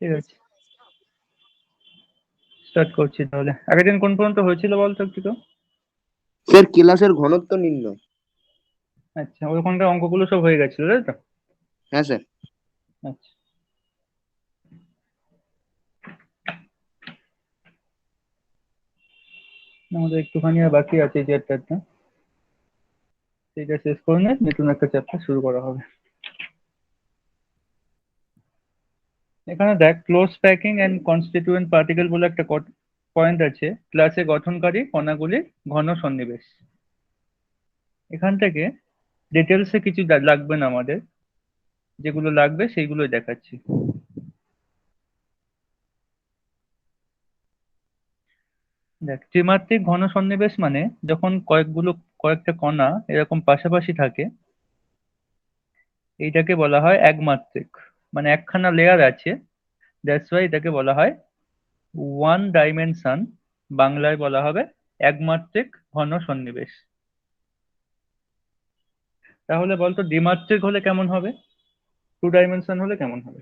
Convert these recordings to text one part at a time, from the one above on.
ঠিক আছে, স্টার্ট করছি তাহলে। আগের দিন কোন পর্যন্ত হয়েছিল বলতো একটু তো? স্যার কেলাসের ঘনত্ব নির্ণয়। আচ্ছা, ওখানকার অঙ্কগুলো সব হয়ে গেছিল তাই তো? হ্যাঁ স্যার। আচ্ছা, আমাদের একটুখানি আর বাকি আছে এই চ্যাপ্টারটা, সেইটা শেষ করে নিয়ে নতুন একটা চ্যাপ্টার শুরু করা হবে। এখানে দেখ, close packing and constituent particle বলে একটা পয়েন্ট আছে, ক্লাসে গঠনকারী কণাগুলির ঘন সন্নিবেশ। এখান থেকে ডিটেলসে কিছু লাগবে না আমাদের, যেগুলো লাগবে সেইগুলোই দেখাচ্ছি। দেখ, ত্রিমাত্রিক ঘন সন্নিবেশ মানে যখন কয়েকটা কণা এরকম পাশাপাশি থাকে, এইটাকে বলা হয় একমাত্রিক। মানে একখানা লেয়ার আছে, দ্যাটস ওয়াই এটাকে বলা হয় ওয়ান ডাইমেনশন। বাংলায় বলা হবে একমাত্রিক ঘন সন্নিবেশ। তাহলে বলতো দ্বিমাত্রিক হলে কেমন হবে, টু ডাইমেনশন হলে কেমন হবে,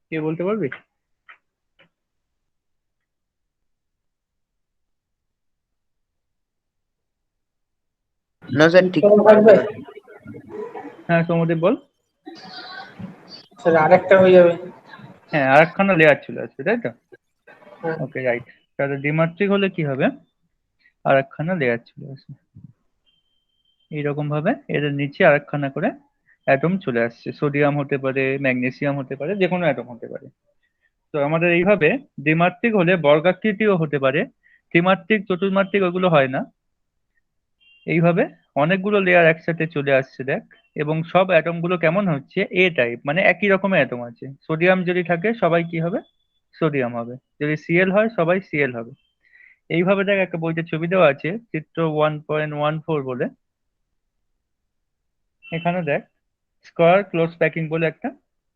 কে বলতে পারবি? না স্যার, ঠিক উত্তম পারবো থাকবে না। হ্যাঁ সৌমদীপ বল। স্যার, আরেকটা হয়ে যাবে। হ্যাঁ, আরেকখানা লেয়ার চলে আসবে তাই তো? হ্যাঁ। ওকে, রাইট। তাহলে দ্বিমাত্রিক হলে কি হবে, আরেকখানা লেয়ার চলে আসবে। এইরকম ভাবে এদের নিচে আরেকখানা করে অ্যাটম চলে আসছে, সোডিয়াম হতে পারে, ম্যাগনেসিয়াম হতে পারে, যে কোনো অ্যাটম হতে পারে। তো আমাদের এইভাবে দ্বিমাত্রিক হলে বর্গাকৃতিও হতে পারে, ত্রিমাত্রিক চতুর্মাত্রিক ওগুলো হয় না। এইভাবে অনেকগুলো লেয়ার একসাথে চলে আসছে দেখ। এবং সব অ্যাটম গুলো কেমন হচ্ছে, এ টাইপ, মানে একই রকমের অ্যাটম আছে। সোডিয়াম যদি থাকে সবাই কি হবে, সোডিয়াম হবে। যদি সিএল হয় সবাই সিএল হবে। এইভাবে দেখ, একটা বইতে ছবি দেওয়া আছে, চিত্র 1.14 বলে। এখানে দেখ, স্কয়ার ক্লোজ প্যাকিং বলে একটা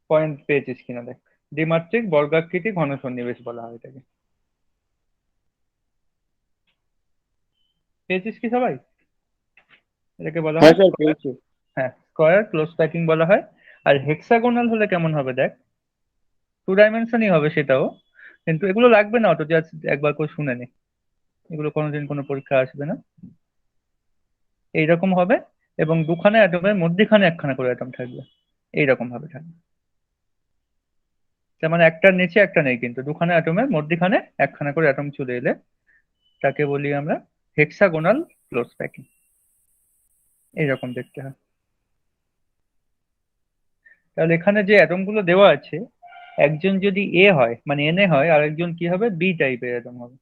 পয়েন্ট পেয়েছিস কিনা দেখ। দ্বিমাত্রিক বর্গাকৃতি ঘন সন্নিবেশ বলা হয় এটাকে। পেয়েছিস কি সবাই? এটাকে বলা হ্যাঁ হয় স্যার, স্কয়ার। পেয়েছি। হ্যাঁ, স্কয়ার ক্লোজ প্যাকিং বলা হয়। আর হেক্সাগোনাল হলে কেমন হবে দেখ, টু ডাইমেনশনই হবে সেটাও, কিন্তু এগুলো লাগবে না অত, জাস্ট একবার করে শুনে নে, এগুলো কোনোদিন কোনো পরীক্ষা আসবে না। এইরকম হবে, এবং দুখানা অ্যাটমের মধ্যেখানে একখানা করে অ্যাটম থাকবে, এইরকম ভাবে থাকবে। তার মানে একটার নিচে একটা নেই, কিন্তু দুখানা অ্যাটমের মধ্যেখানে একখানা করে অ্যাটম চলে এলে তাকে বলি আমরা হেক্সাগোনাল ক্লোজ প্যাকিং। এইরকম দেখতে হয়। তাহলে এখানে যে অ্যাটম গুলো দেওয়া আছে, একজন যদি এ হয় মানে এনএ হয়, আর একজন কি হবে, বি টাইপের অ্যাটম হবে।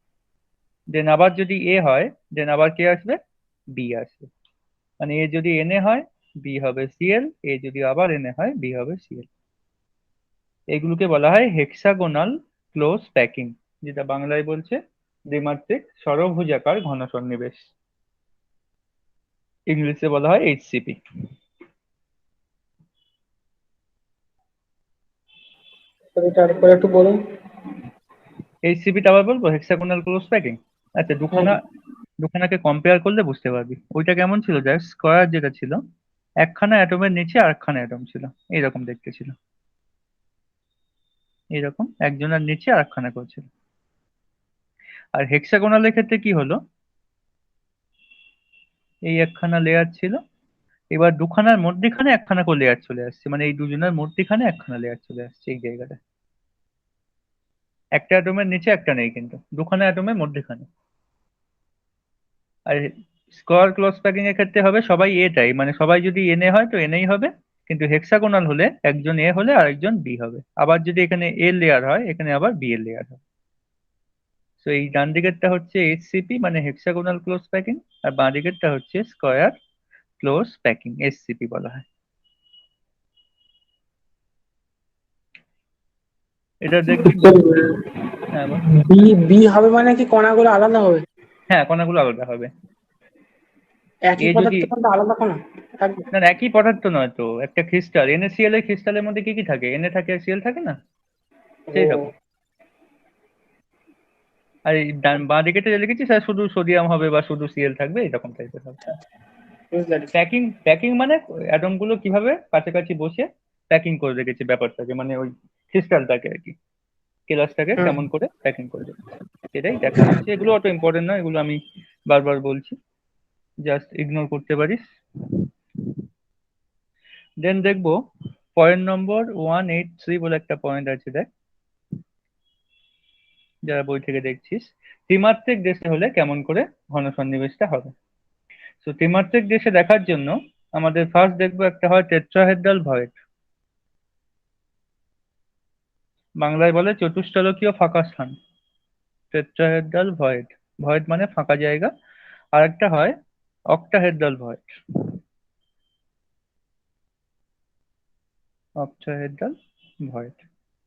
দেন আবার যদি এ হয়, দেন আবার কে আসবে, বি আসবে। মানে এ যদি এনএ হয়, বি হবে সিএল, এ যদি আবার এনএ হয়, বি হবে সিএল। এগুলোকে বলা হয় হেক্সাগোনাল ক্লোজ প্যাকিং, যেটা বাংলায় বলছে দ্বিমাত্রিক ষড়ভুজাকার ঘন সন্নিবেশ। ইংলিশে বলা হয় এইচসিপি। স্যার, এটা আরেকবার একটু বলুন। এইচসিপিটা আবার বলবো, হেক্সাগোনাল ক্লোজ প্যাকিং। আচ্ছা, হ্যাঁ। দুখানাকে কম্পেয়ার করলে বুঝতে পারবি ওইটা কেমন ছিল। দেখ, স্কয়ার যেটা ছিল, একখানা অ্যাটমের নিচে আরেকখানা অ্যাটম ছিল, এইরকম দেখতে ছিল। এইরকম একজনের নিচে আরেকখানা করছিল। আর হেক্সাগোনালের ক্ষেত্রে কি হলো, এই একখানা লেয়ার ছিল, এবার দুখানার মধ্যেখানে একখানা করে লেয়ার চলে আসছে, মানে এই দুজনের মধ্যেখানে একখানা লেয়ার চলে আসছে এই জায়গাটা। একটা অ্যাটমের নিচে একটা নেই, কিন্তু দুখানা অ্যাটমের মধ্যেখানে। আর স্কয়ার ক্লজ প্যাকিং এর ক্ষেত্রে হবে সবাই এ টাই, মানে সবাই যদি এনএ হয় তো এনএই হবে, কিন্তু হেক্সাগোনাল হলে একজন এ হলে আরেকজন বি হবে। আবার যদি এখানে এ লেয়ার হয়, এখানে আবার বি এর লেয়ার হবে। তো এই ডান দিকেরটা হচ্ছে এইচসিপি মানে হেক্সাগোনাল ক্লোজ প্যাকিং, আর বাঁ দিকেরটা হচ্ছে স্কয়ার ক্লোজ প্যাকিং, এসসিপি বলা হয়। এটা দেখবি। হ্যাঁ বল। বি বি হবে মানে কি কণাগুলো আলাদা হবে? হ্যাঁ, কণাগুলো আলাদা হবে। একই এ যদি, পদার্থ কিন্তু আলাদা কণা থাকবে? না না, একই পদার্থ নয় তো, একটা ক্রিস্টাল NaCl এর ক্রিস্টালের মধ্যে কি কি থাকে, এনএ থাকে আর সিএল থাকে না, সেই রকম। ও, আর এই বাঁ দিকেটা যে লিখেছি স্যার, শুধু সোডিয়াম হবে বা শুধু সিএল থাকবে, এরকম টাইপের হবে। বুঝতে পারছি। প্যাকিং প্যাকিং মানে অ্যাটম গুলো কিভাবে কাছাকাছি বসে প্যাকিং করে রেখেছে ব্যাপারটাকে, মানে ওই ক্রিস্টালটাকে আর কি, কেলাসটাকে হুম। কেমন করে প্যাকিং করে দেবে সেটাই দেখা হচ্ছে। এগুলো অত ইম্পর্টেন্ট নয়, এগুলো আমি বারবার বলছি, জাস্ট ইগনোর করতে পারিস। দেন দেখবো পয়েন্ট নম্বর 183 বলে একটা পয়েন্ট আছে, দেখ যারা বই থেকে দেখছিস, ত্রিমাত্রিক দেশে হলে কেমন করে ঘন সন্নিবেশটা হবে। তো ত্রিমাত্রিক দেশে দেখার জন্য আমাদের ফার্স্ট দেখবো একটা হয় টেট্রাহেড্রাল ভয়েড, বাংলায় বলে চতুষ্ফলকীয় ফাঁকা স্থান, টেট্রাহেড্রাল ভয়েড, ভয়েড মানে ফাঁকা জায়গা। আর একটা হয় অক্টাহেড্রাল ভয়েড, অক্টাহেড্রাল ভয়েড,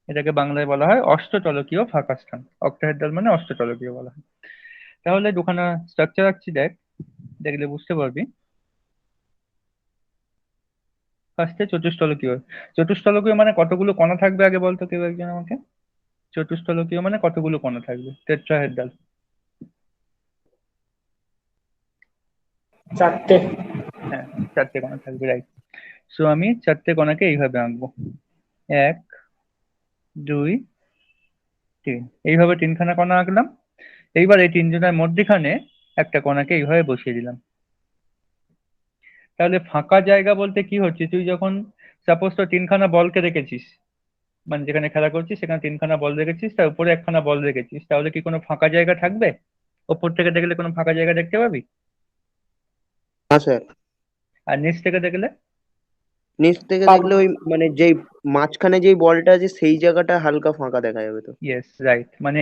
এটাকে বাংলায় বলা হয় অষ্টতলকীয় ফাঁকা স্থান, অক্টাহেড্রাল মানে অষ্টতলকীয় বলা হয়। তাহলে দুখানা স্ট্রাকচার রাখছি, দেখ, দেখলে বুঝতে পারবি। ফার্স্টে চতুষ্ফলকীয়, চতুষ্ফলকীয় মানে কতগুলো কণা থাকবে আগে বলতো কেউ একজন আমাকে, চতুষ্ফলকীয় মানে কতগুলো কণা থাকবে টেট্রাহেড্রাল। 4টে। হ্যাঁ, 4টে কণা থাকবে, রাইট। সো আমি 4টে কণাকে এইভাবে আঁকবো, 1 2 3, এইভাবে তিনখানা কণা আঁকলাম। এইবার এই তিনজনের মধ্যিখানে একটা কণাকে এইভাবে বসিয়ে দিলাম। তাহলে ফাঁকা জায়গা বলতে কি হচ্ছে, তুই যখন সাপোজ তো তিনখানা বলকে রেখেছিস, মানে যেখানে খেলা করছিস সেখানে তিনখানা বল রেখেছিস, তার উপরে একখানা বল রেখেছিস, তাহলে কি কোনো ফাঁকা জায়গা থাকবে? ওপর থেকে দেখলে কোনো ফাঁকা জায়গা দেখতে পাবি? হ্যাঁ স্যার। আর নিচ থেকে দেখলে? নিচ থেকে পাবো। দেখলে ওই মানে যেই মাঝখানে যেই বলটা আছে সেই জায়গাটা হালকা ফাঁকা দেখা যাবে তো। ইয়েস, রাইট, মানে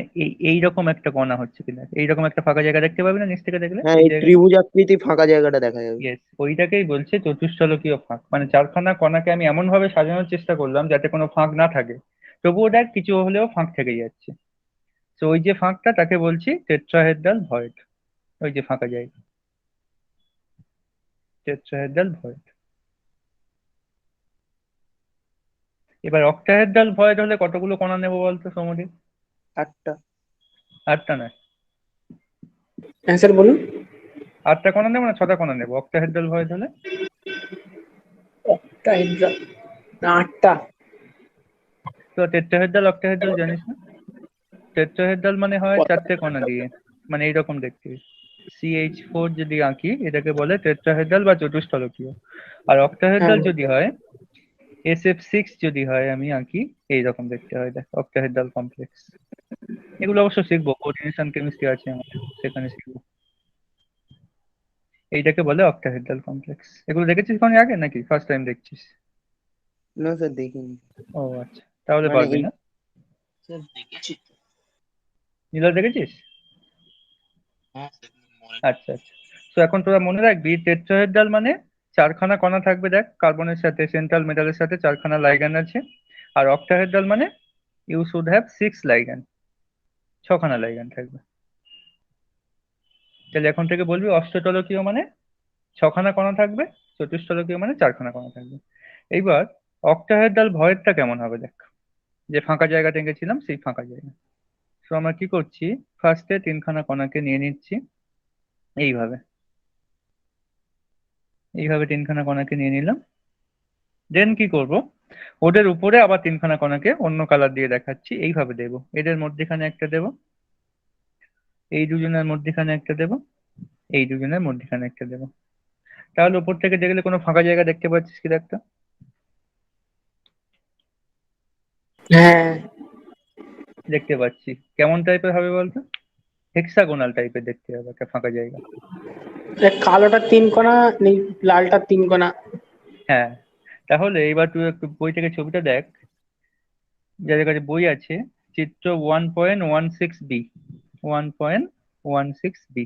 এইরকম একটা কণা হচ্ছে কিনা, এইরকম একটা ফাঁকা জায়গা দেখতে পাবি না নিচ থেকে দেখলে, হ্যাঁ, এই এই জায়গাটা। ত্রিভুজ আকৃতি ফাঁকা জায়গাটা দেখা যাবে। ইয়েস, ওইটাকেই বলছে চতুষ্ফলকীয় ফাঁক, মানে চারখানা কণাকে আমি এমন ভাবে সাজানোর চেষ্টা করলাম যাতে কোনো ফাঁক না থাকে, তবুও দেখ কিছু হলেও ফাঁক থেকে যাচ্ছে। তো ওই যে ফাঁকটা তাকে বলছি টেট্রাহেড্রাল ভয়েড, ওই যে ফাঁকা জায়গা, টেট্রাহেড্রাল ভয়েড। এবার অক্টাহেড্রাল ভয়েড হলে কতগুলো কণা নেবো বলতো সমুদ্রে? একটা। 8টা নয়, অ্যান্সার বলুন। 8টা কণা নেবো না 6টা কণা নেবো অক্টাহেড্রাল ভয়েড হলে? অক্টাহেড্রাল না 8টা। তো টেট্রাহেড্রাল অক্টাহেড্রাল জানিস না? টেট্রাহেড্রাল মানে হয় 4টে কণা দিয়ে, মানে এইরকম দেখতে। CH4 যদি আঁকি এটাকে বলে টেট্রাহেড্রাল বা চতুষ্ফলকীয়। আর হ্যাঁ। অক্টাহেড্রাল যদি হয়, SF6 যদি হয় আমি আঁকি, এইরকম দেখতে হয়, দেখ অক্টাহেড্রাল কমপ্লেক্স। এগুলো অবশ্য শিখবো, কোঅর্ডিনেশন কেমিস্ট্রি আছে আমাদের, সেখানে শিখবো। এইটাকে বলে অক্টাহেড্রাল কমপ্লেক্স। এগুলো দেখেছিস কোনো আগে নাকি ফার্স্ট টাইম দেখছিস? না স্যার, দেখিনি। ও আচ্ছা, তাহলে মানে পারবি এই না। স্যার দেখেছি তো। নীলা দেখেছিস? হ্যাঁ স্যার, মনে আচ্ছা আচ্ছা। তো এখন তোরা মনে রাখবি টেট্রাহেড্রাল মানে চারখানা কণা থাকবে, দেখ কার্বনের সাথে সেন্ট্রাল মেটালের সাথে চারখানা লাইগ্যান্ড আছে। আর অক্টাহেড্রাল মানে ইউ শুড হ্যাভ 6 লাইগ্যান্ড, 6খানা লাইগ্যান্ড থাকবে। তাহলে এখন থেকে বলবি অষ্টতলকীয় মানে 6খানা কণা থাকবে, চতুষ্ফলকীয় মানে 4খানা কণা থাকবে। এইবার অক্টাহেড্রাল ভয়েডটা কেমন হবে দেখ, যে ফাঁকা জায়গাটা এঁকেছিলাম সেই ফাঁকা জায়গা। তো আমরা কি করছি, ফার্স্টে তিনখানা কণাকে নিয়ে নিচ্ছি এইভাবে, এইভাবে তিনখানা কণাকে নিয়ে নিলাম। দেন কি করব, ওদের উপরে আবার তিনখানা কণাকে অন্য কালার দিয়ে দেখাচ্ছি, এইভাবে দেবো, এদের মধ্যেখানে একটা দেবো, এই দুজনের মধ্যেখানে একটা দেবো, এই দুজনের মধ্যেখানে একটা দেবো। তাহলে উপর থেকে দেখলে কোনো ফাঁকা জায়গা দেখতে পাচ্ছিস কি একটা? হ্যাঁ। দেখতে পাচ্ছি। কেমন টাইপের হবে বলতো? হেক্সাগোনাল টাইপের দেখতে হবে একটা ফাঁকা জায়গা। কালোটা 3 কোণা, লালটা 3 কোণা। হ্যাঁ, তাহলে এইবার তুই একটু বই থেকে ছবিটা দেখ, যাদের কাছে বই আছে, চিত্র 1.16B, 1.16B,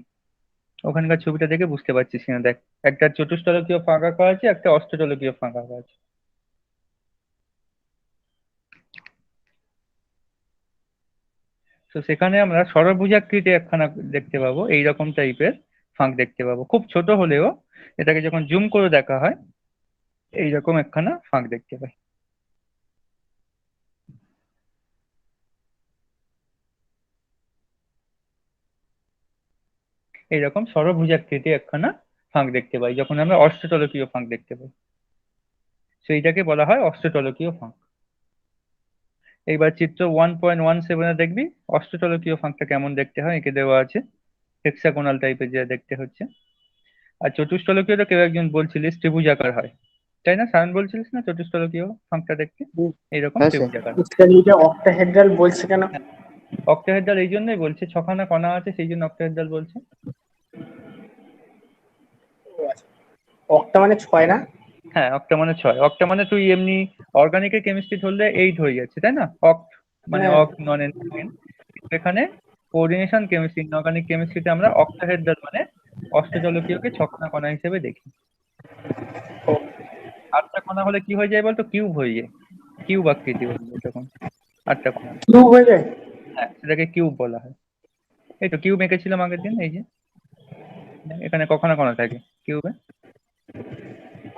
ওখানকার ছবিটা দেখে বুঝতে পারছিস কিনা দেখ, একটা চতুষ্ফলকীয় ফাঁকা করা আছে, একটা অষ্টচলকীয় ফাঁকা করা আছে। তো সেখানে আমরা ষড়ভুজাকৃতি একখানা দেখতে পাবো, এইরকম টাইপের ফাঁক দেখতে পাবো, খুব ছোট হলেও এটাকে যখন জুম করে দেখা হয় এইরকম একখানা ফাঁক দেখতে পাই। এইরকম ষড়ভুজাকৃতি একখানা ফাঁক দেখতে পাই যখন আমরা অষ্টচলকীয় ফাঁক দেখতে পাই, সেইটাকে বলা হয় অষ্টচলকীয় ফাঁক। এইবার চিত্র 1.17 দেখবি অষ্টচলকীয় ফাঁকটা কেমন দেখতে হয় এঁকে দেওয়া আছে, হেক্সাগোনাল টাইপের যা দেখতে হচ্ছে। আর চতুষ্ফলকীয় তো কেউ একজন বলছিলিস ত্রিভুজাকার হয়, তাই না? সায়ন বলছিলিস না চতুষ্ফলকীয় ফাঁকটা দেখতে এইরকম হ্যাঁ স্যার। ত্রিভুজাকার। স্টাডিটা অক্টাহেড্রাল বলছে কেন? অক্টাহেড্রাল এই জন্যই বলছে, ছখানা কণা আছে সেই জন্য অক্টাহেড্রাল বলছে। অক্টা মানে 6 না? হ্যাঁ, অক্টা মানে 6। অক্টা মানে তুই এমনি অর্গানিকের কেমিস্ট্রি ধরলে 8 হয়ে যাচ্ছে, তাই না? অক্ট মানে হ্যাঁ। অক নন এন। এখানে কোঅর্ডিনেশন কেমিস্ট্রি ইনঅর্গানিক কেমিস্ট্রিতে আমরা অক্টাহেড্রাল মানে অষ্টচলকীয়কে ছখানা কণা হিসেবে দেখি। ও, 8টা কণা হলে কি হয়ে যায় বলতো? কিউব হয়ে যায়, কিউব আকৃতি হয়ে যায় তখন 8টা কণা। কিউব হয়ে যায়? হ্যাঁ, সেটাকে কিউব বলা হয়। এই তো কিউব এঁকেছিলাম আগের দিন, এই যে এখানে কখনো কণা থাকে কিউবে,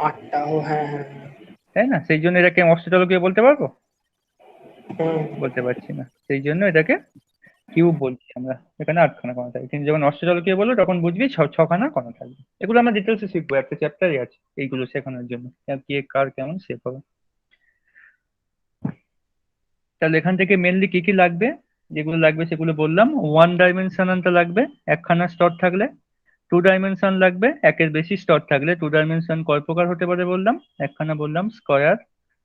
8টা, ও হ্যাঁ হ্যাঁ হ্যাঁ। তাই না? সেই জন্য এটাকে অষ্টচলকীয় বলতে পারবো? হুম। বলতে পারছি না, সেই জন্য এটাকে কিউব বলছি আমরা। এখানে 8খানা কণা থাকে, কিন্তু যখন অষ্টচলকীয় বলবো তখন বুঝবি ছখানা কণা থাকবে। এগুলো আমরা ডিটেলসে শিখবো, একটা চ্যাপ্টারই আছে এইগুলো শেখানোর জন্য, কে কার কেমন শেখ হবে। তাহলে এখান থেকে মেনলি কি কি লাগবে? যেগুলো লাগবে সেগুলো বললাম। ওয়ান ডাইমেনশনালটা লাগবে একখানা স্তর থাকলে। টু ডাইমেনশন লাগবে একের বেশি স্তর থাকলে। টু ডাইমেনশন কয় প্রকার হতে পারে বললাম? একখানা বললাম স্কয়ার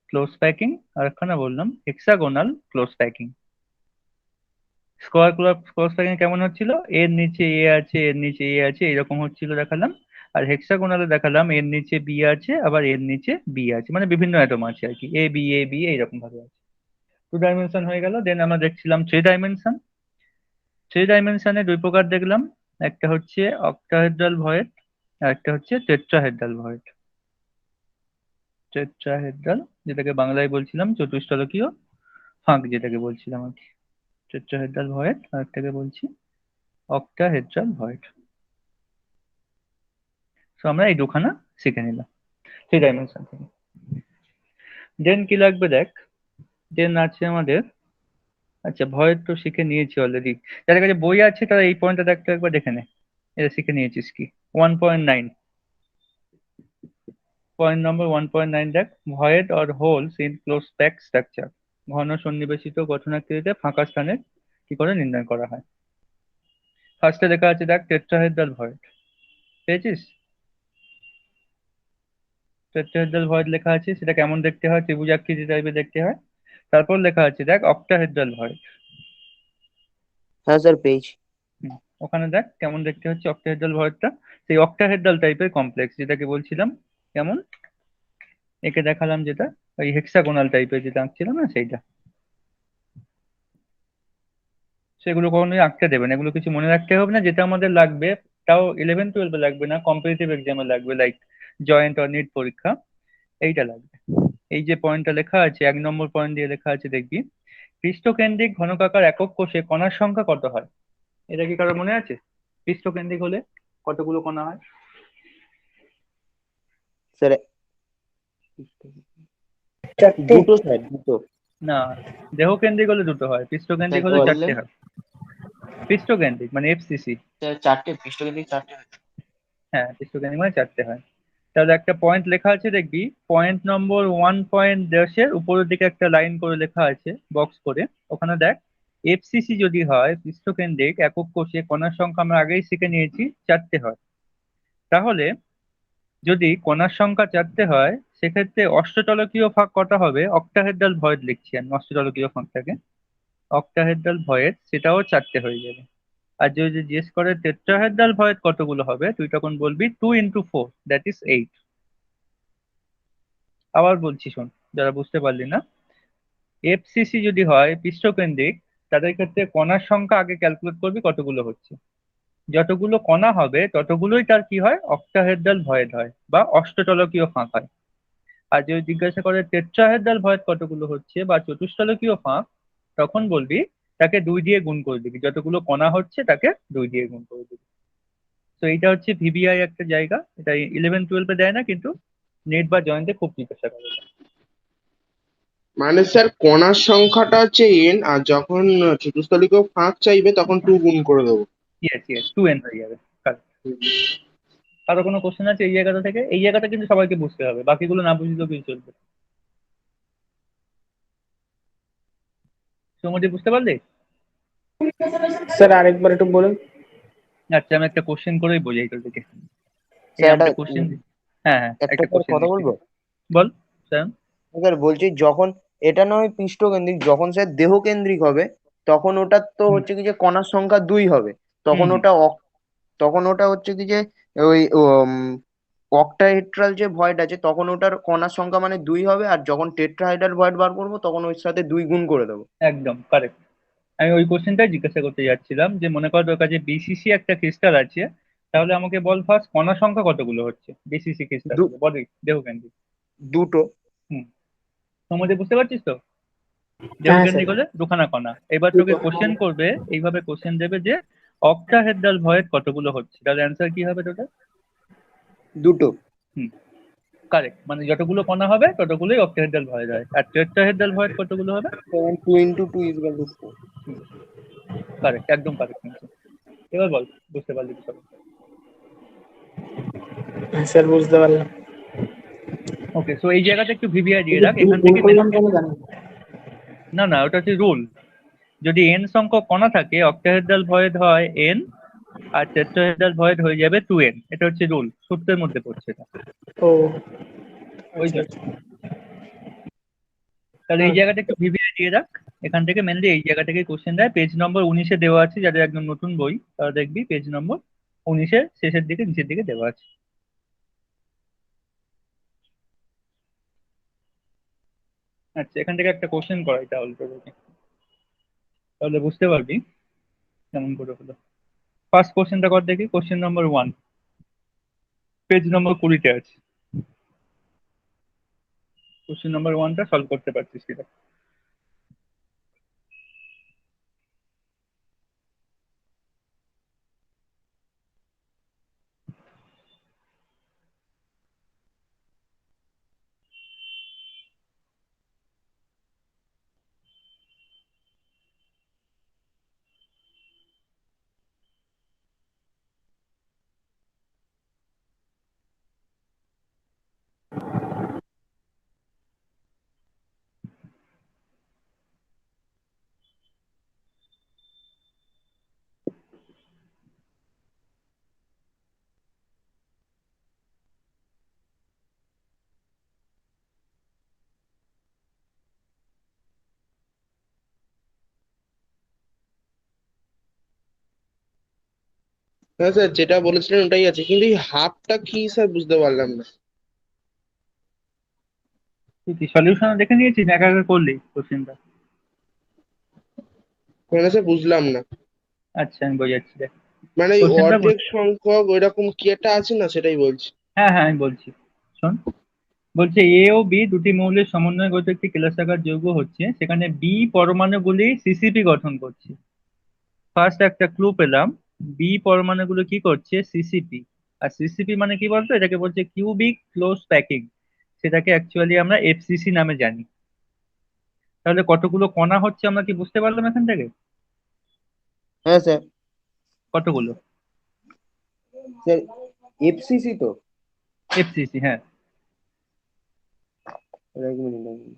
ক্লোজ প্যাকিং, আর একখানা বললাম hexagonal close packing. Square close packing কেমন হচ্ছিল? এর নিচে এ আছে, এর নিচে এ আছে, এরকম হচ্ছিল দেখালাম। আর হেক্সাগোনালে দেখালাম এর নিচে বি আছে, আবার এর নিচে বি আছে, মানে বিভিন্ন অ্যাটম আছে আর কি, এ বি এইরকম ভাবে আছে। টু ডাইমেনশন হয়ে গেল। দেন আমরা দেখছিলাম থ্রি ডাইমেনশন। থ্রি ডাইমেনশনে দুই প্রকার দেখলাম, একটা হচ্ছে অক্টাহেড্রাল ভয়েড আর একটা হচ্ছে টেট্রাহেড্রাল ভয়েড। টেট্রাহেড্রাল যেটাকে বাংলায় বলছিলাম চতুষ্ফলকীয় ফাঁক, যেটাকে বলছিলাম আর কি, টেট্রাহেড্রাল ভয়েড, আর একটাকে বলছি অক্টাহেড্রাল ভয়েড। তো আমরা এই দুখানা শিখে নিলাম থ্রি ডাইমেনশন থেকে। দেন কি লাগবে দেখ, দেন আছে আমাদের, আচ্ছা ভয়েড তো শিখে নিয়েছি অলরেডি। যাদের কাছে বই আছে তারা এই পয়েন্টটা দেখতে একবার দেখে নে, এটা শিখে নিয়েছিস কি। 1.9, পয়েন্ট নম্বর 1.9 দেখ, void or holes in close pack structure. ঘন সন্নিবেশিত গঠনাকৃতিতে ফাঁকা স্থানের কি করে নির্ণয় করা হয়। ফার্স্টে লেখা আছে দেখ টেট্রাহেড্রাল ভয়েড, পেয়েছিস? টেট্রাহেড্রাল ভয়েড লেখা আছে, সেটা কেমন দেখতে হয়? ত্রিভুজাকৃতি টাইপের দেখতে হয়। তারপর লেখা আছে দেখ অক্টাহেড্রাল ভয়েড। হ্যাঁ স্যার পেয়েছি। ওখানে দেখ কেমন দেখতে হচ্ছে অক্টাহেড্রাল ভয়েডটা, সেই অক্টাহেড্রাল টাইপের কমপ্লেক্স যেটাকে বলছিলাম। কেমন একে দেখালাম, যেটা ওই হেক্সাগোনাল টাইপের যেটা আঁকছিলাম না সেইটা। সেগুলো কখনোই আঁকতে দেবে না, এগুলো কিছু মনে রাখতে হবে না। যেটা আমাদের লাগবে, তাও 11-12 লাগবে না, কম্পিটিটিভ এক্সামে লাগবে, লাইক জয়েন্ট অর নিট পরীক্ষা, এইটা লাগবে। এই যে পয়েন্টটা লেখা আছে, 1 নম্বর পয়েন্ট দিয়ে লেখা আছে দেখবি, পৃষ্ঠকেন্দ্রিক ঘনকাকার একক কোষে কণার সংখ্যা কত হয়? এটা কি কারো মনে আছে? পৃষ্ঠকেন্দ্রিক হলে কতগুলো কণা হয়? স্যার চারটে। দুটো স্যার, দুটো। না, দেহকেন্দ্রিক হলে দুটো হয়, পৃষ্ঠকেন্দ্রিক হলে চারটে হয়। পৃষ্ঠকেন্দ্রিক মানে এফসিসি। চারটে পৃষ্ঠকেন্দ্রিক চারটে। হ্যাঁ, পৃষ্ঠকেন্দ্রিক মানে চারটে হয়। তাহলে একটা পয়েন্ট লেখা আছে দেখবি, পয়েন্ট নম্বর 1.10 উপরের দিকে একটা লাইন করে লেখা আছে বক্স করে, ওখানে দেখ এফসিসি যদি হয় পৃষ্ঠকেন্দ্রিক একক কোষে কণার সংখ্যা আমরা আগেই শিখে নিয়েছি চারটে হয়। তাহলে যদি কণার সংখ্যা চারটে হয়, সেক্ষেত্রে অষ্টচলকীয় ফাঁক কটা হবে? অক্টাহেড্রাল ভয়েড লিখছি আমি অষ্টচলকীয় ফাঁকটাকে, অক্টাহেড্রাল ভয়েড সেটাও চারটে হয়ে যাবে। আর যদি জিজ্ঞেস করে টেট্রাহেড্রাল ভয়েড কতগুলো হবে, তুই তখন বলবি 2 × 4, দ্যাট ইজ 8। আবার বলছি শোন, যারা বুঝতে পারলি না, এফসিসি যদি হয় পৃষ্ঠকেন্দ্রিক, তাদের ক্ষেত্রে কণার সংখ্যা আগে ক্যালকুলেট করবি কতগুলো হচ্ছে, যতগুলো কণা হবে ততগুলোই তার কি হয়? অক্টাহেড্রাল ভয়েড হয় বা অষ্টচলকীয় ফাঁক হয়। আর যদি জিজ্ঞাসা করে টেট্রাহেড্রাল ভয়েড কতগুলো হচ্ছে বা চতুষ্ফলকীয় ফাঁক, তখন বলবি তাকে 2 দিয়ে গুণ করে দিবি, যতগুলো কণা হচ্ছে তাকে 2 দিয়ে গুণ করে দিবি। তো এইটা হচ্ছে ভিবিআই একটা জায়গা, এটা 11-12 দেয় না, কিন্তু নেট বা জয়েন্টে খুব জিজ্ঞাসা করে। মানে স্যার কণার সংখ্যাটা হচ্ছে এন, আর যখন চতুস্তলিকেও ফাঁক চাইবে তখন 2 গুণ করে দেবো। ইয়েস ইয়েস, 2n হয়ে যাবে। Correct. আরো কোনো কোশ্চেন আছে এই জায়গাটা থেকে? এই জায়গাটা কিন্তু সবাইকে বুঝতে হবে, বাকিগুলো না বুঝলেও কিছু চলবে। সৌম্যদীপ বুঝতে পারলি? স্যার আরেকবার একটু বলুন। আচ্ছা, আমি একটা কোশ্চেন করেই বোঝাই তোদেরকে। এই স্যার আমরা কোশ্চেন, হ্যাঁ হ্যাঁ একটা একটা স্যার কোশ্চেন কথা দিচ্ছি। বলবো। বল স্যার। স্যার বলছি যখন এটা নয় পৃষ্ঠকেন্দ্রিক, যখন স্যার দেহকেন্দ্রিক হবে তখন ওটা তো হুম হচ্ছে কি যে কণার সংখ্যা 2 হবে। হুম তখন হুম, ওটা তখন ওটা হচ্ছে কি যে ওই অক্টাহেড্রাল যে ভয়েড আছে তখন ওটার কণার সংখ্যা মানে 2 হবে, আর যখন টেট্রাহাইড্রাল ভয়েড বার করবো তখন ওর সাথে 2 গুণ করে দেবো। একদম কারেক্ট। আমি ওই কোশ্চেনটাই জিজ্ঞাসা করতে যাচ্ছিলাম যে মনে কর তোর কাছে বিসিসি একটা ক্রিস্টাল আছে, তাহলে আমাকে বল ফার্স্ট কণা সংখ্যা কতগুলো হচ্ছে বিসিসি ক্রিস্টাল দু- গুলো, বডি দেহকেন্দ্রিক। দুটো। হুম, তোমাদের বুঝতে পারছিস তো? হ্যাঁ স্যার। দেহকেন্দ্রিক হলে দুখানা কণা। এবার তোকে দুটো। কোশ্চেন করবে, এইভাবে কোশ্চেন দেবে যে অক্টাহেড্রাল ভয়েড কতগুলো হচ্ছে, তাহলে অ্যান্সার কি হবে তোটা? দুটো। হুম, কারেক্ট, মানে যতগুলো কণা হবে ততগুলোই অক্টাহেড্রাল ভয়েড হয়। আর টেট্রাহেড্রাল ভয়েড কতগুলো হবে? 2 into 2 is equal to 4। Correct, একদম কারেক্ট অ্যান্সার। এবার বল, বুঝতে পারলি কি সব? হ্যাঁ স্যার বুঝতে পারলাম। ওকে, সো এই জায়গাটা একটু ভিভিআই দিয়ে কিন্তু রাখ ভুল এখান ভুল থেকে করলাম কেন জানি না। না না, ওটা হচ্ছে রুল। যদি এন সংখ্যক কণা থাকে অক্টাহেড্রাল ভয়েড হয় এন, আর টেট্রাহেড্রাল ভয়েড হয়ে যাবে 2n। এটা হচ্ছে রুল, সূত্রের মধ্যে পড়ছে এটা, ও ওই আচ্ছা জন্য। আচ্ছা। তাহলে এই হ্যাঁ জায়গাটা একটু ভিভিআই দিয়ে রাখ। এখান থেকে মেনলি এই জায়গা থেকে কোশ্চেন দেয়। পেজ নম্বর 19-এ দেওয়া আছে, যাদের একদম নতুন বই তারা দেখবি পেজ নম্বর 19-এর শেষের দিকে নিচের দিকে দেওয়া আছে। আচ্ছা, এখান থেকে একটা কোশ্চেন করাই তাহলে তোদেরকে, তাহলে বুঝতে পারবি কেমন করে হলো। ফার্স্ট কোশ্চেনটা কর দেখি, কোশ্চেন নম্বর 1, পেজ নম্বর 20-তে আছে। কোশ্চেন নম্বর 1টা সলভ করতে পারছিস কিনা? হ্যাঁ স্যার, যেটা বলেছিলেন ওটাই আছে, কিন্তু এই হাফটা কি স্যার বুঝতে পারলাম না। তুই কি সলিউশন দেখে নিয়েছিস না একা একা করলি কোশ্চেনটা? মানে স্যার বুঝলাম না। আচ্ছা, আমি বোঝাচ্ছি দেখ। মানে ওই কোশ্চেনটা, অর্ধেক সংখ্যক ওইরকম কি একটা আছে না, সেটাই বলছি। হ্যাঁ হ্যাঁ আমি বলছি, শোন। বলছে এ ও বি দুটি মৌলের সমন্বয়ে গঠিত একটি কেলাসাকার যৌগ হচ্ছে, সেখানে বি পরমাণুগুলি সিসিপি গঠন করছে। ফার্স্ট একটা ক্লু পেলাম, বি পরমাণুগুলো কি করছে, সিসিপি। আর সিসিপি মানে কি বলতো, এটাকে বলছে কিউবিক ক্লোজ প্যাকিং, সেটাকে অ্যাকচুয়ালি আমরা এফসিসি নামে জানি। তাহলে কতগুলো কণা হচ্ছে আমরা কি বুঝতে পারলাম এখান থেকে? হ্যাঁ স্যার। কতগুলো? স্যার এফসিসি তো। এফসিসি, হ্যাঁ। এক মিনিট, এক মিনিট।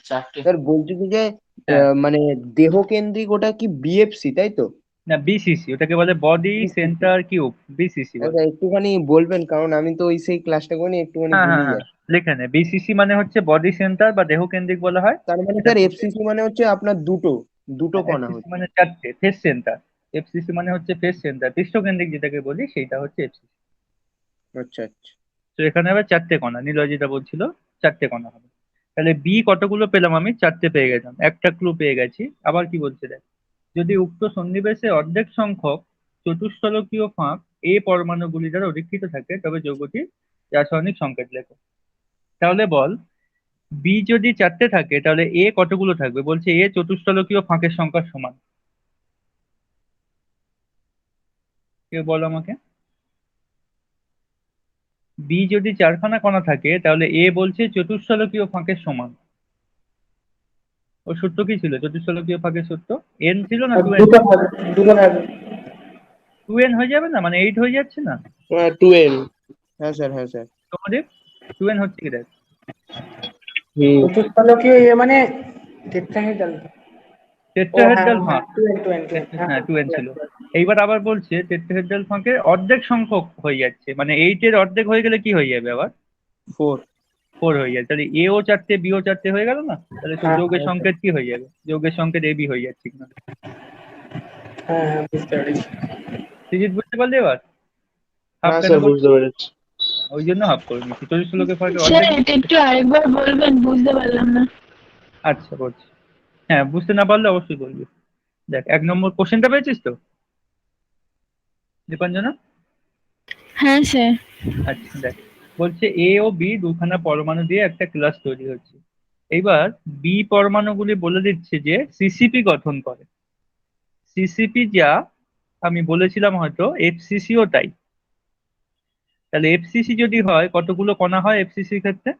চারটে। স্যার বলছি কি যে হ্যাঁ, মানে দেহকেন্দ্রিক ওটা কি বিএফসি তাই তো? না বিসিসি, ওটাকে বলে body BCC. Centre cube, BCC বলে। আচ্ছা একটুখানি বলবেন, কারণ আমি তো ওই সেই ক্লাসটা করিনি, একটুখানি হ্যাঁ হ্যাঁ ভুলে হ্যাঁ, যাই। লিখে নে, বিসিসি মানে হচ্ছে বডি সেন্টার বা দেহ কেন্দ্রিক বলা হয়। তার মানে এটা স্যার দুটো, এফসিসি মানে হচ্ছে আপনার দুটো দুটো কণা এফসিসি হচ্ছে। মানে চারটে, ফেস সেন্টার। এফসিসি মানে হচ্ছে ফেস সেন্টার, পৃষ্ঠকেন্দ্রিক যেটাকে বলি সেইটা হচ্ছে এফসিসি। আচ্ছা আচ্ছা। তো এখানে হবে চারটে কণা, নিলয় যেটা বলছিল, চারটে কণা হবে। তাহলে বি কতগুলো পেলাম, আমি চারটে পেয়ে গেলাম, একটা ক্লু পেয়ে গেছি। আবার কি বলছে দেখ, যদি উক্ত সন্নিবেশে অর্ধেক সংখ্যক চতুষ্ফলকীয় ফাঁক এ পরমাণুগুলি দ্বারা অধিকৃত থাকে তবে যৌগটি রাসায়নিক সংকেত লেখো। তাহলে বল, বি যদি চারটে থাকে তাহলে এ কতগুলো থাকবে, বলছে এ চতুষ্ফলকীয় ফাঁকের সংখ্যার সমান। কেউ বলো আমাকে। বি যদি চারখানা কণা থাকে তাহলে এ বলছে চতুষ্ফলকীয় ফাঁকের সমান। ও সূত্র কি ছিল চতুষ্ফলকীয় ফাঁকের সূত্র? এন ছিল না আর 2n দুটো ছিল? থাকবে, দুটো থাকবে। 2n হয়ে যাবে না, মানে 8 হয়ে যাচ্ছে না? 2n। হ্যাঁ স্যার, হ্যাঁ স্যার। তোমাদের 2n হচ্ছে কি দেখ। হুম। চতুষ্ফলকীয় এ মানে টেট্রাহেড্রাল। টেট্রাহেড্রাল ফাঁক, two n two n two n হ্যাঁ 2n ছিল। এইবার আবার বলছে টেট্রাহেড্রাল ফাঁকের অর্ধেক সংখ্যক হয়ে যাচ্ছে, মানে 8 এর অর্ধেক হয়ে গেলে কি হয়ে যাবে আবার? 4। 4 হয়ে যাবে, তাহলে এ ও 4টে বি ও 4টে হয়ে গেল না? তাহলে তো হ্যাঁ যৌগের সংকেত কি হয়ে যাবে? যৌগের সংকেত এবি হয়ে যাচ্ছে কিনা? হ্যাঁ হ্যাঁ, বুঝতে পেরেছি। সুজিত বুঝতে পারলে এবার? হাফ হ্যাঁ কেন স্যার, করছি? বুঝতে পেরেছি। ওই জন্য হাফ করে নিচ্ছি, 44 লোকের ফাঁকে স্যার অর্ধেক। এটা একটু আরেকবার বলবেন, বুঝতে পারলাম না। আচ্ছা বলছি, হ্যাঁ বুঝতে না পারলে অবশ্যই বলবি। দেখ 1 নম্বর কোশ্চেনটা পেয়েছিস তো দীপাঞ্জনা? হ্যাঁ স্যার। আচ্ছা দেখ, বলছে এ ও বি দুখানা পরমাণু দিয়ে একটা ক্লাস তৈরি হচ্ছে। এইবার বি পরমাণুগুলি বলে দিচ্ছে যে সিসিপি গঠন করে। সিসিপি যা আমি বলেছিলাম হয়তো এফসিসিও তাই। তাহলে এফসিসি যদি হয় কতগুলো কণা হয় এফসিসির ক্ষেত্রে?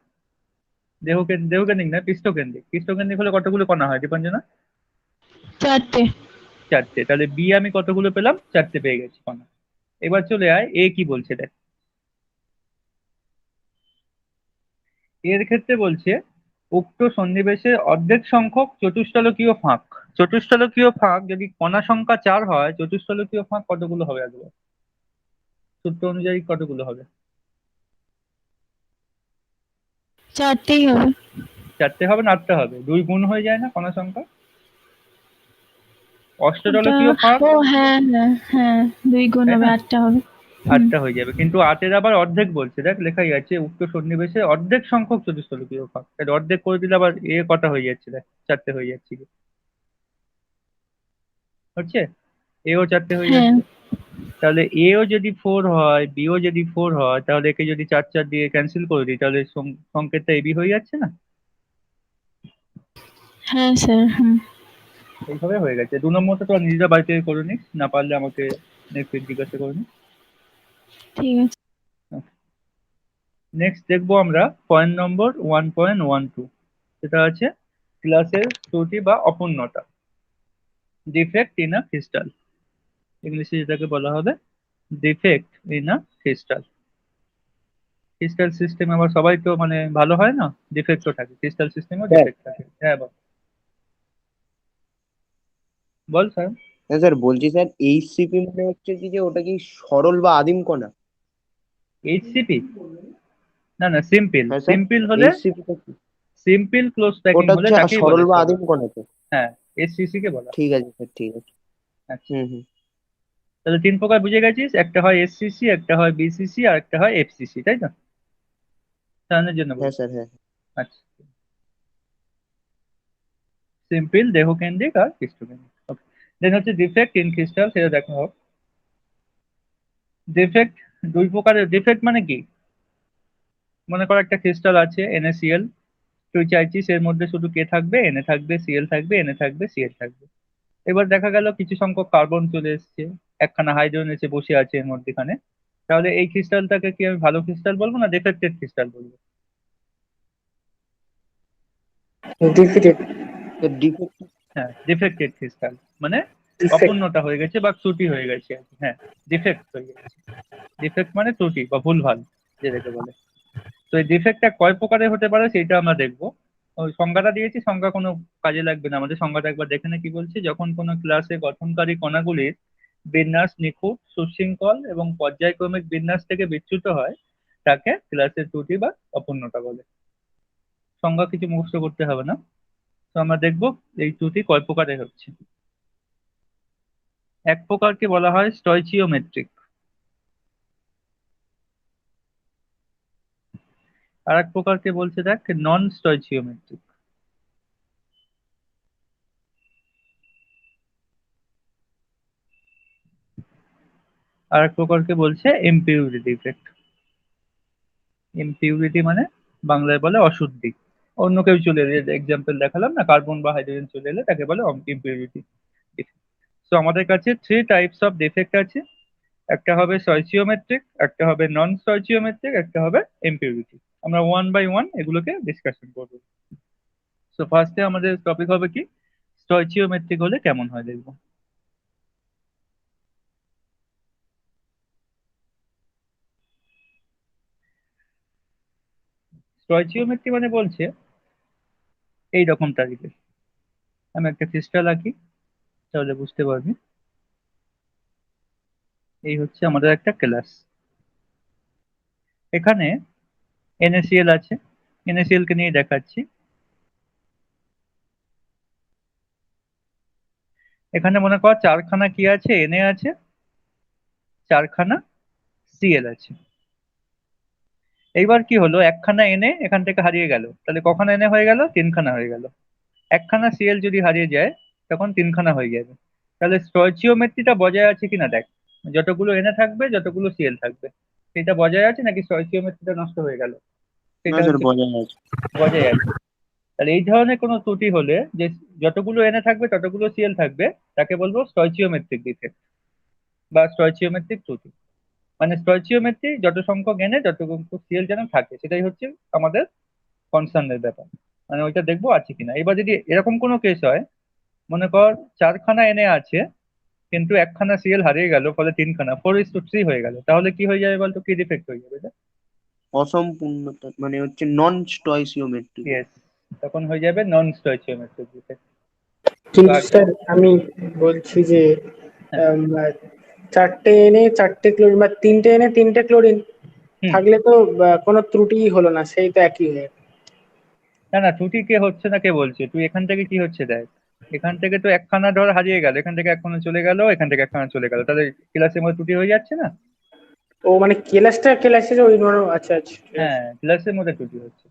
দেহকেন্দ্রিক না পৃষ্ঠকেন্দ্রিক, পৃষ্ঠকেন্দ্রিক হলে কতগুলো কণা হয় দীপাঞ্জনা? 4টে। 4টে। তাহলে বি আমি কতগুলো পেলাম? 4টে পেয়ে গেছি কণা। এবার চলে আয় এ কি বলছে দেখ। এর ক্ষেত্রে বলছে উক্ত সন্নিবেশে অর্ধেক সংখ্যক চতুষ্ফলকীয় ফাঁক। চতুষ্ফলকীয় ফাঁক যদি কণা সংখ্যা 4 হয়, চতুষ্ফলকীয় ফাঁক কতগুলো হবে একবার? সূত্র অনুযায়ী কতগুলো হবে? 4টেই হবে। 4টে হবে না 8টে হবে? 2 গুণ হয়ে যায় না কণা সংখ্যা? ওটা, অষ্টদলকীয় ফাঁক, ও হ্যাঁ হ্যাঁ হ্যাঁ, 2 গুণ তাই হবে, না? 8টা হবে। হুম। 8টা হয়ে যাবে, কিন্তু 8-এর আবার অর্ধেক বলছে, দেখ লেখাই আছে উক্ত সন্নিবেশে অর্ধেক সংখ্যক চতুষ্ফলকীয় ফাঁক। তাহলে অর্ধেক করে দিলে আবার এ কটা হয়ে যাচ্ছে? দেখ 4টে হয়ে যাচ্ছে কি হচ্ছে? এও 4টে হয়ে হ্যাঁ যাচ্ছে। তাহলে এও যদি 4 হয়, বিও যদি 4 হয়, তাহলে একে যদি 4 4 দিয়ে ক্যান্সেল করে দিই তাহলে সংকেতটা এবি হয়ে যাচ্ছে না? হ্যাঁ স্যার। হুম। এইভাবে হয়ে গেছে। 2 নম্বরটা তো নিজেরা বাড়িতে করে নিস, না পারলে আমাকে নেক্সট উইক জিজ্ঞাসা করে নিস। ঠিক আছে। নেক্সট দেখবো আমরা পয়েন্ট নম্বর 1.12, সেটা আছে ক্লাসের ত্রুটি বা অপূর্ণতা, ডিফেক্ট ইন আ ক্রিস্টাল। ইংলিশে যেটাকে বলা হবে defect in a crystal. Crystal system আবার সবাই তো মানে ভালো হয় না, ডিফেক্টও থাকে, ক্রিস্টাল সিস্টেমেও স্যার, ডিফেক্ট থাকে। হ্যাঁ বল, বল স্যার। হ্যাঁ স্যার বলছি স্যার, এইচসিপি মানে হচ্ছে কি যে ওটা কি সরল বা আদিম কণা? এইচসিপি না না, সিম্পল। হ্যাঁ স্যার, সিম্পল হলে, এইচসিপি কি? সিম্পল ক্লোজ প্যাকিং ওটা হলে হচ্ছে তাকেই সরল বলে বা সরল। আদিম কণা তো? হ্যাঁ, এসসিসি কে বলা হয়। ঠিক আছে স্যার, ঠিক আছে। আচ্ছা, হুম হুম। তাহলে 3 প্রকার বুঝে গেছিস, একটা হয় এসসিসি, একটা হয় বিসিসি, আর একটা হয় এফসিসি, তাই তো? জানার জন্য হ্যাঁ বলছি। স্যার, হ্যাঁ। আচ্ছা, সিম্পল, দেহকেন্দ্রিক আর পৃষ্ঠকেন্দ্রিক। ওকে, দেন হচ্ছে ডিফেক্ট ইন ক্রিস্টাল, সেটা দেখা হোক। ডিফেক্ট 2 প্রকারের। ডিফেক্ট মানে কি? মনে কর একটা ক্রিস্টাল আছে NaCl, তুই চাইছিস এর মধ্যে শুধু কে থাকবে, Na থাকবে, Cl থাকবে, Na থাকবে, Cl থাকবে। এবার দেখা গেল কিছু সংখ্যক কার্বন চলে এসছে, একখানা হাইড্রোজেন এসে বসে আছে এর মধ্যেখানে। তাহলে এই ক্রিস্টালটাকে কি আমি ভালো ক্রিস্টাল বলবো না ডিফেক্টেড ক্রিস্টাল বলবো? ডিফিটেড। ডিফেক্ট। হ্যাঁ, ডিফেক্টেড ক্রিস্টাল মানে ডিফেক্ট। অপূর্ণতা হয়ে গেছে বা ত্রুটি হয়ে গেছে আর কি। হ্যাঁ, ডিফেক্ট হয়ে গেছে। ডিফেক্ট মানে ত্রুটি বা ভুলভাল যেটাকে বলে। তো এই ডিফেক্টটা কয় প্রকারের হতে পারে সেটা আমরা দেখবো। ওই সংজ্ঞাটা দিয়েছি, সংজ্ঞা কোনো কাজে লাগবে না আমাদের, সংজ্ঞাটা একবার দেখে নে কি বলছি। যখন কোনো ক্লাসে গঠনকারী কণাগুলির বিন্যাস নিখুঁত, সুশৃঙ্খল এবং পর্যায়ক্রমিক বিন্যাস থেকে বিচ্যুত হয়, তাকে ক্লাসের ত্রুটি বা অপূর্ণতা বলে। সংজ্ঞা কিছু মুখস্থ করতে হবে না। তো আমরা দেখবো এই ত্রুটি কয় প্রকারের হচ্ছে। এক প্রকারকে বলা হয় স্টয়চিওমেট্রিক, আর এক প্রকারকে বলছে দেখ নন স্টয়চিওমেট্রিক, আর এক প্রকারকে বলছে ইমপিউরিটি ডিফেক্ট। ইমপিউরিটি মানে বাংলায় বলে অশুদ্ধি। অন্য কেউ চলে এলে, এক্সাম্পল দেখালাম না, কার্বন বা হাইড্রোজেন চলে এলে তাকে বলে ইমপিউরিটি। তো আমাদের কাছে 3 টাইপস অফ ডিফেক্ট আছে। একটা হবে স্টয়চিওমেট্রিক, একটা হবে নন স্টয়চিওমেট্রিক, একটা হবে ইমপিউরিটি। আমরা 1 বাই 1 এগুলোকে ডিসকাশন করবো। তো ফার্স্টে আমাদের টপিক হবে কি, স্টয়চিওমেট্রিক হলে কেমন হয় দেখবো। স্টয়চিওমেট্রি মানে বলছে এই রকম তারিখে আমি একটা ক্রিস্টাল আঁকি, তাহলে বুঝতে পারবি। এই হচ্ছে আমাদের একটা ক্লাস। এখানে NaCl আছে, NaCl কে নিয়ে দেখাচ্ছি। এখানে মনে কর চারখানা কি আছে, Na আছে, চারখানা Cl আছে। এইবার কি হলো, একখানা Na এখান থেকে হারিয়ে গেল, তাহলে কখানা Na হয়ে গেল, তিনখানা হয়ে গেল। একখানা Cl যদি হারিয়ে যায় তখন তিনখানা হয়ে যাবে। তাহলে স্টয়চিওমেট্রিটা বজায় আছে কিনা দেখ, যতগুলো Na থাকবে যতগুলো Cl থাকবে সেটা বজায় আছে নাকি স্টয়চিওমেট্রিটা নষ্ট হয়ে গেল, না সেটা স্যার, হচ্ছে বজায় আছে। বজায় আছে। তাহলে এই ধরনের কোনো ত্রুটি হলে, যে যতগুলো Na থাকবে ততগুলো Cl থাকবে, তাকে বলবো স্টয়চিওমেট্রিক ডিফেক্ট বা স্টয়চিওমেট্রিক ত্রুটি। মানে স্টয়চিওমেট্রি যত সংখ্যক Na যত সংখ্যক Cl যেন থাকে, সেটাই হচ্ছে আমাদের কনসার্নের ব্যাপার। মানে ওইটা দেখবো আছে কিনা। এবার যদি এরকম কোনো কেস হয়, মনে কর চারখানা Na আছে কিন্তু একখানা Cl হারিয়ে গেল, ফলে তিনখানা 4:3 হয়ে গেল, তাহলে কি হয়ে যাবে বলতো, কি ডিফেক্ট হয়ে যাবে এটা? অসম্পূর্ণতা মানে হচ্ছে নন স্টয়সিওমেট্রিক। ইয়েস, তখন হয়ে যাবে নন স্টয়চিওমেট্রিক ডিফেক্ট। কিন্তু স্যার আমি বলছি যে আম, আহ, চারটে এনে চারটে ক্লোরিন বা তিনটে এনে তিনটে ক্লোরিন হুম। থাকলে তো কোনো ত্রুটি হলো না, সেই তো একই হয়ে। না না, ত্রুটি কে হচ্ছে না কে বলছে, তুই এখান থেকে কি হচ্ছে দেখ। এখান থেকে তো একখানা ধর হারিয়ে গেল, এখান থেকে একখানা চলে গেল, এখান থেকে একখানা চলে গেল, তাহলে ক্লাসের মধ্যে ত্রুটি হয়ে যাচ্ছে না? ও মানে ক্লাসের ওই আচ্ছা আচ্ছা ঠিক আছে। হ্যাঁ, ক্লাসের মধ্যে ত্রুটি হচ্ছে।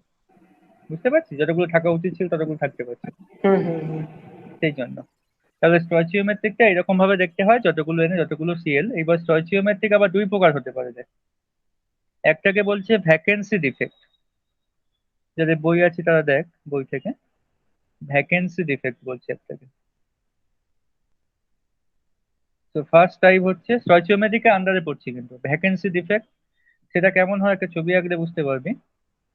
বুঝতে পারছিস, যতগুলো থাকা উচিত ছিল ততগুলো থাকতে পারছে, হুম হুম হুম। সেই জন্য। তাহলে স্টয়চিওমেট্রিকটা এরকম ভাবে দেখতে হয়, যতগুলো এনে যতগুলো Cl। এইবার স্টয়চিওমেট্রিক আবার দুই প্রকার হতে পারে দেখ। একটাকে বলছে ভ্যাকেন্সি ডিফেক্ট, যাদের বই আছে তারা দেখ বই থেকে, ভ্যাকেন্সি ডিফেক্ট বলছে একটাকে। তো ফার্স্ট টাইপ হচ্ছে স্টয়চিওমেট্রিকের আন্ডারে পড়ছে কিন্তু ভ্যাকেন্সি ডিফেক্ট। সেটা কেমন হয়, একটা ছবি আঁকলে বুঝতে পারবি।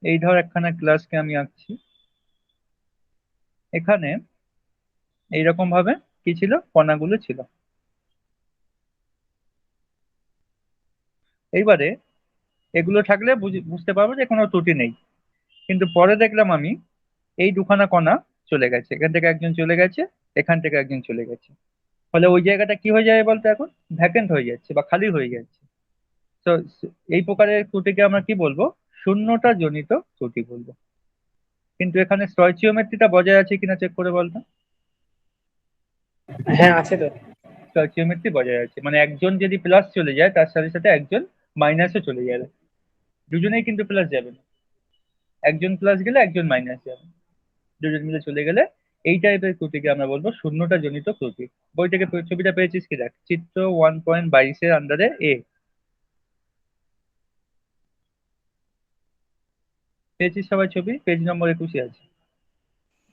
এই ধর একখানা ক্লাসকে আমি আঁকছি। এখানে এইরকম ভাবে কি ছিল, কণাগুলো ছিল। এইবারে এগুলো থাকলে বুঝতে পারবো যে কোনো ত্রুটি নেই। কিন্তু পরে দেখলাম আমি এই দুখানা কণা চলে গেছে, এখান থেকে একজন চলে গেছে, এখান থেকে একজন চলে গেছে, ফলে ওই জায়গাটা কি হয়ে যাবে বলতো, এখন ভ্যাকেন্ট হয়ে যাচ্ছে বা খালি হয়ে যাচ্ছে। তো এই প্রকারের ত্রুটিকে আমরা কি বলবো, শূন্যতা জনিত ত্রুটি বলবো। কিন্তু এখানে স্টয়চিওমেট্রিটা বজায় আছে কিনা চেক করে বলতো। হ্যাঁ আছে তো। স্টয়চিওমেট্রি বজায় আছে, মানে একজন যদি প্লাস চলে যায় তার সাথে সাথে একজন মাইনাসও চলে যাবে, দুজনেই কিন্তু প্লাস যাবে না। একজন প্লাস গেলে একজন মাইনাস যাবে, দুজন মিলে চলে গেলে এই টাইপের ত্রুটিকে আমরা বলবো শূন্যতা জনিত ত্রুটি। বই থেকে ছবিটা পেয়েছিস কি দেখ, চিত্র 1.22-এর আন্ডারে এ। পেয়েছিস সবাই ছবি, পেজ নম্বর 21-এ আছে।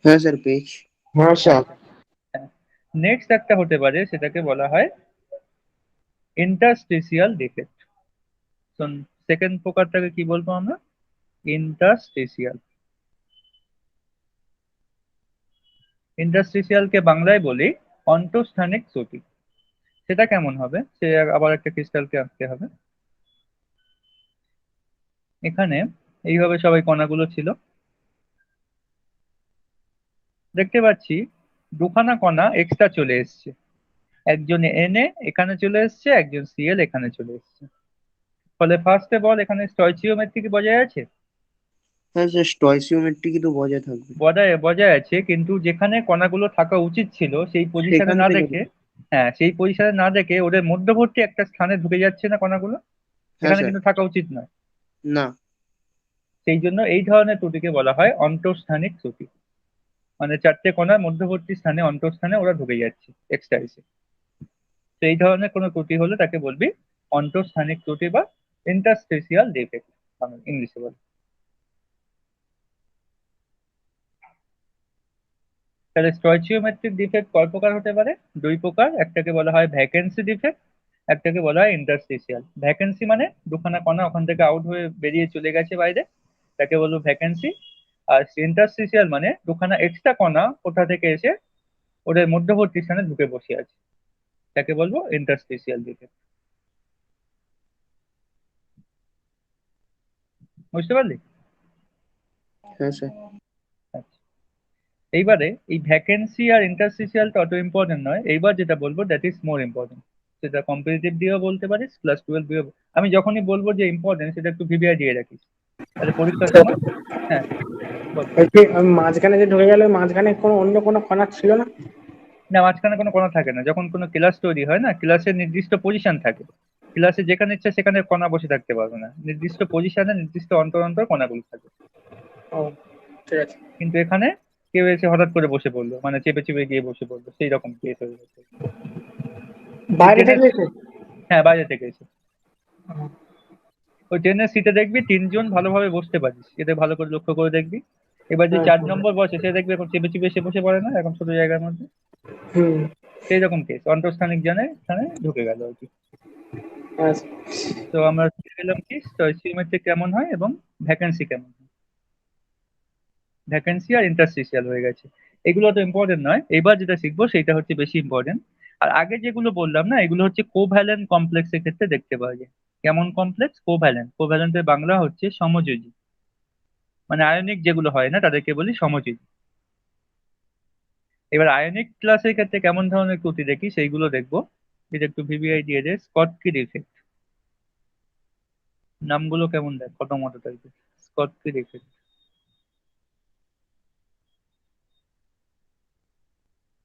হ্যাঁ স্যার, পেয়েছি। হ্যাঁ স্যার। আচ্ছা, হ্যাঁ। নেক্সট একটা হতে পারে, সেটাকে বলা হয় ইন্টারস্টিসিয়াল ডিফেক্ট। শোন, সেকেন্ড প্রকারটাকে কি বলবো আমরা, ইন্টারস্টিসিয়াল। ইন্টারস্টিসিয়ালকে বাংলায় বলি অন্তঃস্থানিক ত্রুটি। সেটা কেমন হবে, সে আবার একটা ক্রিস্টালকে আঁকতে হবে। এখানে এইভাবে সবাই কণাগুলো ছিল, দেখতে পাচ্ছি দুখানা কণা এক্সট্রা চলে এসছে। একজন এনে এখানে চলে এসছে, একজন Cl এখানে চলে এসছে। ফলে ফার্স্টে বল, এখানে স্টয়চিওমেট্রি কি বজায় আছে? হ্যাঁ স্যার, স্টয়সিওমেট্রিকই তো বজায় থাকবে। বজায় বজায় আছে, কিন্তু যেখানে কণাগুলো থাকা উচিত ছিল সেই পজিশনে সেখান না থেকে। দেখে, হ্যাঁ সেই পজিশনে না দেখে ওদের মধ্যবর্তী একটা স্থানে ঢুকে যাচ্ছে না কণাগুলো, হ্যাঁ এখানে স্যার। কিন্তু থাকা উচিত নয়। না। সেই জন্য এই ধরনের ত্রুটিকে বলা হয় অন্তঃস্থানিক ত্রুটি। মানে চারটে কণার মধ্যবর্তী স্থানে, অন্তঃস্থানে ওরা ঢুকে যাচ্ছে এক্সট্রা এসে। তো এই ধরনের কোনো ত্রুটি হলে তাকে বলবি অন্তঃস্থানিক ত্রুটি বা ইন্টারস্টেসিয়াল ডিফেক্ট, ইংলিশে বলে। তাহলে স্টয়চিওমেট্রিক ডিফেক্ট কয় প্রকার হতে পারে, দুই প্রকার। একটাকে বলা হয় ভ্যাকেন্সি ডিফেক্ট, একটাকে বলা হয় ইন্টারস্টিসিয়াল। ভ্যাকেন্সি মানে দুখানা কণা ওখান থেকে আউট হয়ে বেরিয়ে চলে গেছে বাইরে, তাকে বলবো ভ্যাকেন্সি। আর ইন্টারস্টিসিয়াল মানে দুখানা এক্সট্রা কণা কোথা থেকে এসে ওদের মধ্যবর্তী স্থানে ঢুকে বসে আছে, তাকে বলবো ইন্টারস্টিসিয়াল ডিফেক্ট। বুঝতে পারলি? হ্যাঁ স্যার। আচ্ছা। এইবারে এই ভ্যাকেন্সি আর ইন্টারস্টিশিয়ালটা অত ইম্পর্টেন্ট নয়, এইবার যেটা বলবো দ্যাট ইজ মোর ইম্পর্টেন্ট। সেটা কম্পিটিটিভ দিয়েও বলতে পারিস, ক্লাস 12 দিয়েও। আমি যখনই বলবো যে ইম্পর্টেন্ট, সেটা একটু ভিভিআই দিয়ে রাখিস, তাহলে পরীক্ষার সময়। হ্যাঁ, বল। ওই যে মাঝখানে যে ঢুকে গেল, মাঝখানে কোনো অন্য কোনো কণা ছিল না? না, মাঝখানে কোনো কণা থাকে না। যখন কোনো ক্লাস তৈরি হয় না, ক্লাসের নির্দিষ্ট পজিশন থাকে। ক্লাসে যেখানে ইচ্ছা সেখানে কণা বসে থাকতে পারবে না, নির্দিষ্ট পজিশনে নির্দিষ্ট অন্তর অন্তর কণাগুলো থাকে। ও, ঠিক আছে। কিন্তু এখানে কেউ এসে হঠাৎ করে বসে পড়লো, মানে চেপে চেপে গিয়ে বসে পড়লো, সেই রকম কেস হয়ে গেছে। বাইরে ট্রেনের, থেকে এসে? হ্যাঁ বাইরে থেকে এসে। ও, ওই ট্রেনের সিটে দেখবি 3 জন ভালোভাবে বসতে পারিস, এটা ভালো করে লক্ষ্য করে দেখবি। এবার যে হ্যাঁ, 4 নম্বর বসে, সে দেখবি এখন চেপে চেপে এসে বসে পড়ে না, এখন ছোট জায়গার মধ্যে। হুম, সেই রকম কেস, অন্তঃস্থানিক জানে এখানে ঢুকে গেল আর কি। আচ্ছা। তো আমরা শিখে গেলাম কি স্টয়চিওমেট্রি কেমন হয় এবং ভ্যাকেন্সি কেমন হয়। ভ্যাকেন্সি আর ইন্টারস্টিশিয়াল হয়ে গেছে, এগুলো তো ইম্পর্টেন্ট নয়। এবার যেটা শিখবো সেটা হচ্ছে বেশি ইম্পর্টেন্ট। আর আগে যেগুলো বললাম না, এগুলো হচ্ছে কোভ্যালেন্ট কমপ্লেক্সের ক্ষেত্রে দেখতে পাওয়া যায়। কেমন কমপ্লেক্স? কোভ্যালেন্ট। কোভ্যালেন্টের বাংলা হচ্ছে সমযোজী, মানে আয়নিক যেগুলো হয় না তাদেরকে বলি সমযোজী। এবার আয়নিক ক্লাসের ক্ষেত্রে কেমন ধরনের ত্রুটি দেখি সেইগুলো দেখবো। এটা একটু ভিভিআই দিয়ে দে। স্কটকি ইফেক্ট, নামগুলো কেমন দেখ, কত মতো টাইপের। স্কটকি ইফেক্ট,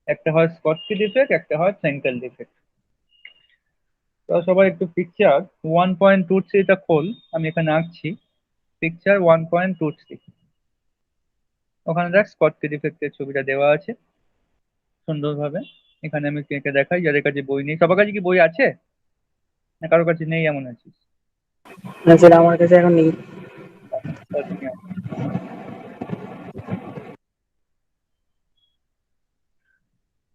একটা হয় স্কটকি ইফেক্ট, একটা হয় ফ্রেঙ্কেল ইফেক্ট। তো সবাই একটু পিকচার 1.23টা খোল, আমি এখানে আঁকছি। পিকচার 1.23, ওখানে দেখ স্কটকি ইফেক্টের ছবিটা দেওয়া আছে সুন্দরভাবে। এখানে আমি এঁকে দেখাই, যাদের কাছে বই নেই। সবার কাছে কি বই আছে, না কারোর কাছে নেই এমন আছিস? না স্যার, আমার কাছে এখন নেই। তাহলে তুমি আঁকো।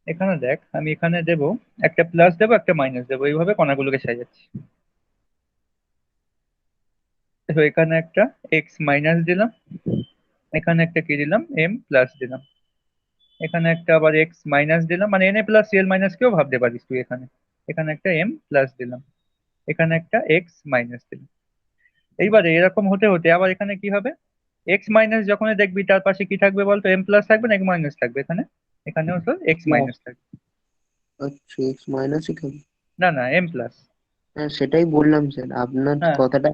এখানে দেখ, আমি এখানে দেবো একটা প্লাস দেবো, একটা মাইনাস দেবো, এইভাবে কণাগুলোকে সাজাচ্ছি। তো এখানে একটা এক্স মাইনাস দিলাম, এখানে একটা কি দিলাম, এম প্লাস দিলাম। এখানে একটা আবার এক্স মাইনাস দিলাম, মানে N A plus L minus কেও ভাবতে পারিস তুই এখানে। এখানে একটা এম প্লাস দিলাম, এখানে একটা এক্স মাইনাস দিলাম। এইবারে এরকম হতে হতে আবার এখানে কি হবে, এক্স মাইনাস যখন দেখবি তার পাশে কি থাকবে বলতো, এম প্লাস থাকবে না এক্স মাইনাস থাকবে এখানে? এখানেও তো এক্স প্লাস। মাইনাস থাকবে। আচ্ছা, এক্স মাইনাসই খাবে। না না, এম প্লাস। হ্যাঁ, সেটাই বললাম স্যার, আপনার হ্যাঁ। কথাটা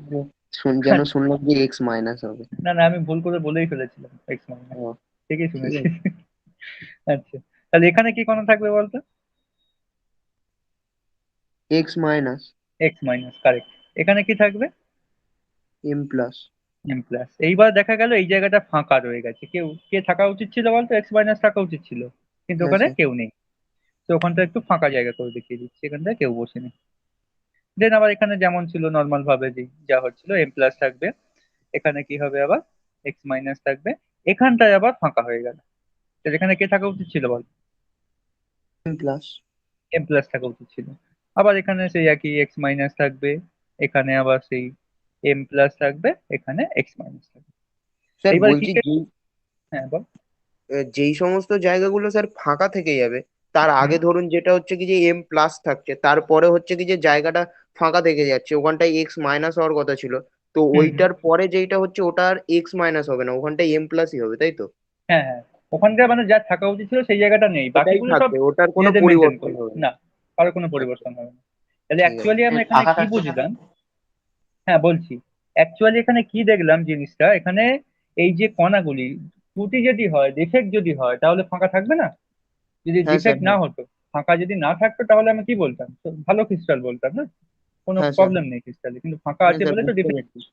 যেন শুনলাম যে এক্স মাইনাস হবে। না না, আমি ভুল করে বলেই ফেলেছিলাম এক্স মাইনাস। ও, ঠিকই ঠিক শুনেছি। আছে। আচ্ছা, তাহলে এখানে কি কোনো থাকবে বলতো? X minus X minus, correct. এখানে কি থাকবে? M plus. M plus. এইবার দেখা গেল এই জায়গাটা ফাঁকা রয়ে গেছে, কেউ কে থাকা উচিত ছিল বলতো? এক্স মাইনাস থাকা উচিত ছিল, কিন্তু হ্যাঁ ওখানে স্যার। কেউ নেই। তো ওখানটা একটু ফাঁকা জায়গা করে দেখিয়ে দিচ্ছি, এখানটা কেউ বসেনি। দেন আবার এখানে যেমন ছিল নর্মাল ভাবে যে যা হচ্ছিল, এম প্লাস থাকবে। এখানে কি হবে আবার, এক্স মাইনাস থাকবে। এখানটায় আবার ফাঁকা হয়ে গেল, তাহলে এখানে কে থাকা উচিত ছিল বল? M plus. এম প্লাস থাকা উচিত ছিল। আবার এখানে সেই একই এক্স মাইনাস থাকবে, এখানে আবার সেই এম প্লাস থাকবে, এখানে এক্স মাইনাস থাকবে। স্যার এইবার কি বলছি হ্যাঁ বল। যেই সমস্ত জায়গাগুলো স্যার ফাঁকা থেকে যাবে, তার হুম, আগে ধরুন যেটা হচ্ছে কি যে এম প্লাস থাকছে, তারপরে হচ্ছে কি যে জায়গাটা ফাঁকা থেকে যাচ্ছে, ওখানটায় এক্স মাইনাস হওয়ার কথা ছিল, তো হুম, হুম। ওইটার পরে যেইটা হচ্ছে ওটা আর এক্স মাইনাস হবে না, ওখানটায় এম প্লাসই হবে, তাই তো? হ্যাঁ হ্যাঁ, ওখানকার মানে যা থাকা উচিত ছিল সেই জায়গাটা নেই, ওটাই বাকিগুলো সব থাকবে, ওটার কোনো নিজেদের মেনটেন পরিবর্তন করবে। হবে না। না, কারো কোনো আচ্ছা, পরিবর্তন হবে না। তাহলে ঠিক আছে। অ্যাকচুয়ালি আমরা এখানে কি বুঝলাম? হ্যাঁ বলছি। অ্যাকচুয়ালি এখানে কি দেখলাম জিনিসটা, এখানে এই যে কণাগুলি ত্রুটি যদি হয়, ডিফেক্ট যদি হয়, তাহলে ফাঁকা থাকবে না। যদি হ্যাঁ স্যার, ডিফেক্ট না হ্যাঁ। হতো, ফাঁকা যদি না থাকতো, তাহলে আমি কি বলতাম? তো ভালো ক্রিস্টাল বলতাম না, কোনো হ্যাঁ স্যার, প্রবলেম নেই ক্রিস্টালে, কিন্তু ফাঁকা হ্যাঁ আছে স্যার, বলে তো বুঝতে ডিফেক্ট। পারছি।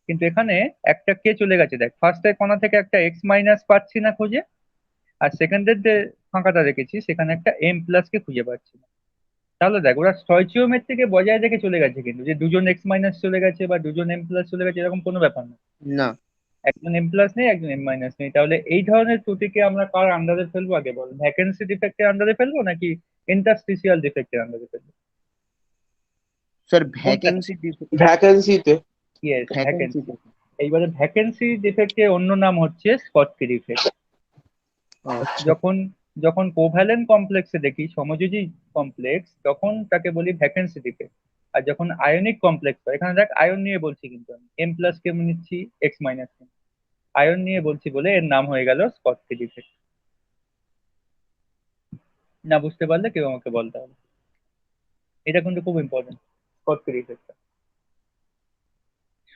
কিন্তু এখানে একটা কে চলে গেছে দেখ, ফার্স্টের কণা থেকে একটা এক্স মাইনাস পাচ্ছি না খুঁজে, আর সেকেন্ডের যে ফাঁকাটা রেখেছি সেখানে একটা এম প্লাস কে খুঁজে পাচ্ছি না। তাহলে দেখ, ওরা স্টয়চিওমেট্রিকে বজায় রেখে চলে গেছে, কিন্তু যে দুজন এক্স মাইনাস চলে গেছে বা দুজন এম প্লাস চলে গেছে এরকম কোনো ব্যাপার না। না একজন এম প্লাস নেই, একজন এম মাইনাস নেই। তাহলে এই ধরনের ত্রুটিকে আমরা কার আন্ডারে ফেলবো আগে বল? ভ্যাকেন্সি ডিফেক্টের আন্ডারে ফেলবো নাকি ইন্টারস্টিশিয়াল ডিফেক্টের আন্ডারে ফেলবো? স্যার, কোনটা? ভ্যাকেন্সিতে। Yes, vacancy. ভ্যাকেন্সিতে। এইবারে ভ্যাকেন্সি ডিফেক্টের অন্য নাম হচ্ছে স্কটকি ডিফেক্ট। আচ্ছা। যখন যখন কোভ্যালেন্ট কমপ্লেক্সে দেখি সমযোজী কমপ্লেক্স, তখন তাকে বলি ভ্যাকেন্সি ডিফেক্ট। আর যখন আয়নিক কমপ্লেক্স হয়, এখানে দেখ আয়ন নিয়ে বলছি, কিন্তু আমি এম প্লাস কে নিচ্ছি, এক্স মাইনাস কে আয়ন নিয়ে বলছি বলে এর নাম হয়ে গেল স্কটকি ডিফেক্ট। না বুঝতে পারলে কেউ আমাকে বলতে হবে। এটা কিন্তু খুব ইম্পর্টেন্ট, স্কটকি ইফেক্ট।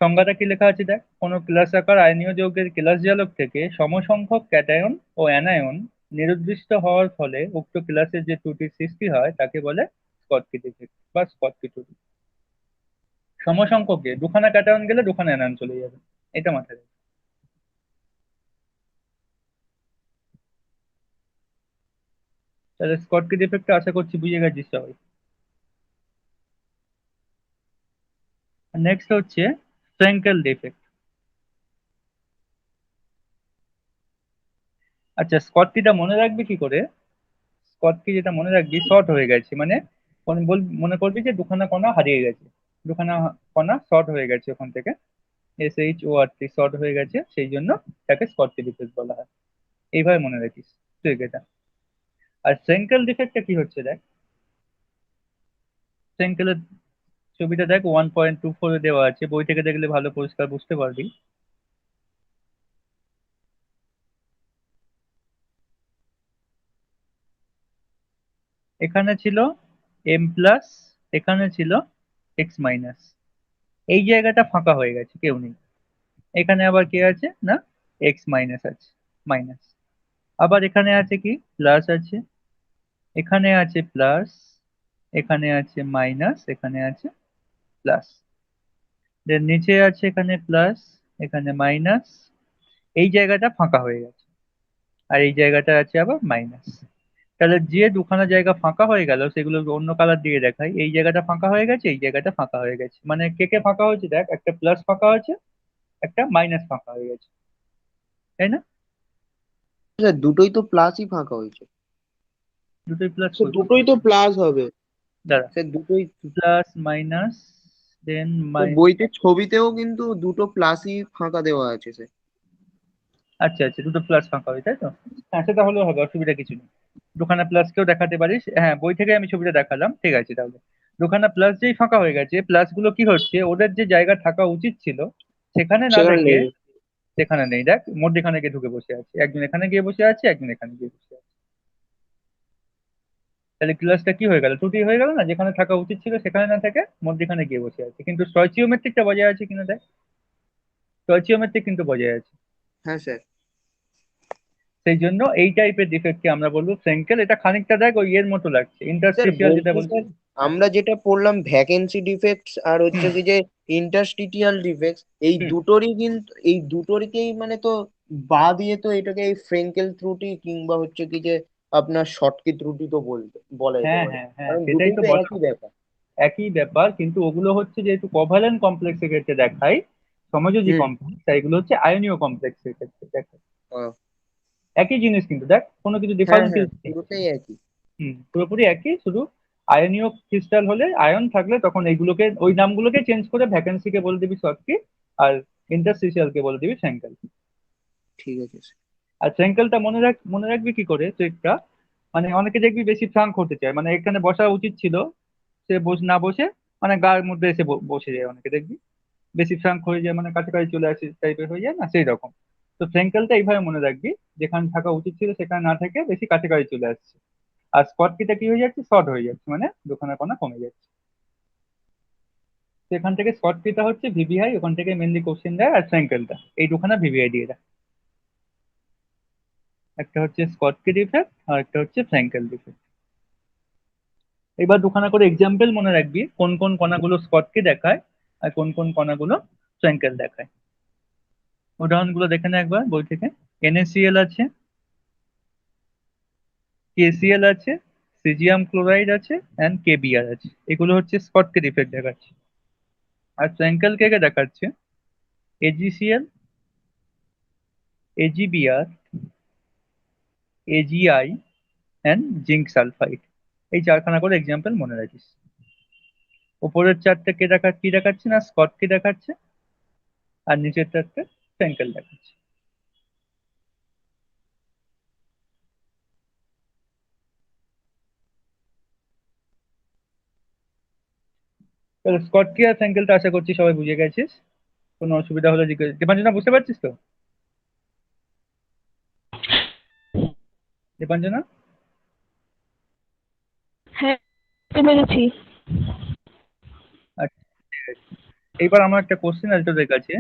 সংজ্ঞাটা কি লেখা আছে দেখ, কোনো ক্লাস আকার আয়নীয় যৌগের ক্লাস জালক থেকে সমসংখ্যক ক্যাটায়ন ও অ্যানায়ন নিরুদ্দিষ্ট হওয়ার ফলে উক্ত ক্লাসের যে ত্রুটির সৃষ্টি হয় তাকে বলে স্কটকি ইফেক্ট বা স্কটকি ত্রুটি। সমসংখ্যক দুখানা ক্যাটায়ন গেলে দুখানা অ্যানায়ন চলে যাবে, এটা মাথায় রাখবে। তাহলে স্কটকি ইফেক্টটা আশা করছি বুঝে গেছিস সবাই। নেক্সট হচ্ছে ফ্রেঙ্কেল ডিফেক্ট। আচ্ছা, স্কটকিটা মনে রাখবি কি করে? স্কটকি যেটা মনে রাখবি, শর্ট হয়ে গেছে মানে মনে করবি যে দুখানা কণা হারিয়ে গেছে, দুখানা কণা শর্ট হয়ে গেছে ওখান থেকে, SHORT শর্ট হয়ে গেছে, সেই জন্য তাকে স্কটকি ডিফেক্ট বলা হয়। এইভাবে মনে রাখিস তুই এটা। আর ফ্রেঙ্কেল ডিফেক্টটা কি হচ্ছে দেখ, ফ্রেঙ্কেলের ছবিটা দেখ 1.24 দেওয়া আছে, বই থেকে দেখলে ভালো পরিষ্কার বুঝতে পারবি। এখানে ছিল M+, এখানে ছিল X-, এই জায়গাটা ফাঁকা হয়ে গেছে, কেউ নেই। এখানে আবার কি আছে না, X- আছে, মাইনাস। আবার এখানে আছে কি, প্লাস আছে, এখানে আছে প্লাস, এখানে আছে মাইনাস, এখানে আছে প্লাস, দেন নিচে আছে এখানে প্লাস, এখানে মাইনাস, এই জায়গাটা ফাঁকা হয়ে গেছে, আর এই জায়গাটা আছে আবার মাইনাস। তাহলে যে দুখানা জায়গা ফাঁকা হয়ে গেল সেগুলো অন্য কালার দিয়ে দেখাই, এই জায়গাটা ফাঁকা হয়ে গেছে, এই জায়গাটা ফাঁকা হয়ে গেছে, মানে কে কে ফাঁকা হয়েছে দেখ, একটা প্লাস ফাঁকা হয়েছে, একটা মাইনাস ফাঁকা হয়ে গেছে, তাই না? স্যার দুটোই তো প্লাসই ফাঁকা হয়েছে। দুটোই প্লাস সে করবো, দুটোই তো প্লাস হবে। দাঁড়া, স্যার দুটোই প্লাস মাইনাস দেন স্যার বইতে ছবিতেও কিন্তু দুটো প্লাসই ফাঁকা দেওয়া আছে স্যার। আচ্ছা আচ্ছা, দুটো প্লাস ফাঁকা হয় তাই তো? হ্যাঁ, সেটা হলেও হবে, অসুবিধা কিছু নেই। দুখানা প্লাস কেও দেখাতে পারিস, হ্যাঁ বই থেকে আমি ছবিটা দেখালাম, ঠিক আছে। তাহলে দুখানা প্লাস যেই ফাঁকা হয়ে গেছে, প্লাস গুলো কি হচ্ছে, ওদের যে জায়গা থাকা উচিত ছিল সেখানে না সেখানে থেকে নেই। সেখানে নেই, দেখ মধ্যেখানে গিয়ে ঢুকে বসে আছে, একজন এখানে গিয়ে বসে আছে, একজন এখানে গিয়ে বসে আছে। তাহলে ক্লাসটা কি হয়ে গেল, ত্রুটি হয়ে গেল না, যেখানে থাকা উচিত ছিল সেখানে না থেকে মধ্যেখানে গিয়ে বসে আছে, কিন্তু স্টয়চিওমেট্রিকটা বজায় আছে কিনা দেখ, স্টয়চিওমেট্রিক কিন্তু বজায় আছে। হ্যাঁ স্যার। সেই জন্য এই টাইপের ডিফেক্টকে আমরা বলবো ফ্রেঙ্কেল। এটা খানিকটা দেখ ওই এর মতো লাগছে, স্যার ইন্টারস্টিশিয়াল যেটা বলছি বলছি। স্যার, আমরা যেটা পড়লাম ভ্যাকেন্সি ডিফেক্টস আর হচ্ছে কি যে ইন্টারস্টিটিয়াল ডিফেক্টস, এই হুম, দুটোরই কিন্তু এই দুটোরকেই মানে তো বা দিয়ে তো এটাকে এই ফ্রেঙ্কেল ত্রুটি কিংবা হচ্ছে কি যে আপনার শর্টকি ত্রুটি তো বলা যেতে হ্যাঁ পারে, হ্যাঁ হ্যাঁ, কারণ সেটাই দুটোই তো তো বলা, একই ব্যাপার। একই ব্যাপার, কিন্তু ওগুলো হচ্ছে যেহেতু কোভালেন্ট কমপ্লেক্সের ক্ষেত্রে দেখায়, সমযোজী হুম। কমপ্লেক্স, আর এগুলো হচ্ছে আয়নীয় কমপ্লেক্সের ক্ষেত্রে দেখায়। আহ, একই জিনিস কিন্তু দেখ, কোনো কিছু হ্যাঁ ডিফারেন্সিয়েট হ্যাঁ নেই। পুরোটাই একই। পুরোপুরি একই, শুধু আয়নীয় ক্রিস্টাল হলে, আয়ন থাকলে তখন এইগুলোকে, ওই নামগুলোকে চেঞ্জ করে ভ্যাকেন্সিকে বলে দিবি শর্টকি, আর ইন্টারস্টিশিয়ালকে বলে দিবি ফ্রেঙ্কেল। ঠিক আছে স্যার। আর ফ্রেঙ্কেলটা মনে রাখবি কি করে ট্রিকটা, মানে অনেকে দেখবি বেশি ফ্রাঙ্ক হতে চায়, মানে এখানে বসা উচিত ছিল সে না বসে মানে গায়ের মধ্যে এসে বসে যায়, অনেকে দেখবি বেশি ফ্রাঙ্ক হয়ে যায়, মানে কাছাকাছি চলে আসে টাইপের হয়ে যায় না, সেই রকম। তো ফ্রেঙ্কেলটা এইভাবে মনে রাখবি, যেখানে থাকা উচিত ছিল সেখানে না থেকে বেশি কাছাকাছি চলে আসছে। আর স্কটকিটা কি হয়ে যাচ্ছে, শর্ট হয়ে যাচ্ছে, মানে দুখানা কণা কমে যাচ্ছে। তো এখান থেকে স্কটকিটা হচ্ছে ভিভিআই, ওখান থেকে মেনলি কোশ্চেন দেয়, আর ফ্রেঙ্কেলটা এই দুখানা ভিভিআই দিয়ে দেয়। একটা হচ্ছে স্কটকি ডিফেক্ট আর একটা হচ্ছে ফ্রেঙ্কেল ডিফেক্ট। এবার দুখানা করে এক্সাম্পল মনে রাখবি, কোন কোন কণাগুলো স্কটকি দেখায় আর কোন কোন কণাগুলো ফ্রেঙ্কেল দেখায়। উদাহরণগুলো দেখে নে একবার বই থেকে। NaCl আছে, KCl আছে, সিজিয়াম ক্লোরাইড আছে, অ্যান্ড KBr আছে, এগুলো হচ্ছে স্কটকি ডিফেক্ট দেখাচ্ছে। আর ফ্রেঙ্কেল কে কে দেখাচ্ছে, AgCl, AgBr, AgI and zinc sulphide. এই চারখানা করে এক্সাম্পল মনে রাখিস। উপরের চারটে কি দেখাচ্ছে না, স্কটকি দেখাচ্ছে, আর নিচের চারটে ফ্রেঙ্কেল দেখাচ্ছে। তাহলে স্কটকি আর ফ্রেঙ্কেলটা আশা করছি সবাই বুঝে গেছিস। কোনো অসুবিধা হলে জিজ্ঞেস, দীপাঞ্জনা বুঝতে পারছিস তো? দীপাঞ্জনা? হ্যাঁ বুঝতে পেরেছি। আচ্ছা, ঠিক আছে। এইবার আমার একটা কোশ্চেন আছে তোদের কাছে।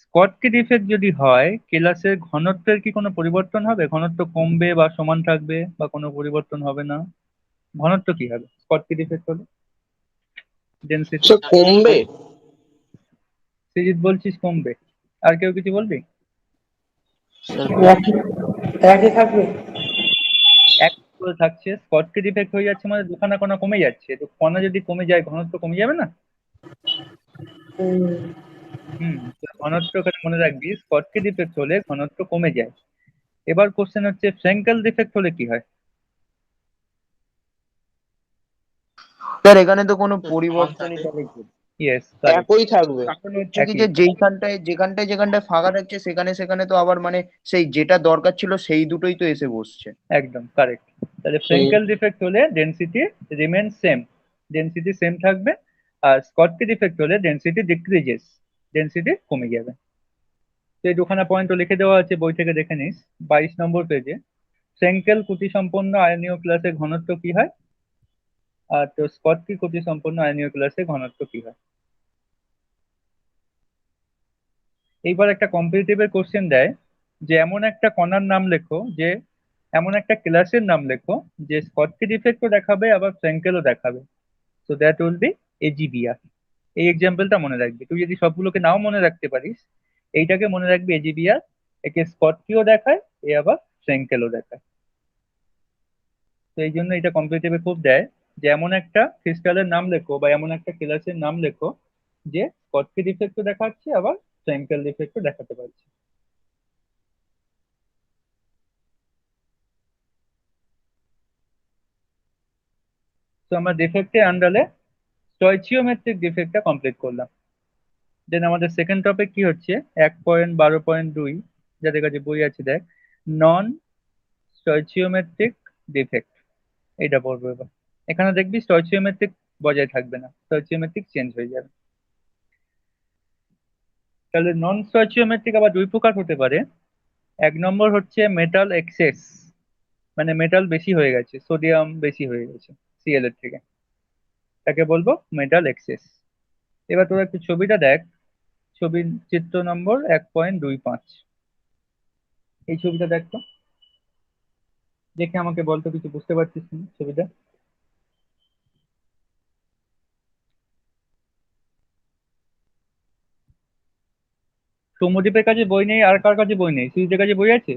স্কটকি ডিফেক্ট যদি হয় কেলাসের ঘনত্বের কি কোনো পরিবর্তন হবে? ঘনত্ব কমবে বা সমান থাকবে বা কোনো পরিবর্তন হবে না? ঘনত্ব কি হবে স্কটকি ডিফেক্ট হলে? ডেনসিটি? সে কমবে। সৃজিত বলছিস কমবে, আর কেউ কিছু বলবি? স্যার একই একই থাকবে। এক করে থাকছে, স্কটকি ডিফেক্ট হয়ে যাচ্ছে মানে দুখানা কণা কমে যাচ্ছে, তো কণা যদি কমে যায় ঘনত্ব কমে যাবে না? হুম, তো ঘনত্ব এখানে মনে রাখবি, স্কটকি ডিফেক্ট হলে ঘনত্ব কমে যায়। এবার কোশ্চেন হচ্ছে ফ্রেঙ্কেল ডিফেক্ট হলে কি হয়? স্যার এখানে তো কোনো পরিবর্তনই তাহলে ঘটবে না। Yes, correct. একই থাকবে। কারণ হচ্ছে কি একই। যে যেখানটায় যেখানটায় ফাঁকা থাকছে সেখানে তো আবার মানে সেই যেটা দরকার ছিল সেই দুটোই তো এসে বসছে। একদম কারেক্ট। তাহলে হুম। ফ্রেঙ্কেল ডিফেক্ট হলে density remain same, density same থাকবে। আর স্কটকি ডিফেক্ট হলে ডেনসিটি ডিক্রিজেস, ডেনসিটি কমে যাবে। তো এই দুখানা পয়েন্টও লিখে দেওয়া আছে, বই থেকে দেখে নিস 22 নম্বর পেজে। ফ্রেঙ্কেল কুটি সম্পন্ন আয়নীয় ক্লাসের ঘনত্ব কি হয়, আর তো স্কটকি কুটি সম্পন্ন আয়নীয় ক্লাসের ঘনত্ব কি হয়। এইবার একটা কম্পিটিটিভের কোশ্চেন দেয় যে এমন একটা কণার নাম লেখো, যে এমন একটা ক্লাসের নাম লেখো যে স্কটকি ডিফেক্টও দেখাবে আবার ফ্রেঙ্কেলও দেখাবে। So that will be AGBR. এই এক্সাম্পলটা মনে রাখবি, তুই যদি সবগুলোকে নাও মনে রাখতে পারিস, এইটাকে মনে রাখবি এজিবিআর। একে স্কটকিও দেখায়, এ আবার ফ্রেঙ্কেলও দেখায়। তো এই জন্য এটা কম্পিটিটিভে খুব দেয় যে এমন একটা ক্রিস্টালের নাম লেখো বা এমন একটা ক্লাসের নাম লেখো যে স্কটকি ডিফেক্টও দেখাচ্ছে আবার ফ্রেঙ্কেল ডিফেক্টও দেখাতে পারছে। তো আমরা ডিফেক্টের আন্ডারে স্টয়চিওমেট্রিক ডিফেক্টটা কমপ্লিট করলাম। দেন আমাদের সেকেন্ড টপিক কি হচ্ছে 1.12.2, যাদের কাছে বই আছে দেখ, নন স্টয়চিওমেট্রিক ডিফেক্ট। এটা পড়বো এবার। এখানে দেখবি স্টয়চিওমেট্রিক বজায় থাকবে না, স্টয়চিওমেট্রিক চেঞ্জ হয়ে যাবে। তাহলে নন স্টয়চিওমেট্রিক আবার দুই প্রকার হতে পারে। এক নম্বর হচ্ছে মেটাল এক্সেস, মানে মেটাল বেশি হয়ে গেছে, সোডিয়াম বেশি হয়ে গেছে সিএল এর থেকে, তাকে বলবো মেটাল এক্সেস। এবার তোরা একটু ছবিটা দেখ, ছবির চিত্র নম্বর 1.25। এই ছবিটা দেখ তো, দেখে আমাকে বলতো কিছু বুঝতে পারছিস না ছবিটা? সৌম্যদীপের কাছে বই নেই, আর কার কাছে বই নেই? সুজিতের কাছে বই আছে?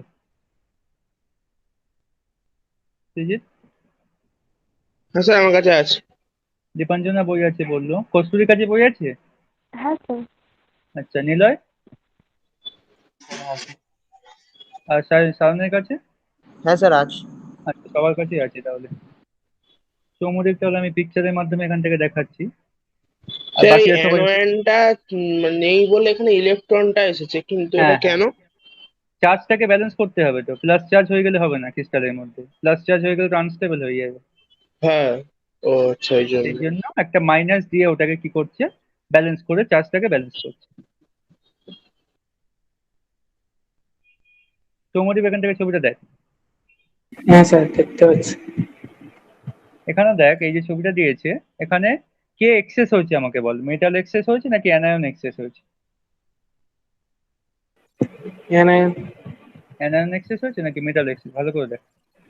সুজিত? হ্যাঁ স্যার আমার কাছে আছে। দীপাঞ্জনা বই আছে বললো, কস্তুরীর কাছে বই আছে? হ্যাঁ স্যার। আচ্ছা, নিলয় আর সায়নের কাছে? হ্যাঁ স্যার আছে। আচ্ছা, সবার কাছেই আছে তাহলে। সৌম্যদীপ তাহলে আমি পিকচারের মাধ্যমে এখান থেকে দেখাচ্ছি, আর স্যার এই বাকিরা সবাই। অ্যানোয়নটা নেই বলে এখানে ইলেকট্রনটা এসেছে, কিন্তু এটা হ্যাঁ হ্যাঁ, কেন? চার্জটাকে ব্যালেন্স করতে হবে, তো প্লাস চার্জ হয়ে গেলে হবে না ক্রিস্টালের মধ্যে, প্লাস চার্জ হয়ে গেলে আনস্টেবল হয়ে যাবে। হ্যাঁ। ও আচ্ছা, এই এই জন্য। জন্য একটা মাইনাস দিয়ে ওটাকে কি করছে, ব্যালেন্স করে, চার্জটাকে ব্যালেন্স করছে। সৌম্যদীপ এখান থেকে ছবিটা দেখ। হ্যাঁ স্যার দেখতে পাচ্ছি। এখানে দেখ, এই যে ছবিটা দিয়েছে, এখানে কে এক্সেস হয়েছে আমাকে বল, মেটাল এক্সেস হয়েছে নাকি অ্যানায়ন এক্সেস হয়েছে? অ্যানায়ন। অ্যানায়ন এক্সেস হয়েছে নাকি মেটাল এক্সেস, ভালো করে দেখ।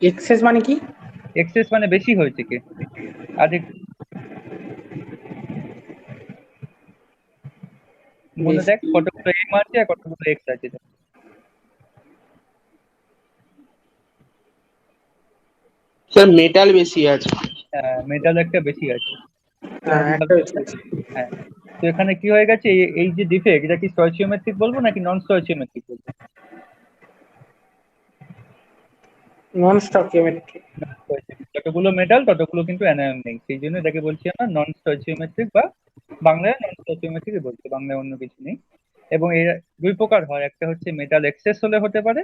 এক্সেস মানে কি? এক্সেস মানে বেশি হয়েছে কে, আধিক। মনে দেখ বেশি। কতগুলো এম আছে আর কতগুলো এক্স আছে দেখ। স্যার মেটাল বেশি আছে। মেটাল একটা বেশি আছে। তো হ্যাঁ ভালো একটা করে বেশি দেখ। আছে। হ্যাঁ। তো এখানে কি হয়ে গেছে, এই যে ডিফেক্ট, এটা কি স্টয়চিওমেট্রিক বলবো নাকি নন স্টয়চিওমেট্রিক বলবো? নন স্টকিওমেট্রিক। যতগুলো মেটাল ততগুলো কিন্তু অ্যানায়ন নেই, সেই জন্য এটাকে বলছি আমরা নন স্টয়চিওমেট্রিক, বা বাংলায় নন স্টয়চিওমেট্রিক বলছি, বাংলায় অন্য কিছু নেই। এবং এর দুই প্রকার হয়, একটা হচ্ছে মেটাল এক্সেস হলে হতে পারে,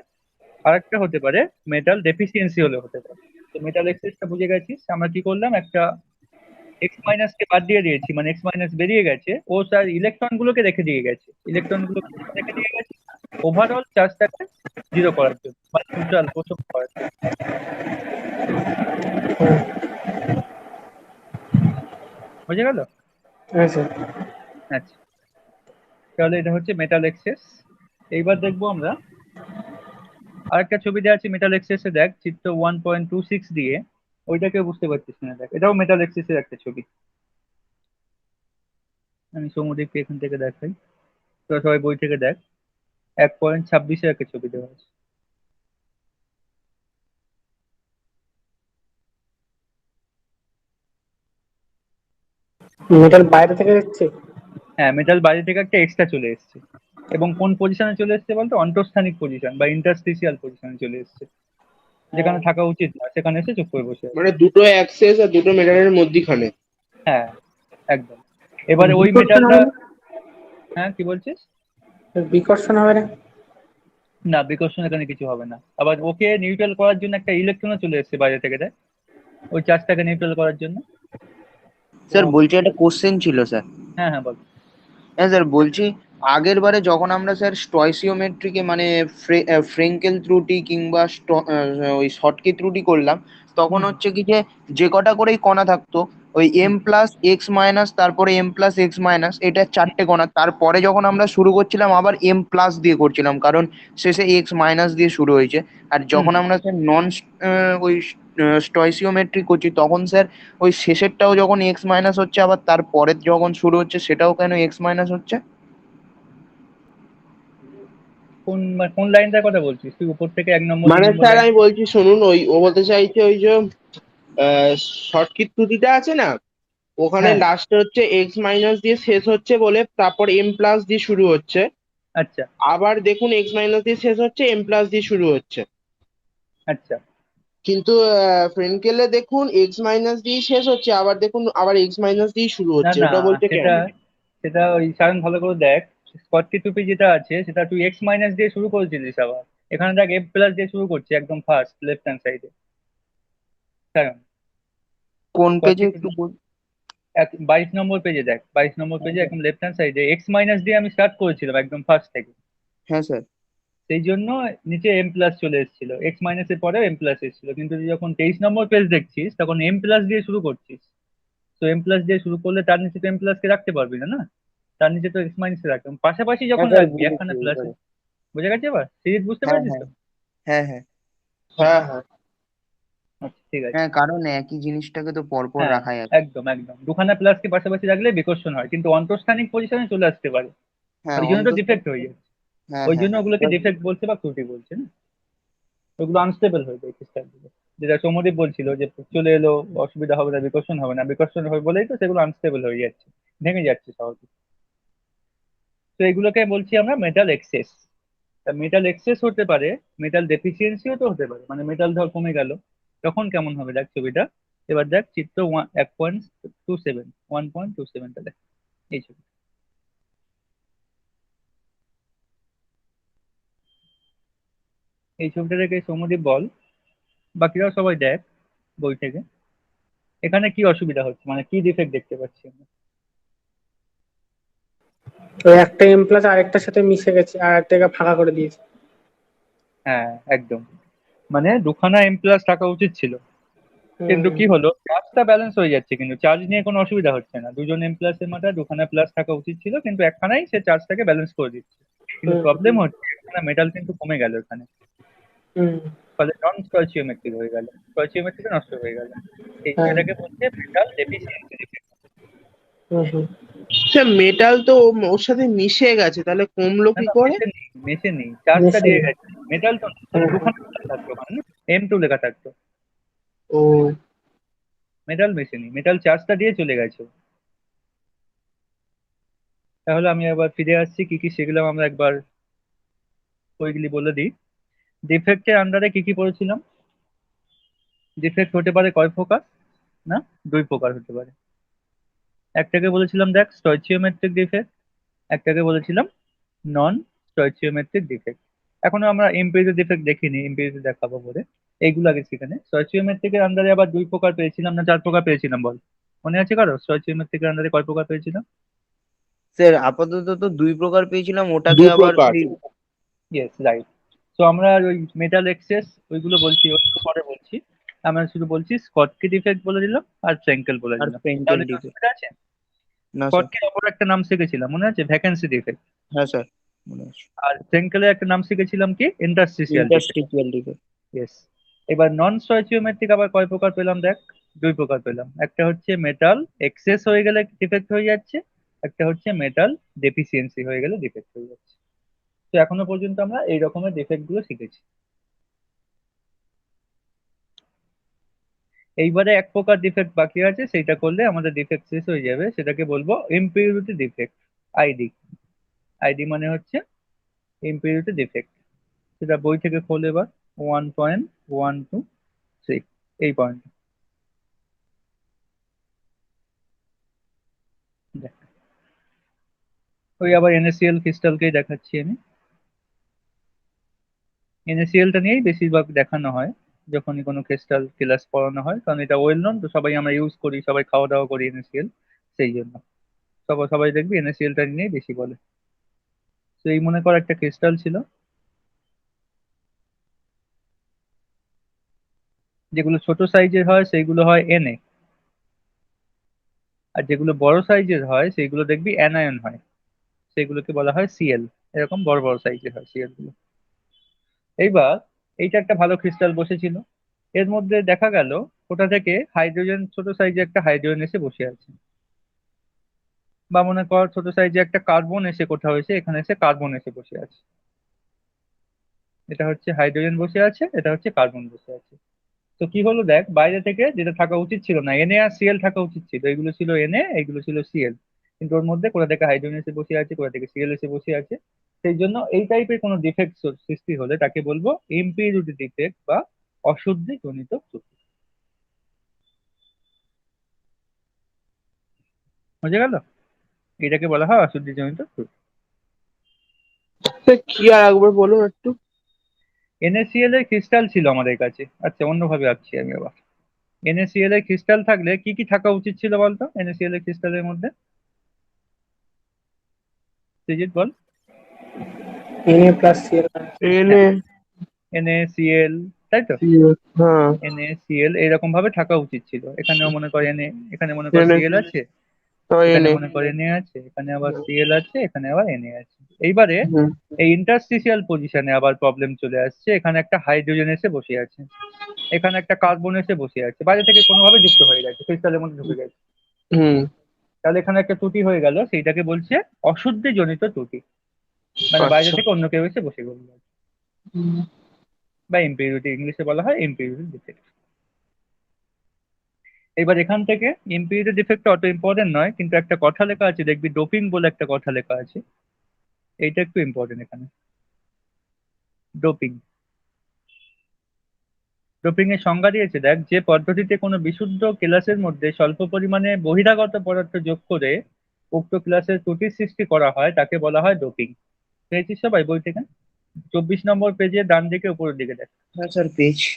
আর একটা হতে পারে মেটাল ডেফিসিয়েন্সি হলে হতে পারে। তো মেটাল এক্সেসটা বুঝে গেছিস, আমরা কি করলাম, একটা এক্স মাইনাস কে বাদ দিয়ে দিয়েছি, মানে এক্স মাইনাস বেরিয়ে গেছে, ও তার ইলেকট্রন গুলোকে রেখে দিয়ে গেছে, ইলেকট্রন গুলোকে রেখে দিয়ে গেছে ওভারঅল চার্জটাকে জিরো করার জন্য বা নিউট্রাল পোষক করার জন্য। বুঝে গেল? হ্যাঁ স্যার। আচ্ছা, তাহলে এটা হচ্ছে মেটাল এক্সেস। এইবার দেখবো আমরা আরেকটা ছবি দেওয়া আছে মেটাল এক্সেসে, দেখ চিত্র 1.26 দিয়ে। ওইটাকে বুঝতে পারছিস না, দেখ এটাও মেটাল এক্সেসের একটা ছবি। আমি সৌম্যদীপকে এখান থেকে দেখাই, তোরা সবাই বই থেকে দেখ। 1.26-এর একটা ছবি দেওয়া আছে। মেটাল বাইরে থেকে দেখছি। হ্যাঁ, মেটাল বাইরে থেকে একটা এক্সট্রা চলে এসেছে, এবং কোন পজিশনে চলে এসেছে বলতো? অন্তঃস্থানিক পজিশন বা ইন্টারস্টিশিয়াল পজিশনে চলে এসেছে, যেখানে থাকা উচিত না সেখানে এসে চুপ করে বসে আছে। মানে দুটো অ্যাক্সেস আর দুটো মেটালের মধ্যিখানে। হ্যাঁ, একদম। এবারে ওই বিকর্ষণ মেটালটা, হবে না? হ্যাঁ কি বলছিস? বিকর্ষণ হবে না? না, বিকর্ষণ এখানে কিছু হবে না। আবার ওকে নিউট্রাল করার জন্য একটা ইলেকট্রনও চলে এসেছে বাইরে থেকে, দেখ ওই চার্জটাকে নিউট্রাল করার জন্য। স্যার বলছি একটা কোশ্চেন ছিল স্যার। হ্যাঁ হ্যাঁ, বল। হ্যাঁ স্যার বলছি, আগের বারে যখন আমরা স্যার স্টয়সিওমেট্রিকে মানে ফ্রেঙ্কেল ত্রুটি কিংবা ওই শর্টকি ত্রুটি করলাম, তখন হুম, হচ্ছে কি যে যে কটা করেই কণা থাকতো, ওই m+x-, তারপরে m+x-, এটা চারটে কণা। তারপরে যখন আমরা শুরু করছিলাম আবার m+ দিয়ে করছিলাম, কারণ শেষে x- দিয়ে শুরু হয়েছে। আর হুম, যখন আমরা স্যার নন ওই স্টয়সিওমেট্রি করছি, তখন স্যার ওই শেষেরটাও যখন x- হচ্ছে, আবার তারপরের যখন শুরু হচ্ছে সেটাও কেন x- হচ্ছে? কোন লাইনটার কথা বলছিস তুই? উপর থেকে 1 নম্বর 2 নম্বর স্যার লাইন? আমি বলছি শুনুন, ওই ও বলতে চাইছে ওই যে শর্টকিট ত্রুটিটা আছে না, ওখানে হ্যাঁ, লাস্টে হচ্ছে x- দিয়ে শেষ হচ্ছে বলে তারপর m+ দিয়ে শুরু হচ্ছে। আচ্ছা আবার দেখুন x- দিয়ে শেষ হচ্ছে, m+ দিয়ে শুরু হচ্ছে। আচ্ছা। কিন্তু ফ্রেন্কেলে দেখুন x- দিয়ে শেষ হচ্ছে, আবার দেখুন আবার x- দিয়ে শুরু না হচ্ছে। না, ওটা বলছে সেটা কেন? সেটা ওই কারণ, ভালো করে দেখ। স্কটটি টুপি যেটা আছে সেটা তুই x- দিয়ে শুরু করেছিলিস, আবার এখানে দেখ f+ দিয়ে শুরু করছি একদম ফার্স্ট লেফট হ্যান্ড সাইডে। কারণ কোন স্কটটি পেজে টুপি একটু বল। 22 নম্বর পেজে দেখ, 22 নম্বর পেজে একদম লেফট হ্যান্ড সাইডে x- দিয়ে আমি স্টার্ট করেছিলাম একদম ফার্স্ট থেকে। হ্যাঁ স্যার। সেই জন্য নিচে m+ চলে এসেছিল, x- এর পরে m+ এসেছিল। কিন্তু তুই যখন 23 নম্বর পেজ দেখছিস তখন m+ দিয়ে শুরু করছিস। তো m+ দিয়ে শুরু করলে তার নিচে তো m+ কে রাখতে পারবি না, না? তার নিচে তো x- রাখতে হবে। পাশাপাশি হ্যাঁ যখন স্যার রাখবি বুঝেছি একখানা প্লাসে। এবারে। বুঝে গেছে এবার? সিরিজ বুঝতে হ্যাঁ পারছিস হ্যাঁ তো? হ্যাঁ হ্যাঁ হ্যাঁ হ্যাঁ। আচ্ছা, ঠিক আছে। হ্যাঁ, কারণ একই জিনিসটাকে তো পরপর হ্যাঁ, রাখা যাবে। একদম একদম, দুখানা প্লাসকে পাশাপাশি রাখলে বিকর্ষণ হয়, কিন্তু অন্তঃস্থানিক পজিশনে চলে আসতে পারে। হ্যাঁ ওই জন্য তো অন্তত। ডিফেক্ট হয়ে যাচ্ছে। হ্যাঁ ওই হ্যাঁ জন্য হ্যাঁ ওগুলোকে ডিফেক্ট বলছে বা ত্রুটি বলছে না। ওগুলো আনস্টেবল হয়ে যায় ক্রিস্টালগুলো। যেটা সৌম্যদীপ বলছিল যে চলে এলো, অসুবিধা হবে না, বিকর্ষণ হবে না, বিকর্ষণ হবে বলেই তো সেগুলো আনস্টেবল হয়ে যাচ্ছে, ভেঙে যাচ্ছে সহজে। তো এগুলোকে বলছি আমরা মেটাল এক্সেস। মেটাল এক্সেস হতে পারে, মেটাল ডেফিসিয়েন্সিও তো হতে পারে। মানে মেটাল ধর কমে গেল, তখন কেমন হবে দেখ ছবিটা। এবার দেখ চিত্র 1.27, 1.27টা দেখ, এই ছবি। এই ছবিটা দেখে সৌম্যদীপ বল, বাকিরাও সবাই দেখ বই থেকে, এখানে কি অসুবিধা হচ্ছে, মানে কি ডিফেক্ট দেখতে পাচ্ছি আমরা? তো একটা M+ আরেকটার সাথে মিশে গেছে আর একটাকে ফাঁকা করে দিয়েছে। হ্যাঁ, একদম। মানে দুখানা m+ থাকা উচিত ছিল, কিন্তু হুম কি হলো, চার্জটা ব্যালেন্স হয়ে যাচ্ছে, কিন্তু চার্জ নিয়ে কোনো অসুবিধা হচ্ছে না। দুজন m+ এর মাথায় দুখানা প্লাস থাকা উচিত ছিল, কিন্তু একখানাই সে চার্জটাকে ব্যালেন্স করে দিচ্ছে। কিন্তু হুম প্রবলেম হচ্ছে একখানা মেটাল কিন্তু কমে গেল এখানে, হুম। ফলে নন স্টয়চিওমেট্রিক হয়ে গেল, স্টয়চিওমেট্রিক নষ্ট হয়ে গেল। এই জন্য হ্যাঁ। এটাকে বলছে মেটাল ডেফিসিয়েন্সি ডিফেক্ট। হুম হুম। স্যার মেটাল তো ওর সাথে মিশে গেছে, তাহলে কমলো না কি না, করে? মেশে নেই, মেশে নেই, চার্জটা মিশে দিয়ে না। গেছে। মেটাল তো হ্যাঁ হ্যাঁ। দুখানা metal থাকতো ওখানে না, m2 লেখা থাকতো। ও মেটাল মেশে নেই, মেটাল চার্জটা দিয়ে চলে গেছে। তাহলে আমি একবার ফিরে আসছি, কি কি শিখলাম আমরা একবার ওইগুলি বলে দিই। ডিফেক্টের আন্ডারে কি কি পড়েছিলাম? ডিফেক্ট হতে পারে কয় প্রকার? না, 2 প্রকার হতে পারে। একটাকে বলেছিলাম দেখ স্টয়চিওমেট্রিক ডিফেক্ট, একটাকে বলেছিলাম নন স্টয়চিওমেট্রিক ডিফেক্ট। এখনো আমরা এমপিরিক্যাল ডিফেক্ট দেখিনি, এমপিরিক্যাল দেখাবো বলে। এইগুলো আগে সেখানে স্টয়চিওমেট্রিকের আন্ডারে আবার 2 প্রকার পেয়েছিলাম না 4 প্রকার পেয়েছিলাম বল? মনে আছে কারো স্টয়চিওমেট্রিকের আন্ডারে কয় প্রকার পেয়েছিলাম? স্যার আপাতত তো 2 প্রকার পেয়েছিলাম, ওটাকে দু আবার প্রকার। ওই। Yes, right. তো আমরা ওই মেটাল এক্সেস ওইগুলো বলছি, ওইগুলো পরে বলছি। আমরা শুধু বলছি স্কটকি ডিফেক্ট বলে দিলাম আর ফ্রেঙ্কেল বলে আর দিলাম, ফ্রেঙ্কেল তাহলে কি ডিফেক্ট। অসুবিধা আছে? না স্যার। স্কটকির অপর একটা নাম শিখেছিলাম মনে আছে, ভ্যাকেন্সি ডিফেক্ট। হ্যাঁ স্যার, মনে আছে। আর ফ্রেঙ্কেলের একটা নাম শিখেছিলাম কি, interstitial defect. Interstitial defect. Yes. এবার নন স্টয়চিওমেট্রিক আবার কয় প্রকার পেলাম দেখ, দুই প্রকার পেলাম। একটা হচ্ছে মেটাল এক্সেস হয়ে গেলে ডিফেক্ট হয়ে যাচ্ছে, একটা হচ্ছে মেটাল ডেফিসিয়েন্সি হয়ে গেলে ডিফেক্ট হয়ে যাচ্ছে। তো এখনো পর্যন্ত আমরা এই রকমের ডিফেক্ট গুলো শিখেছি। এইবারে এক প্রকার ডিফেক্ট বাকি আছে, সেইটা করলে আমাদের ডিফেক্ট শেষ হয়ে যাবে, সেটাকে বলবো ইম্পিউরিটি ডিফেক্ট, আইডি। আইডি মানে হচ্ছে ইম্পিউরিটি ডিফেক্ট। সেটা বই থেকে খোলে এবার, 1.123, এই পয়েন্ট দেখ। ওই আবার এনএসিএল ক্রিস্টালকেই দেখাচ্ছি আমি। এনএসিএলটা নিয়েই বেশিরভাগ দেখানো হয় যখনই কোনো ক্রিস্টাল ক্লাস পড়ানো হয়, কারণ এটা ওয়েল নন, তো সবাই আমরা ইউজ করি, সবাই খাওয়া দাওয়া করি এনএসিএল, সেই জন্য সবাই সবাই দেখবি এনএসিএলটা নিয়েই বেশি বলে। তো এই মনে কর একটা ক্রিস্টাল ছিল, যেগুলো ছোট সাইজের হয় সেইগুলো হয় এনএ, আর যেগুলো বড় সাইজের হয় সেইগুলো দেখবি অ্যানায়ন হয়, সেগুলোকে বলা হয় সিএল। এরকম বড় বড় সাইজের হয় সিএল গুলো। এইবার এইটা একটা ভালো ক্রিস্টাল বসেছিল, এর মধ্যে দেখা গেল ওটা থেকে হাইড্রোজেন, ছোট সাইজে একটা হাইড্রোজেন এসে বসে আছে। বা মনে কর ছোট সাইজে একটা কার্বন এসে কোথাও এসে এখানে এসে কার্বন এসে বসে আছে। এটা হচ্ছে হাইড্রোজেন বসে আছে, এটা হচ্ছে কার্বন বসে আছে। তো কি হলো দেখ, বাইরে থেকে যেটা থাকা উচিত ছিল না, এনএ আর সিএল থাকা উচিত ছিল, এগুলো ছিল এনএ, এইগুলো ছিল সিএল, কিন্তু ওর মধ্যে কোথা থেকে হাইড্রোজেন এসে বসে আছে, কোথা থেকে সিএল এসে বসে আছে। সেই জন্য এই টাইপের কোনো ডিফেক্ট সৃষ্টি হলে তাকে বলবো ইম্পিউরিটি ডিফেক্ট বা অশুদ্ধি জনিত ত্রুটি। বুঝে গেল? এটাকে বলা হয় অশুদ্ধি জনিত ত্রুটি। স্যার কি আর একবার বলুন একটু। এনএসিএল এর ক্রিস্টাল ছিল আমাদের কাছে, আচ্ছা অন্যভাবে আঁকছি আমি আবার। এনএসিএল এর ক্রিস্টাল থাকলে কি কি থাকা উচিত ছিল বলতো এনএসিএল এর ক্রিস্টালের মধ্যে, সৃজিত বল। Na+Cl। এনে এনএসিএল, তাই তো? হ্যাঁ। এনএসিএল এইরকম ভাবে থাকা উচিত ছিল, এখানেও মনে কর এনএ, এখানে মনে কর এনে সিএল আছে, এখানে এনে মনে কর এনএ আছে, এখানে আবার সিএল আছে, এখানে আবার এনএ আছে। এইবারে হুম এই ইন্টারস্টিশিয়াল পজিশনে আবার প্রবলেম চলে আসছে, এখানে একটা হাইড্রোজেন এসে বসে আছে, এখানে একটা কার্বন এসে বসে আছে, বাইরে থেকে কোনোভাবে যুক্ত হয়ে গেছে, ক্রিস্টালের মধ্যে ঢুকে গেছে। হুম। তাহলে এখানে একটা ত্রুটি হয়ে গেল, সেইটাকে বলছে অশুদ্ধি জনিত ত্রুটি, মানে বাইরে আচ্ছা। থেকে অন্য কেউ এসে বসে গেল, বা ইম্পিউরিটি, ইংলিশে বলা হয় ইম্পিউরিটি ডিফেক্ট। এবার এখান থেকে ইম্পিউরিটি ডিফেক্ট অত ইম্পর্টেন্ট নয়, কিন্তু একটা কথা লেখা আছে দেখবি, ডোপিং বলে একটা কথা লেখা আছে, এইটা একটু ইম্পর্টেন্ট এখানে। ডোপিং, ডোপিং এর সংজ্ঞা দিয়েছে দেখ, যে পদ্ধতিতে কোনো বিশুদ্ধ ক্লাসের মধ্যে স্বল্প পরিমাণে বহিরাগত পদার্থ যোগ করে উক্ত ক্লাসের ত্রুটির সৃষ্টি করা হয় তাকে বলা হয় ডোপিং। পেয়েছিস সবাই বই থেকে? 24 নম্বর পেজে ডান দিকে উপরের দিকে দেখ। হ্যাঁ স্যার, পেয়েছি।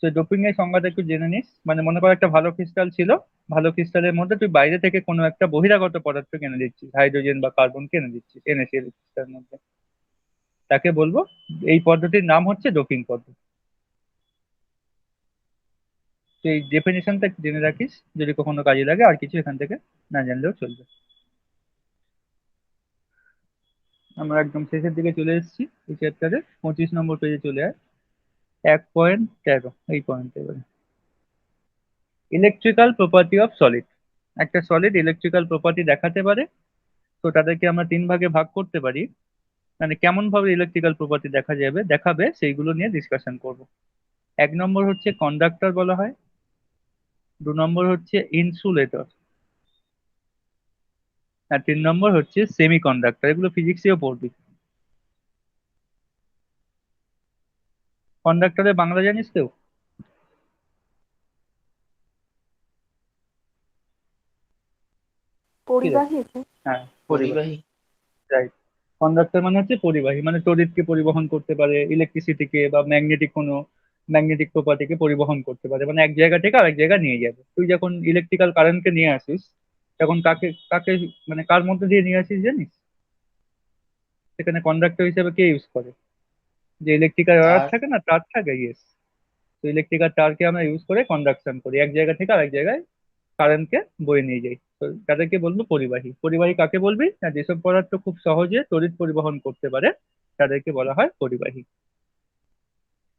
তো ডোপিং এর সংজ্ঞাটা একটু জেনে নিস, মানে মনে কর একটা ভালো ক্রিস্টাল ছিল, ভালো ক্রিস্টালের মধ্যে তুই বাইরে থেকে কোনো একটা বহিরাগত পদার্থ কিনে দিচ্ছিস, হাইড্রোজেন বা কার্বন কিনে দিচ্ছিস এনএসিএল ক্রিস্টালের মধ্যে, তাকে বলবো, এই পদ্ধতির নাম হচ্ছে ডোপিং পদ্ধতি। তো এই ডেফিনেশনটা জেনে রাখিস, যদি কখনো কাজে লাগে, আর কিছু এখান থেকে না জানলেও চলবে। আমরা একদম শেষের দিকে চলে এসেছি এই চ্যাপ্টারে, 25 নম্বর পেজে চলে আয়, 1.13 এই পয়েন্ট এবারে। Electrical property of solid. একটা সলিড ইলেকট্রিক্যাল প্রপার্টি দেখাতে পারে, তো তাদেরকে আমরা তিন ভাগে ভাগ করতে পারি, মানে কেমন ভাবে ইলেকট্রিক্যাল প্রপার্টি দেখা যাবে দেখাবে সেইগুলো নিয়ে ডিসকাশন করব। 1 নম্বর হচ্ছে কন্ডাক্টর বলা হয়, 2 নম্বর হচ্ছে ইনসুলেটর, আর 3 নম্বর হচ্ছে সেমি কন্ডাক্টর। এগুলো ফিজিক্সেও পড়বি। কন্ডাক্টরের বাংলা জানিস কেউ? কি রে? পরিবাহী আছে। হ্যাঁ, পরিবাহী। পরিবাহী। রাইট। কন্ডাক্টর মানে হচ্ছে পরিবাহী, মানে তড়িৎকে পরিবহন করতে পারে, ইলেকট্রিসিটিকে বা ম্যাগনেটিক কোনো ম্যাগনেটিক প্রপার্টিকে পরিবহন করতে পারে, মানে এক জায়গা থেকে আরেক জায়গায় নিয়ে যাবে। তুই যখন ইলেকট্রিক্যাল কারেন্টকে নিয়ে আসিস, তখন কাকে কাকে মানে কার মধ্যে দিয়ে নিয়ে আসিস জানিস? সেখানে কন্ডাক্টর হিসেবে কে ইউজ করে? যে ইলেকট্রিক্যাল ওয়্যার তার। থাকে না, তার থাকে, ইয়েস। তো ইলেকট্রিক্যাল তারকে আমরা ইউজ করে কন্ডাকশন করি, এক জায়গা থেকে আরেক জায়গায় কারেন্টকে বয়ে নিয়ে যাই। তো তাদেরকে বলবো পরিবাহী। পরিবাহী কাকে বলবি না, যেসব পদার্থ খুব সহজে তড়িৎ পরিবহন করতে পারে তাদেরকে বলা হয় পরিবাহী।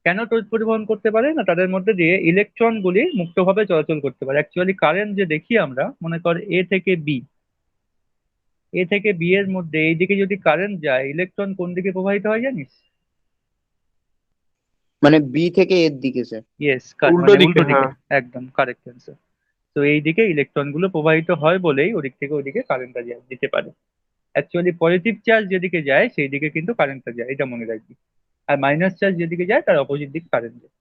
কেন তড়িৎ পরিবহন করতে পারে না, তাদের মধ্যে দিয়ে ইলেকট্রন গুলি মুক্তভাবে চলাচল করতে পারে। অ্যাকচুয়ালি কারেন্ট যে দেখি আমরা, মনে কর এ থেকে বি, এ থেকে বি এর মধ্যে এইদিকে যদি কারেন্ট যায়, ইলেকট্রন কোন দিকে প্রবাহিত হয় জানিস? মানে বি থেকে এর দিকে স্যার? ইয়েস, উল্টো মানে দিকে, উল্টো দিকে, হ্যাঁ। একদম কারেক্ট অ্যান্সার। তো এই দিকে ইলেকট্রন গুলো প্রবাহিত হয় বলেই ওদিক থেকে ওদিকে কারেন্টটা যেতে পারে। অ্যাকচুয়ালি পজিটিভ চার্জ যেদিকে যায় সেই দিকে কিন্তু কারেন্টটা যায়, এটা মনে রাখবি। আর মাইনাস চার্জ যেদিকে যায় তার অপোজিট দিকে কারেন্ট যায়।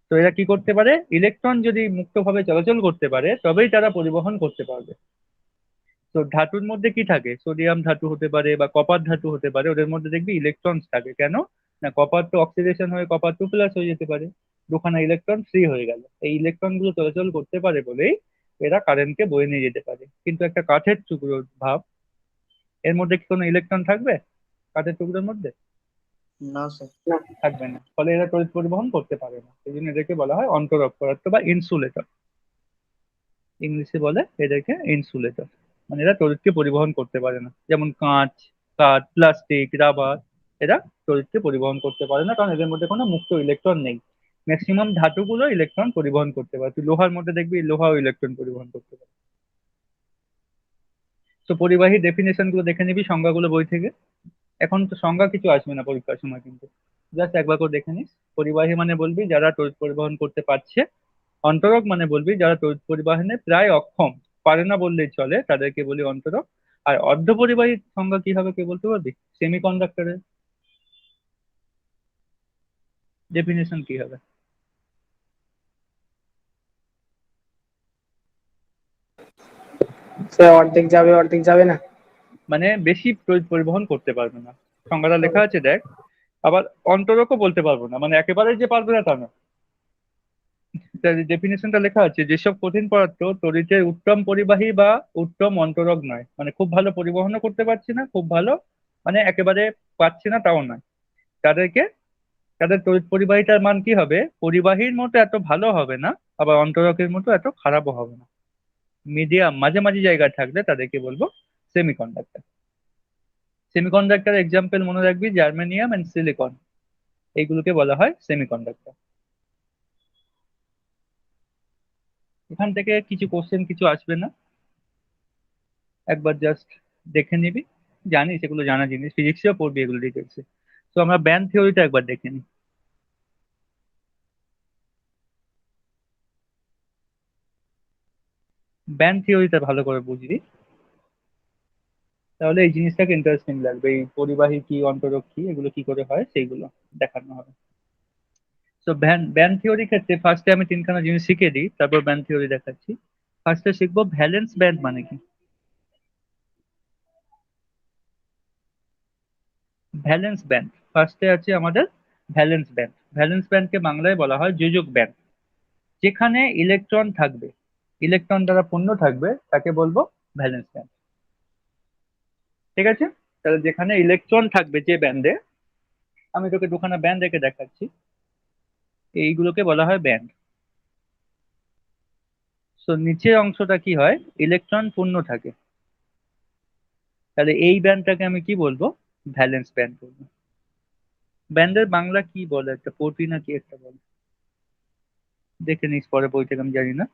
তো এরা কি করতে পারে, ইলেকট্রন যদি মুক্তভাবে চলাচল করতে পারে তবেই তারা পরিবহন করতে পারবে। তো ধাতুর মধ্যে কি থাকে, সোডিয়াম ধাতু হতে পারে বা কপার ধাতু হতে পারে, ওদের মধ্যে দেখবি ইলেকট্রন থাকে। কেন না, কপার তো অক্সিডেশন হয়ে কপার টু প্লাস হয়ে যেতে পারে, দুখানা ইলেকট্রন ফ্রি হয়ে গেল। এই ইলেকট্রন গুলো চলাচল করতে পারে বলেই এরা কারেন্টকে বয়ে নিয়ে যেতে পারে। কিন্তু একটা কাঠের টুকরো ভাব, এর মধ্যে কি কোনো ইলেকট্রন থাকবে কাঠের টুকরোর মধ্যে? না স্যার। না। থাকবে না, ফলে এরা তড়িৎ পরিবহন করতে পারে না। এই জন্য এদেরকে বলা হয় অন্তরক পদার্থ বা ইনসুলেটর। ইংলিশে বলে এদেরকে ইনসুলেটর। মানে এরা তড়িৎকে পরিবহন করতে পারে না। যেমন কাঁচ, কাঠ, প্লাস্টিক, রাবার, এরা তড়িৎকে পরিবহন করতে পারে না, কারণ এদের মধ্যে কোনো মুক্ত ইলেকট্রন নেই। ম্যাক্সিমাম ধাতুগুলো ইলেকট্রন পরিবহন করতে পারে। তুই লোহার মধ্যে দেখবি লোহাও ইলেকট্রন পরিবহন করতে পারে। তো পরিবাহী ডেফিনেশন গুলো দেখে নিবি, সংজ্ঞাগুলো বই থেকে। এখন তো সংজ্ঞা কিছু আসবে না পরীক্ষার সময়, কিন্তু জাস্ট একবার করে দেখে নিস। পরিবাহী মানে বলবি যারা তড়িৎ পরিবহন করতে পারছে, অন্তরক মানে বলবি যারা তড়িৎ পরিবহনে প্রায় অক্ষম, পারে না বললেই চলে, তাদেরকে বলি অন্তরক। আর অর্ধপরিবাহীর সংজ্ঞা কি হবে কে বলতে পারবি? সেমিকন্ডাক্টরের ডেফিনেশন কি হবে? স্যার অর্ধেক যাবে অর্ধেক যাবে না। মানে বেশি তড়িৎ পরিবহন করতে পারবে না, সংজ্ঞাটা লেখা আছে দেখ। আবার অন্তরকও বলতে পারবো না, মানে একেবারে যে পারবে না তা না। ডেফিনেশনটা লেখা আছে, যেসব কঠিন পদার্থ তড়িতের উত্তম পরিবাহী বা উত্তম অন্তরক নয়, মানে খুব ভালো পরিবহনও করতে পারছি না, খুব ভালো মানে একেবারে পাচ্ছি না তাও নয়, তাদেরকে, তাদের তড়িৎ পরিবাহিতার মান কি হবে, পরিবাহীর মতো এত ভালো হবে না, আবার অন্তরকের মতো এত খারাপও হবে না, মিডিয়াম মাঝামাঝি জায়গায় থাকলে তাদেরকে বলবো সেমিকন্ডাক্টর। সেমিকন্ডাক্টর এক্সাম্পল মনে রাখবি, জার্মেনিয়াম এন্ড সিলিকন, এইগুলোকে বলা হয় সেমিকন্ডাক্টর। এখান থেকে কিছু কোশ্চেন কিছু আসবে না, একবার জাস্ট দেখে নিবি। জানিস এগুলো জানা জিনিস, ফিজিক্সেও পড়বি এগুলো ডিটেলসে। তো আমরা ব্যান্ড থিওরিটা একবার দেখে নিই। ব্যান্ড থিওরিটা ভালো করে বুঝবি, তাহলে এই জিনিসটাকে ইন্টারেস্টিং লাগবে, এই পরিবাহী কি অন্তরক কি এগুলো কি করে হয় সেইগুলো দেখানো হবে। তো ব্যান্ড থিওরি ক্ষেত্রে ফার্স্টে আমি তিনখানা জিনিস শিখিয়ে দিই, তারপর ব্যান্ড থিওরি দেখাচ্ছি। ফার্স্টে শিখবো ভ্যালেন্স ব্যান্ড মানে কি। ভ্যালেন্স ব্যান্ড ফার্স্টে আছে আমাদের। ভ্যালেন্স ব্যান্ড, ভ্যালেন্স ব্যান্ডকে বাংলায় বলা হয় যোজক ব্যান্ড। যেখানে ইলেকট্রন থাকবে, ইলেকট্রন দ্বারা পূর্ণ থাকবে, তাকে বলবো ভ্যালেন্স ব্যান্ড। ঠিক আছে, তাহলে যেখানে ইলেকট্রন থাকবে যে ব্যান্ডে, আমি তোকে দুখানা ব্যান্ড রেখে দেখাচ্ছি, এইগুলোকে বলা হয় ব্যান্ড। তো নিচের অংশটা কি হয়, ইলেকট্রন পূর্ণ থাকে, তাহলে এই ব্যান্ডটাকে আমি কি বলবো, ভ্যালেন্স ব্যান্ড বলবো। ব্যান্ডের বাংলা কি বলে, একটা পটি না কি একটা বলে, দেখে নিস পরে বই থেকে, আমি জানি না।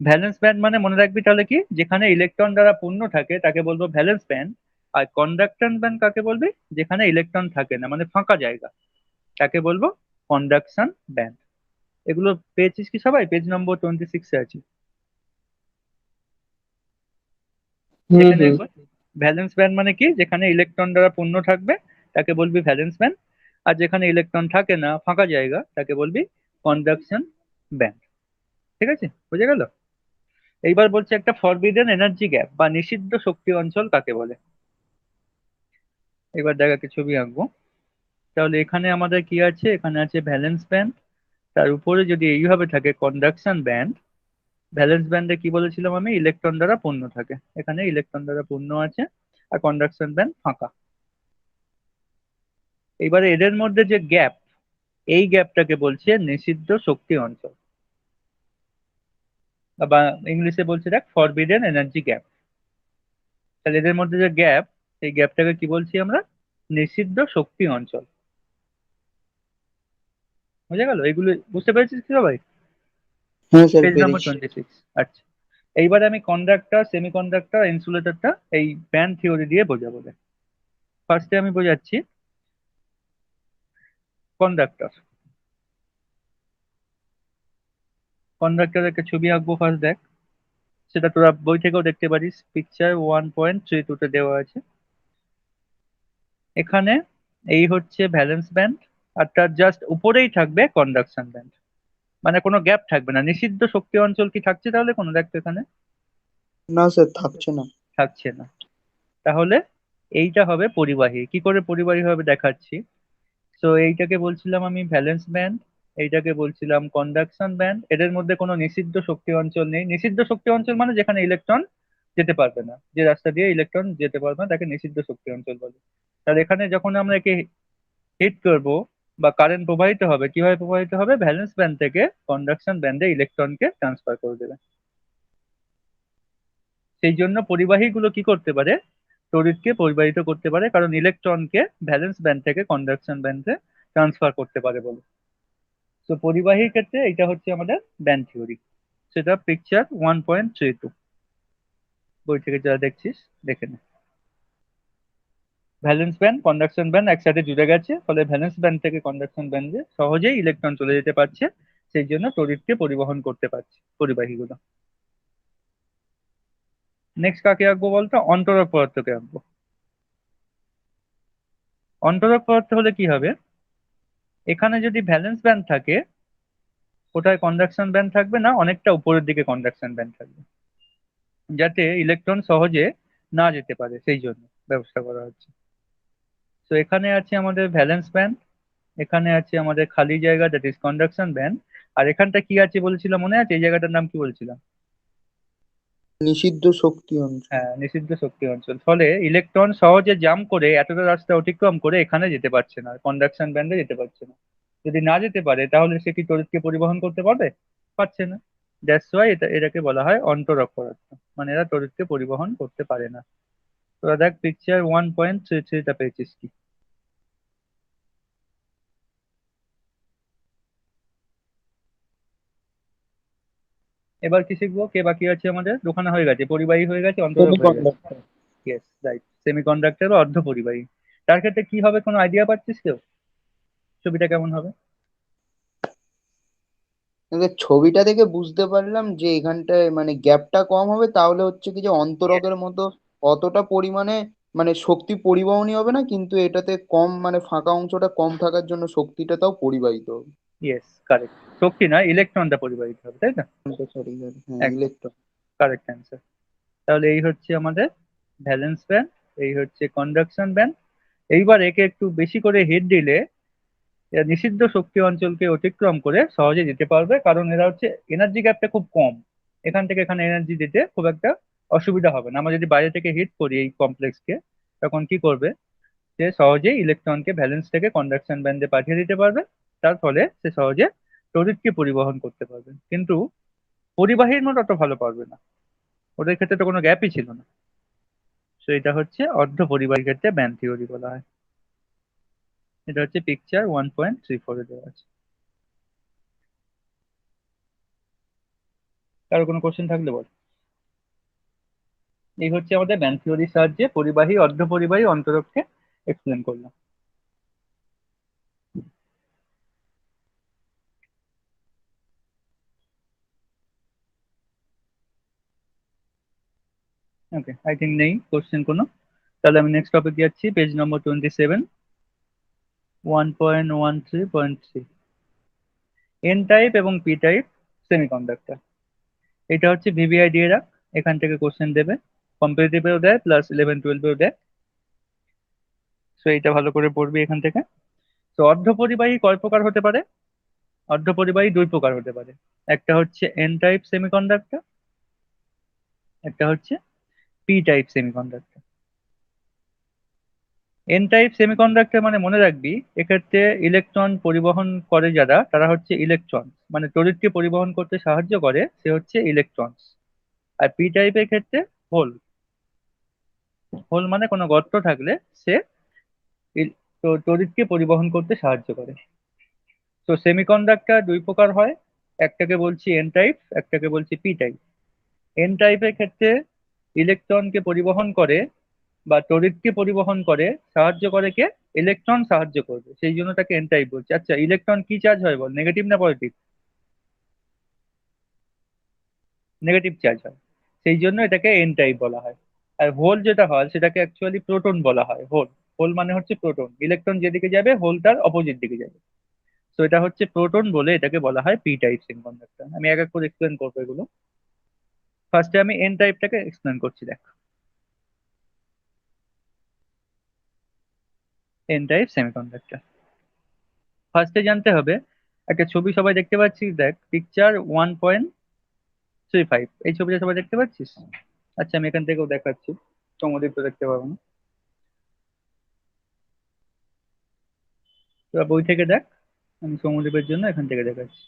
ভ্যালেন্স ব্যান্ড মানে মনে রাখবি তাহলে কি, যেখানে ইলেকট্রন দ্বারা পূর্ণ থাকে তাকে বলবো ভ্যালেন্স ব্যান্ড। আর কন্ডাকশন ব্যান্ড কাকে বলবি, যেখানে ইলেকট্রন থাকে না মানে ফাঁকা জায়গা, তাকে বলবো কন্ডাকশন ব্যান্ড। এগুলো পেয়েছিস কি সবাই, পেজ নম্বর 26-এ আছে, হুম দেখে নে হুম। একবার। ভ্যালেন্স ব্যান্ড মানে কি, যেখানে ইলেকট্রন দ্বারা পূর্ণ থাকবে তাকে বলবি ভ্যালেন্স ব্যান্ড, আর যেখানে ইলেকট্রন থাকে না ফাঁকা জায়গা তাকে বলবি কন্ডাকশন ব্যান্ড। ঠিক আছে, বুঝে গেল? এইবার বলছে একটা ফরবিডেন এনার্জি গ্যাপ বা নিষিদ্ধ শক্তি অঞ্চল কাকে বলে। এবার দেখা কি ছবি আঁকবো। তাহলে এখানে আমাদের কি আছে, এখানে আছে ভ্যালেন্স ব্যান্ড, তার উপরে যদি এইভাবে থাকে কন্ডাকশন ব্যান্ড। ভ্যালেন্স ব্যান্ডে কি বলেছিলাম আমি, ইলেকট্রন দ্বারা পূর্ণ থাকে, এখানে ইলেকট্রন দ্বারা পূর্ণ আছে, আর কন্ডাকশন ব্যান্ড ফাঁকা। এবারে এদের মধ্যে যে গ্যাপ, এই গ্যাপটাকে বলছে নিষিদ্ধ শক্তি অঞ্চল, বা ইংলিশে বলছে দেখ ফরবিডেন এনার্জি গ্যাপ। তাহলে এদের মধ্যে যে গ্যাপ, এই গ্যাপটাকে কি বলছি আমরা? নিষিদ্ধ শক্তি অঞ্চল। বুঝে গেল? এগুলো বুঝতে পেরেছিস কি সবাই? হ্যাঁ স্যার পেজ নাম্বার পেরেছি। 26। আচ্ছা, এইবারে আমি কন্ডাক্টর, সেমিকন্ডাক্টর, ইনসুলেটরটা এই ব্যান্ড থিওরি দিয়ে বোঝাবো। ফার্স্টে আমি বোঝাচ্ছি কন্ডাক্টর। কন্ডাক্টরের একটা ছবি আঁকবো ফার্স্ট, দেখ। সেটা তোরা বই থেকেও দেখতে পারিস, পিকচার 1.32 তে দেওয়া আছে। এখানে এই হচ্ছে ভ্যালেন্স ব্যান্ড, আর তার জাস্ট উপরেই থাকবে কন্ডাকশন ব্যান্ড। মানে কোনো গ্যাপ থাকবে না। নিষিদ্ধ শক্তি অঞ্চল কি থাকছে তাহলে কোনো? দেখতো এখানে না স্যার থাকছে না। থাকছে না। তাহলে এইটা হবে পরিবাহী। কি করে পরিবাহী হবে দেখাচ্ছি। তো এইটাকে বলছিলাম আমি ভ্যালেন্স ব্যান্ড, এইটাকে বলছিলাম কন্ডাকশন ব্যান্ড। এদের মধ্যে কোনো নিষিদ্ধ শক্তি অঞ্চল নেই। নিষিদ্ধ শক্তি অঞ্চল মানে যেখানে ইলেকট্রন যেতে পারবে না, যে রাস্তা দিয়ে ইলেকট্রন যেতে পারবে না তাকে নিষিদ্ধ শক্তি অঞ্চল বলে। তাহলে এখানে যখন আমরা একে হিট করব বা কারেন্ট প্রবাহিত হবে, কিভাবে প্রবাহিত হবে? ভ্যালেন্স ব্যান্ড থেকে কন্ডাকশন ব্যান্ডে ইলেকট্রনকে ট্রান্সফার করে দেবে। সেই জন্য পরিবাহীগুলো কি করতে পারে? তড়িৎকে পরিবাহিত করতে পারে, কারণ ইলেকট্রনকে ভ্যালেন্স ব্যান্ড থেকে কন্ডাকশন ব্যান্ডে ট্রান্সফার করতে পারে বলে। তো পরিবাহীর ক্ষেত্রে এটা হচ্ছে আমাদের ব্যান্ড থিওরি। সেটা পিকচার 1.32 বই থেকে যা দেখছিস দেখে নে। ভ্যালেন্স ব্যান্ড কন্ডাকশন ব্যান্ড একসাথে জুড়ে গেছে, ফলে ভ্যালেন্স ব্যান্ড থেকে কন্ডাকশন ব্যান্ডে সহজেই ইলেকট্রন চলে যেতে পারছে। সেই জন্য তড়িৎকে পরিবহন করতে পারছে পরিবাহীগুলো। নেক্সট কাকে আঁকবো বলতো? অন্তরক পদার্থকে আঁকবো। অন্তরক পদার্থ হলে কি হবে? এখানে যদি ভ্যালেন্স ব্যান্ড থাকে, কোথায় কন্ডাকশন ব্যান্ড থাকবে না, অনেকটা উপরের দিকে কন্ডাকশন ব্যান্ড থাকবে, যাতে ইলেকট্রন সহজে না যেতে পারে, সেই জন্য ব্যবস্থা করা হচ্ছে। তো এখানে আছে আমাদের ভ্যালেন্স ব্যান্ড, এখানে আছে আমাদের খালি জায়গা, দ্যাট ইজ কন্ডাকশন ব্যান্ড। আর এখানটা কি আছে বলেছিলাম, মনে আছে? এই জায়গাটার নাম কি বলছিলাম? নিষিদ্ধ শক্তি অঞ্চল। হ্যাঁ, নিষিদ্ধ শক্তি অঞ্চল। ফলে ইলেকট্রন সহজে জাম্প করে এতটা রাস্তা অতিক্রম করে এখানে যেতে পারছে না, কন্ডাকশন ব্যান্ডে যেতে পারছে না। যদি না যেতে পারে তাহলে সে কি তড়িৎকে পরিবহন করতে পারবে? পারছে না। দ্যাটস ওয়াই এটাকে বলা হয় অন্তরক পদার্থ। মানে এরা তড়িৎকে পরিবহন করতে পারে না। তোরা দেখ পিকচার 1.33টা পেয়েছিস কি? এবার কি শিখবো? কে বাকি আছে আমাদের? দোকানে হয়ে গেছে, পরিবাহী হয়ে গেছে, অন্তরক হয়ে গেছে। সেমিকন্ডাক্টর। ইয়েস, রাইট, সেমিকন্ডাক্টর বা অর্ধ পরিবাহী। তার ক্ষেত্রে কি হবে, কোনো আইডিয়া পাচ্ছিস কেউ? ছবিটা কেমন হবে? এবার ছবিটা দেখে বুঝতে পারলাম যে এখানটায় মানে গ্যাপটা কম হবে, তাহলে হচ্ছে কি যে ইয়েস, অন্তরকের মতো অতটা পরিমাণে মানে শক্তি পরিবহনই হবে না, কিন্তু এটাতে কম মানে ফাঁকা অংশটা কম থাকার জন্য শক্তিটা তাও পরিবাহিত হবে। Yes, correct. শক্তি না, ইলেকট্রনটা পরিবাহিত হবে, তাই না? সরি হ্যাঁ একদম ইলেকট্রন। Correct answer. তাহলে এই হচ্ছে আমাদের ভ্যালেন্স ব্যান্ড, এই হচ্ছে কন্ডাকশন ব্যান্ড। এইবার একে একটু বেশি করে হিট দিলে এরা নিষিদ্ধ শক্তি অঞ্চলকে অতিক্রম করে সহজে যেতে পারবে, কারণ এরা হচ্ছে এনার্জি গ্যাপটা খুব কম। এখান থেকে এখানে এনার্জি দিতে খুব একটা অসুবিধা হবে না। আমরা যদি বাইরে থেকে হিট করি এই কমপ্লেক্সকে, তখন কি করবে? সে সহজেই ইলেকট্রনকে ভ্যালেন্স থেকে কন্ডাকশন ব্যান্ডে পাঠিয়ে দিতে পারবে। তার ফলে সে সহজে তড়িৎকে পরিবহন করতে পারবে, কিন্তু পরিবাহীর মতো অত ভালো পারবে না। ওদের ক্ষেত্রে তো কোনো গ্যাপই ছিল না। তো এটা হচ্ছে অর্ধ পরিবাহীর ক্ষেত্রে ব্যান্ড থিওরি বলা হয়। এটা হচ্ছে পিকচার 1.34 দেওয়া আছে। কারো কোনো কোশ্চেন থাকলে বল। এই হচ্ছে আমাদের ব্যান্ড থিওরির সাহায্যে পরিবাহী, অর্ধ পরিবাহী, অন্তরককে এক্সপ্লেন করলাম। ওকে, আই থিঙ্ক নেই কোশ্চেন কোনো। তাহলে আমি নেক্সট টপিক যাচ্ছি, পেজ নম্বর 27, 1.13.3, এন টাইপ এবং পি টাইপ সেমিকন্ডাক্টর। এটা হচ্ছে ভিভিআই দিয়ে রাখ, এখান থেকে কোশ্চেন দেবে, কম্পিটিটিভেও দেয় প্লাস 11-12-এও দেয়। তো এইটা ভালো করে পড়বি এখান থেকে। তো অর্ধপরিবাহী কয় প্রকার হতে পারে? অর্ধপরিবাহী দুই প্রকার হতে পারে। একটা হচ্ছে এন টাইপ সেমিকন্ডাক্টর, একটা হচ্ছে P type semiconductor. N type semiconductor মানে মনে রাখবি এক্ষেত্রে ইলেকট্রন পরিবহন করে যারা তারা হচ্ছে ইলেকট্রন, মানে তড়িৎকে পরিবহন করতে সাহায্য করে সে হচ্ছে ইলেকট্রন। আর পি টাইপের ক্ষেত্রে হোল, হোল মানে কোনো গর্ত থাকলে সে তড়িৎকে পরিবহন করতে সাহায্য করে। তো সেমিকন্ডাক্টর দুই প্রকার হয়, একটাকে বলছি এন টাইপ, একটাকে বলছি পি টাইপ। এন টাইপের ক্ষেত্রে ইলেকট্রনকে পরিবহন করে বা তড়িৎকে পরিবহন করে সাহায্য করে কে, ইলেকট্রন সাহায্য করবে, সেই জন্য তাকে এন টাইপ বলছে। আচ্ছা ইলেকট্রন কি চার্জ হয় বল, নেগেটিভ না পজিটিভ? নেগেটিভ চার্জ হয়, সেই জন্য এটাকে এন টাইপ বলা হয়। আর হোল যেটা হয় সেটাকে অ্যাকচুয়ালি প্রোটন বলা হয়। হোল, হোল মানে হচ্ছে প্রোটন, ইলেকট্রন যেদিকে যাবে হোল তার অপোজিট দিকে যাবে। তো এটা হচ্ছে প্রোটন বলে এটাকে বলা হয় পি টাইপ সেমিকন্ডাক্টর। আমি এক এক করে এক্সপ্লেন করবো এগুলো। ফার্স্টে আমি এন টাইপটাকে এক্সপ্লেন করছি, দেখ। এন টাইপ সেমিকন্ডাক্টর ফার্স্টে জানতে হবে, একটা ছবি সবাই দেখতে পাচ্ছিস, দেখ পিকচার 1.35, এই ছবিটা সবাই দেখতে পাচ্ছিস? আচ্ছা আমি এখান থেকেও দেখাচ্ছি, সমদ্বীপ তো দেখতে পাবো না, তোরা বই থেকে দেখ, আমি সমদ্বীপের জন্য এখান থেকে দেখাচ্ছি।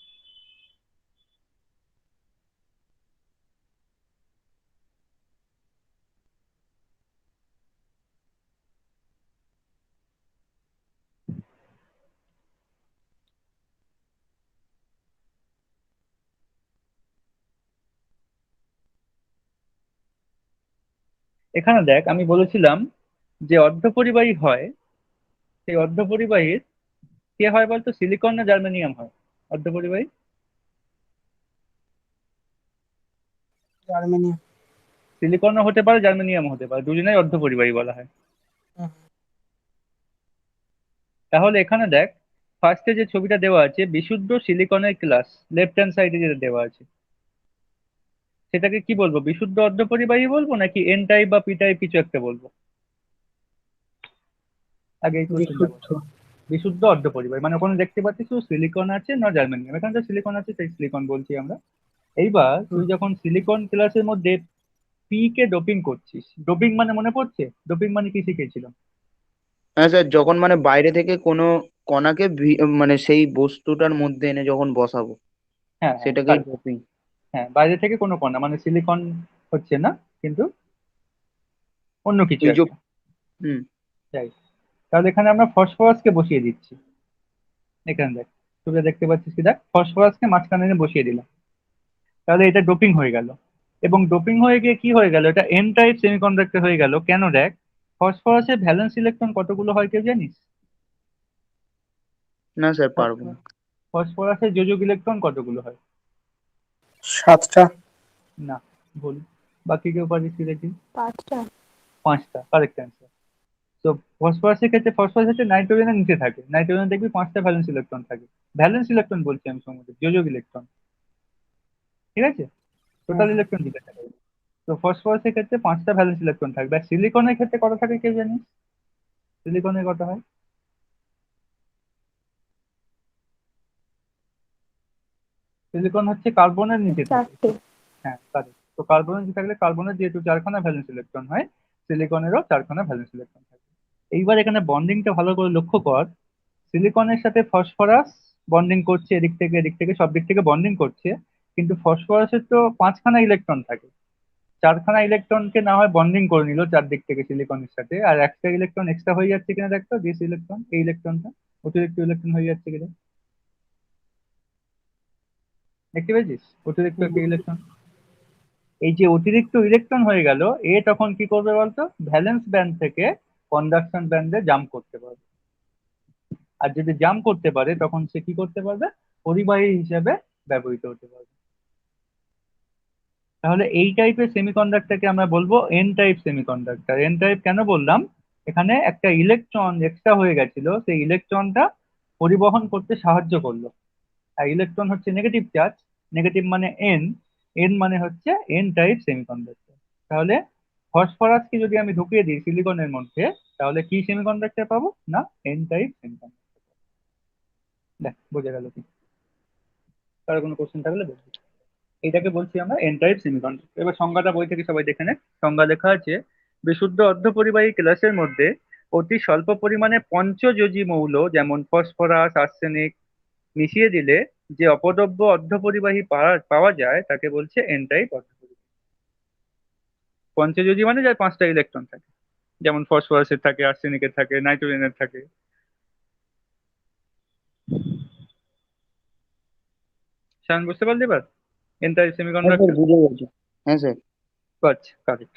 এখানে দেখ আমি বলেছিলাম যে অর্ধপরিবাহী হয়, সেই অর্ধপরিবাহীর কে হয় বলতো, সিলিকন না জার্মেনিয়াম হয় অর্ধপরিবাহী? জার্মানি। সিলিকনও হতে পারে জার্মেনিয়াম হতে পারে, দুজনেই অর্ধপরিবাহী বলা হয়। তাহলে এখানে দেখ ফার্স্টে যে ছবিটা দেওয়া আছে বিশুদ্ধ সিলিকনের ক্লাস, লেফট হ্যান্ড সাইডে যেটা দেওয়া আছে সেটাকে কি বলবো, বিশুদ্ধ অর্ধপরিবাহী বলবো নাকি এন টাইপ বা পি টাইপ কিছু একটা বলবো? আগে এই কোশ্চেনটা বল। বিশুদ্ধ। বিশুদ্ধ অর্ধপরিবাহী মানে ওখানে দেখতে পাচ্ছিস শুধু সিলিকন আছে না জার্মেনিয়াম, এখানে তো সিলিকন আছে তাই সিলিকন বলছি আমরা। এইবার তুই যখন সিলিকন ক্লাসের মধ্যে পি কে ডোপিং করছিস, ডোপিং মানে মনে পড়ছে, ডোপিং মানে কি শিখেছিলাম? হ্যাঁ স্যার, যখন মানে বাইরে থেকে কোনো কণাকে মানে সেই বস্তুটার মধ্যে এনে যখন বসাবো হ্যাঁ হ্যাঁ সেটাকেই correct। ডোপিং। হ্যাঁ বাইরে থেকে কোনো কণা মানে সিলিকন হচ্ছে না, কিন্তু অন্য কিছু ওই যে একটা। হুম। Right. তাহলে এখানে আমরা ফসফরাসকে বসিয়ে দিচ্ছি। এখানে দেখ, তুই যা দেখতে পাচ্ছিস কি, দেখ ফসফরাসকে মাঝখানে এনে বসিয়ে দিলাম, তাহলে এটা ডোপিং হয়ে গেল। এবং ডোপিং হয়ে গিয়ে কি হয়ে গেল, এটা এন টাইপ সেমিকন্ডাক্টর হয়ে গেল। কেন দেখ, ফসফরাসের ভ্যালেন্স ইলেকট্রন কতগুলো হয় কেউ জানিস? না স্যার, পারবো না। ফসফরাসের যোজক ইলেকট্রন কতগুলো হয়? 7টা। না, ভুল। বাকি কেউ পারিস কি দেখি? 5টা। 5টা, কারেক্ট অ্যান্সার। তো ফসফরাসের ক্ষেত্রে, ফসফরাস হচ্ছে নাইট্রোজেনের নিচে থাকে, নাইট্রোজেন দেখবি 5টা ভ্যালেন্স ইলেকট্রন থাকে। ভ্যালেন্স ইলেকট্রন বলছি আমি, সমুদ্রে যোজক ইলেকট্রন, ঠিক আছে? টোটাল ইলেকট্রন দিকে থাকে। তো ফসফরাসের ক্ষেত্রে 5টা ভ্যালেন্স ইলেকট্রন থাকবে। আর সিলিকনের ক্ষেত্রে কত থাকে কেউ জানিস? সিলিকনের কত হয়? সিলিকন হচ্ছে কার্বনের নিচে থাকে। 4টে। হ্যাঁ কারেক্ট। তো কার্বনের নিচে থাকলে কার্বনের যেহেতু 4খানা ভ্যালেন্স ইলেকট্রন হয়, সিলিকনেরও 4খানা ভ্যালেন্স ইলেকট্রন থাকে। এইবার এখানে বন্ডিংটা ভালো করে লক্ষ্য কর, সিলিকনের সাথে ফসফরাস বন্ডিং করছে, এদিক থেকে এদিক থেকে সব দিক থেকে বন্ডিং করছে, কিন্তু ফসফরাসের তো 5খানা ইলেকট্রন থাকে, 4খানা ইলেকট্রনকে না হয় বন্ডিং করে নিল চারদিক থেকে সিলিকনের সাথে, আর একটা ইলেকট্রন এক্সট্রা হয়ে যাচ্ছে কিনা দেখতো, দিস ইলেকট্রন, এই ইলেকট্রনটা অতিরিক্ত ইলেকট্রন হয়ে যাচ্ছে কিনা, দেখতে পেয়েছিস অতিরিক্ত একটা ইলেকট্রন? এই যে অতিরিক্ত ইলেকট্রন হয়ে গেল, এ তখন কি করবে বলতো, ভ্যালেন্স ব্যান্ড থেকে কন্ডাকশন ব্যান্ডে জাম্প করতে পারবে। আর যদি জাম্প করতে পারে তখন সে কি করতে পারবে, পরিবাহী হিসেবে ব্যবহৃত হতে পারবে। তাহলে এই টাইপের সেমিকন্ডাক্টরকে আমরা বলবো N type semiconductor. N type কেন বললাম, এখানে একটা ইলেকট্রন এক্সট্রা হয়ে গেছিল, সেই ইলেকট্রনটা পরিবহন করতে সাহায্য করলো। আর ইলেকট্রন হচ্ছে নেগেটিভ চার্জ, নেগেটিভ মানে এন, এন মানে হচ্ছে এন টাইপ সেমিকন্ডাক্টর। তাহলে ফসফরাসকে যদি আমি ঢুকিয়ে দিই সিলিকনের মধ্যে, তাহলে কি সেমিকন্ডাক্টর পাবো না, এন টাইপ সেমিকন্ডাক্টর। দেখ বোঝা গেল কি? কারো কোনো কোশ্চেন থাকলে বলবি। এটাকে বলছি আমরা এন টাইপ সেমিকন্ডাক্টর। এবার সংজ্ঞাটা বই থেকে সবাই দেখে নে। সংজ্ঞা লেখা আছে, বিশুদ্ধ অর্ধপরিবাহী ক্লাসের মধ্যে অতি স্বল্প পরিমাণে পঞ্চযোজী মৌল যেমন ফসফরাস, আর্সেনিক মিশিয়ে দিলে যে অপদ্রব্য অর্ধপরিবাহী পাওয়া যায় তাকে বলছে এন টাইপ অর্ধপরিবাহী। পঞ্চযোজী মানে যার 5টা ইলেকট্রন থাকে, যেমন ফসফরাসের থাকে, আর্সেনিকের থাকে, নাইট্রোজেনের থাকে। শায়ন বুঝতে পারলি এবার এন টাইপ হ্যাঁ স্যার, সেমিকন্ডাক্টর? বুঝে গেছি। হ্যাঁ স্যার। আচ্ছা, কারেক্ট।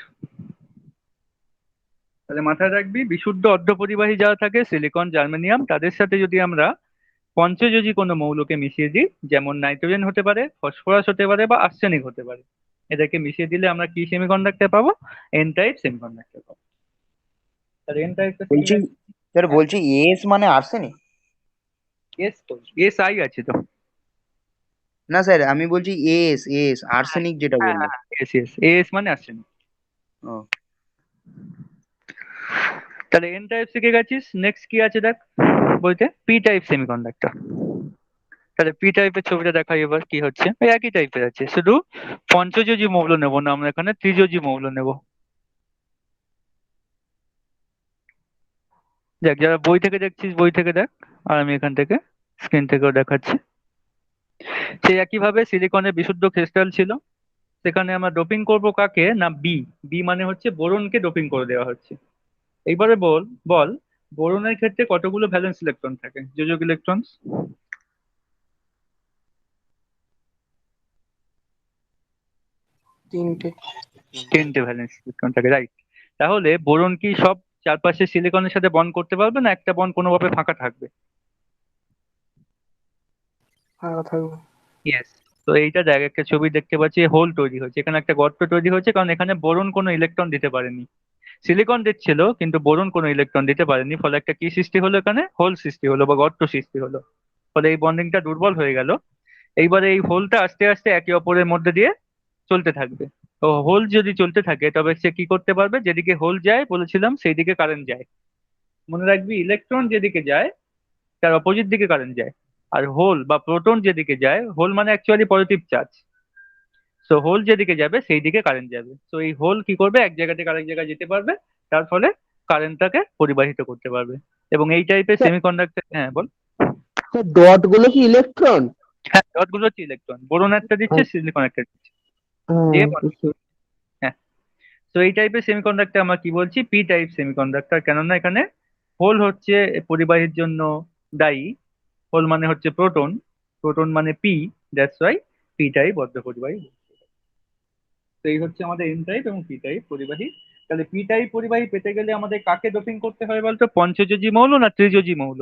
তাহলে মাথায় রাখবি, বিশুদ্ধ অর্ধপরিবাহী যারা থাকে সিলিকন, জার্মেনিয়াম, তাদের সাথে যদি আমরা পঞ্চযোজী কোনো মৌলকে মিশিয়ে দিই, যেমন নাইট্রোজেন হতে পারে, ফসফরাস হতে পারে বা আর্সেনিক হতে পারে, এদেরকে মিশিয়ে দিলে আমরা কি সেমিকন্ডাক্টর পাবো? এন টাইপ সেমিকন্ডাক্টর পাবো। তাহলে এন টাইপটা শিখে বলছি গেছি। স্যার, হ্যাঁ, বলছি এস মানে আর্সেনিক? এস তো, এস আই আছে তো। না স্যার, আমি বলছি এস এস হ্যাঁ আর্সেনিক যেটা হ্যাঁ বললেন। হ্যাঁ, এস এস এস মানে আর্সেনিক। ও, তাহলে এন টাইপ শিখে গেছিস, নেক্সট কি আছে দেখ বইতে, পি টাইপ সেমিকন্ডাক্টর। তাহলে পি টাইপের ছবিটা দেখাই এবার কি হচ্ছে, ওই একই টাইপের আছে, শুধু পঞ্চযোজী মৌল নেবো না, আমরা এখানে ত্রিযোজী মৌল নেব। দেখ, যারা বই থেকে দেখছিস বই থেকে দেখ, আর আমি এখান থেকে স্ক্রিন থেকেও দেখাচ্ছি। সেই একইভাবে সিলিকনের বিশুদ্ধ ক্রিস্টাল ছিল, সেখানে আমরা ডোপিং করব কাকে না, বি। বি মানে হচ্ছে বোরনকে ডোপিং করে দেওয়া হচ্ছে। এইবারে বল বল বোরনের ক্ষেত্রে কতগুলো ভ্যালেন্স ইলেকট্রন থাকে, যোজক ইলেকট্রন? 3টে। 10টে ভ্যালেন্স ইলেকট্রন থাকে, রাইট। তাহলে বোরন কি সব চারপাশে সিলিকনের সাথে বন্ড করতে পারবে না একটা বন্ড কোনোভাবে ফাঁকা থাকবে? ফাঁকা থাকবে। ইয়েস। তো এইটা দেখ, একটা ছবি দেখতে পাচ্ছি, হোল তৈরি হয়েছে, এখানে একটা গর্ত তৈরি হয়েছে, কারণ এখানে বোরন কোনো ইলেকট্রন দিতে পারেনি। সিলিকন দিচ্ছিল কিন্তু বোরন কোনো ইলেকট্রন দিতে পারেনি, ফলে একটা কি সৃষ্টি হলো, এখানে হোল সৃষ্টি হলো বা গর্ত সৃষ্টি হলো। ফলে এই বন্ডিংটা দুর্বল হয়ে গেল। এইবারে এই হোলটা আস্তে আস্তে একে অপরের মধ্যে দিয়ে চলতে থাকবে। তো হোল যদি চলতে থাকে তবে সে কি করতে পারবে, যেদিকে হোল যায় বলেছিলাম সেই দিকে কারেন্ট যায়। মনে রাখবি, ইলেকট্রন যেদিকে যায় তার অপোজিট দিকে কারেন্ট যায়। আর হোল বা প্রোটন যেদিকে যায়, হোল মানে actually positive charge, so hole যেদিকে যাবে সেই দিকে কারেন্ট যাবে। তো এই হোল কি করবে, এক জায়গা থেকে আরেক জায়গায় যেতে পারবে, তার ফলে কারেন্টটাকে পরিবাহিত করতে পারবে। এবং এই টাইপের সেমিকন্ডাক্টর, হ্যাঁ বল। ডট গুলো কি ইলেকট্রন? হ্যাঁ, ডটগুলো হচ্ছে ইলেকট্রন, বোরন একটা দিচ্ছে, সিলিকন একটা দিচ্ছে, দিয়ে bonding বুঝতে করছে। হ্যাঁ। তো এই টাইপের সেমিকন্ডাক্টর আমরা কি বলছি, পি টাইপ সেমিকন্ডাক্টর, কেননা এখানে হোল হচ্ছে পরিবাহীর জন্য দায়ী। হোল মানে হচ্ছে প্রোটন, প্রোটন মানে P, that's why P type অর্ধ পরিবাহী। তো এই হচ্ছে আমাদের এন টাইপ এবং পি টাইপ পরিবাহী। তাহলে পি টাইপ পরিবাহী পেতে গেলে আমাদের কাকে ডোপিং করতে হয় বলতো, পঞ্চযোজী মৌল না ত্রিযোজী মৌল?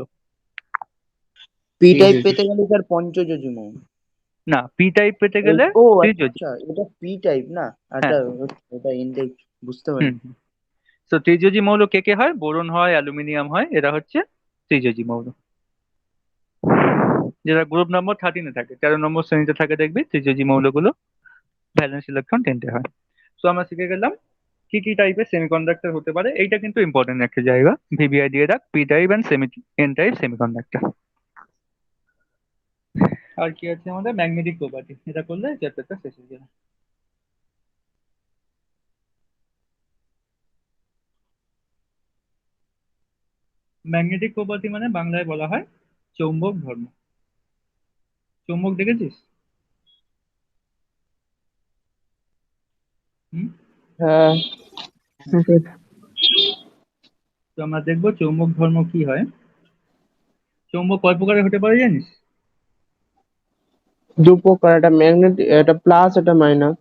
পি টাইপ ইংরেজি। পেতে গেলে স্যার পঞ্চযোজী মৌল। না, পি টাইপ পেতে গেলে ও ত্রিযোজী। আচ্ছা, এটা পি টাইপ না? হ্যাঁ। আচ্ছা, এটা এন টাইপ। বুঝতে হুম পারিনি। হুম। তো ত্রিযোজী মৌল কে কে হয়, বোরন হয়, অ্যালুমিনিয়াম হয়, এরা হচ্ছে ত্রিযোজী মৌল। যেটা গ্রুপ নম্বর 13-এ থাকে, 13 নম্বর শ্রেণীতে থাকে, দেখবি ত্রিযোজী মৌলগুলো ভ্যালেন্স ইলেকট্রন 10টে হয়। তো আমরা শিখে গেলাম কি কি টাইপের সেমিকন্ডাক্টর হতে পারে, এইটা কিন্তু ইম্পর্টেন্ট একটা জায়গা, ভিবিআই দিয়ে রাখ, P type and N type semiconductor. আর কি আছে আমাদের, ম্যাগনেটিক প্রপার্টি, এটা করলে চ্যাপ্টারটা শেষ হয়ে যাবে। ম্যাগনেটিক প্রপার্টি মানে বাংলায় বলা হয় চৌম্বক ধর্ম। চৌম্বক দেখেছিস? হুম। হ্যাঁ। তো আমরা দেখবো চৌম্বক ধর্ম কি হয়। চৌম্বক কয় প্রকারের হতে পারে জানিস? দু প্রকার, একটা ম্যাগনেট, এটা প্লাস এটা মাইনাস।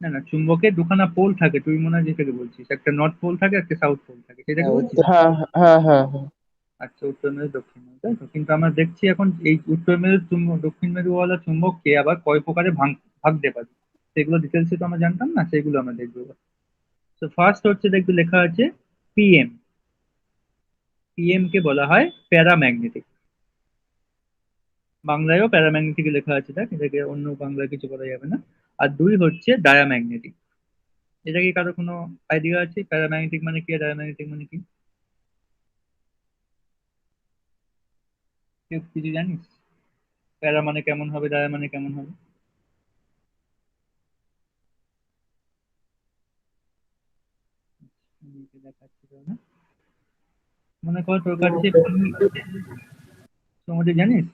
না না, চুম্বকের দুখানা পোল থাকে, তুই মনে হয় যেটাকে বলছিস, একটা নর্থ পোল থাকে, একটা সাউথ পোল থাকে, সেটাকে বলছিস? হ্যাঁ হ্যাঁ হ্যাঁ হ্যাঁ। আচ্ছা, উত্তর মেরু দক্ষিণ মেরু, তাই তো। কিন্তু আমরা দেখছি এখন এই উত্তর মেরু চুম্বক, দক্ষিণ মেরুওয়ালা চুম্বককে আবার কয় প্রকারে ভাগতে পারি, সেগুলো ডিটেলসে তো আমরা জানতাম না, সেগুলো আমরা দেখবো এবার। তো ফার্স্ট হচ্ছে, দেখবি লেখা আছে পিএম। পিএম কে বলা হয় প্যারাম্যাগনেটিক। বাংলায়ও প্যারাম্যাগনেটিক লেখা আছে, দেখ, এটাকে অন্য বাংলায় কিছু করা যাবে না। আর দুই হচ্ছে ডায়াম্যাগনেটিক। এটা কি কারো কোনো আইডিয়া আছে, প্যারাম্যাগনেটিক মানে কি আর ডায়াম্যাগনেটিক মানে কি? কেউ কিছু জানিস? প্যারা মানে কেমন হবে, ডায়া মানে কেমন হবে? আমি একে দেখাচ্ছি তাহলে। মনে কর তোর কাছে তোমাদের জানিস?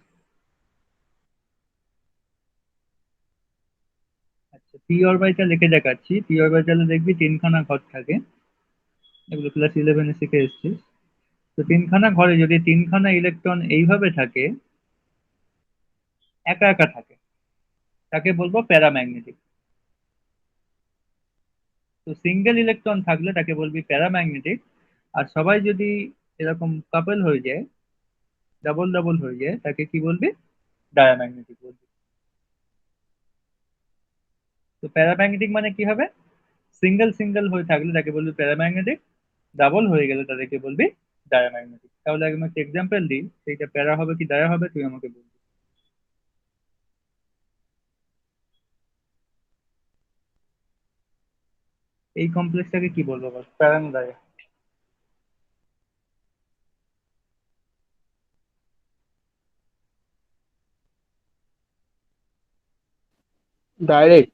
আচ্ছা, পি অরবিটাল লিখে দেখাচ্ছি। পি অরবিটালে দেখবি তিনখানা ঘর থাকে, এগুলো ক্লাস 11-এ শিখে এসেছিস। তো তিনখানা ঘরে যদি তিনখানা ইলেকট্রন এইভাবে থাকে, একা একা থাকে, তাকে বলবো প্যারাম্যাগনেটিক। তো সিঙ্গেল ইলেকট্রন থাকলে তাকে বলবি প্যারাম্যাগনেটিক। আর সবাই যদি এরকম কাপল হয়ে যায়, ডাবল ডাবল হয়ে যায়, তাকে কি বলবি? ডায়াম্যাগনেটিক বলবি। তো প্যারাম্যাগনেটিক মানে কি হবে? সিঙ্গেল সিঙ্গেল হয়ে থাকলে তাকে বলবি প্যারাম্যাগনেটিক, ডাবল হয়ে গেলে তাদেরকে বলবি ডায়াম্যাগনেটিক। তাহলে আমি একটা এক্সাম্পল দিই, সেইটা প্যারা হবে কি ডায়া হবে তুই আমাকে বলবি। এই কমপ্লেক্সটাকে কি বলবো বল, প্যারা না ডায়া? ডাইরেক্ট।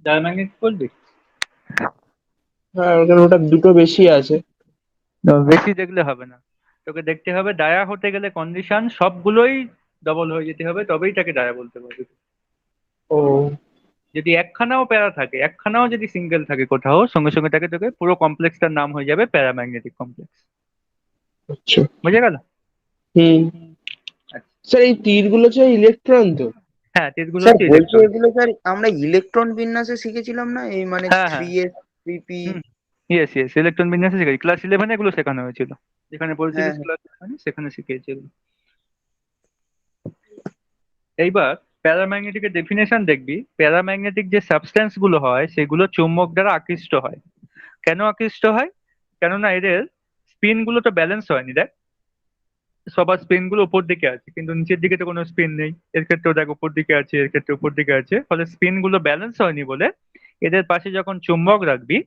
ডায়াম্যাগনেটিক বলবি? হ্যাঁ, ওখানে ওটা দুটো বেশি আছে। বেশি দেখলে হবে না, তোকে দেখতে হবে ডায়া হতে গেলে কন্ডিশন সবগুলোই ডবল হয়ে যেতে হবে, তবেই তাকে ডায়া বলতে পারবি। ও যদি একখানাও প্যারা থাকে, একখানাও যদি সিঙ্গেল থাকে কোথাও, সঙ্গে সঙ্গে তাকে তোকে পুরো কমপ্লেক্সটার নাম হয়ে যাবে প্যারাম্যাগনেটিক কমপ্লেক্স। আচ্ছা। বুঝে গেল? হুম। আচ্ছা, স্যার এই তীরগুলো হচ্ছে ইলেকট্রন তো? হ্যাঁ তীরগুলো স্যার হচ্ছে বলছি ইলেকট্রন। এগুলো স্যার আমরা ইলেকট্রন বিন্যাসে শিখেছিলাম না, এই মানে হ্যাঁ হ্যাঁ। 3s 3p। হুম। ইয়েস ইয়েস, ইলেকট্রন বিন্যাসে শিখেছি, ক্লাস 11-এ এগুলো শেখানো হয়েছিল। যেখানে হ্যাঁ পড়েছিলিস হ্যাঁ। ক্লাস 11-এ, সেখানে শিখিয়েছি এগুলো। এইবার প্যারাম্যাগনেটিকের ডেফিনেশন দেখবি। প্যারাম্যাগনেটিক যে সাবস্টেন্স গুলো হয় সেগুলো চুম্বক দ্বারা আকৃষ্ট হয়। কেন আকৃষ্ট হয়? কেননা এদের স্পিন গুলো তো ব্যালেন্স হয়নি, দেখ। সবার স্পিন গুলো উপর দিকে আছে, কিন্তু নিচের দিকে তো কোনো স্পিন নেই। এর ক্ষেত্রেও দেখ উপর দিকে আছে, এর ক্ষেত্রে উপর দিকে আছে, ফলে স্পিন গুলো ব্যালেন্স হয়নি বলে এদের পাশে যখন চুম্বক রাখবি,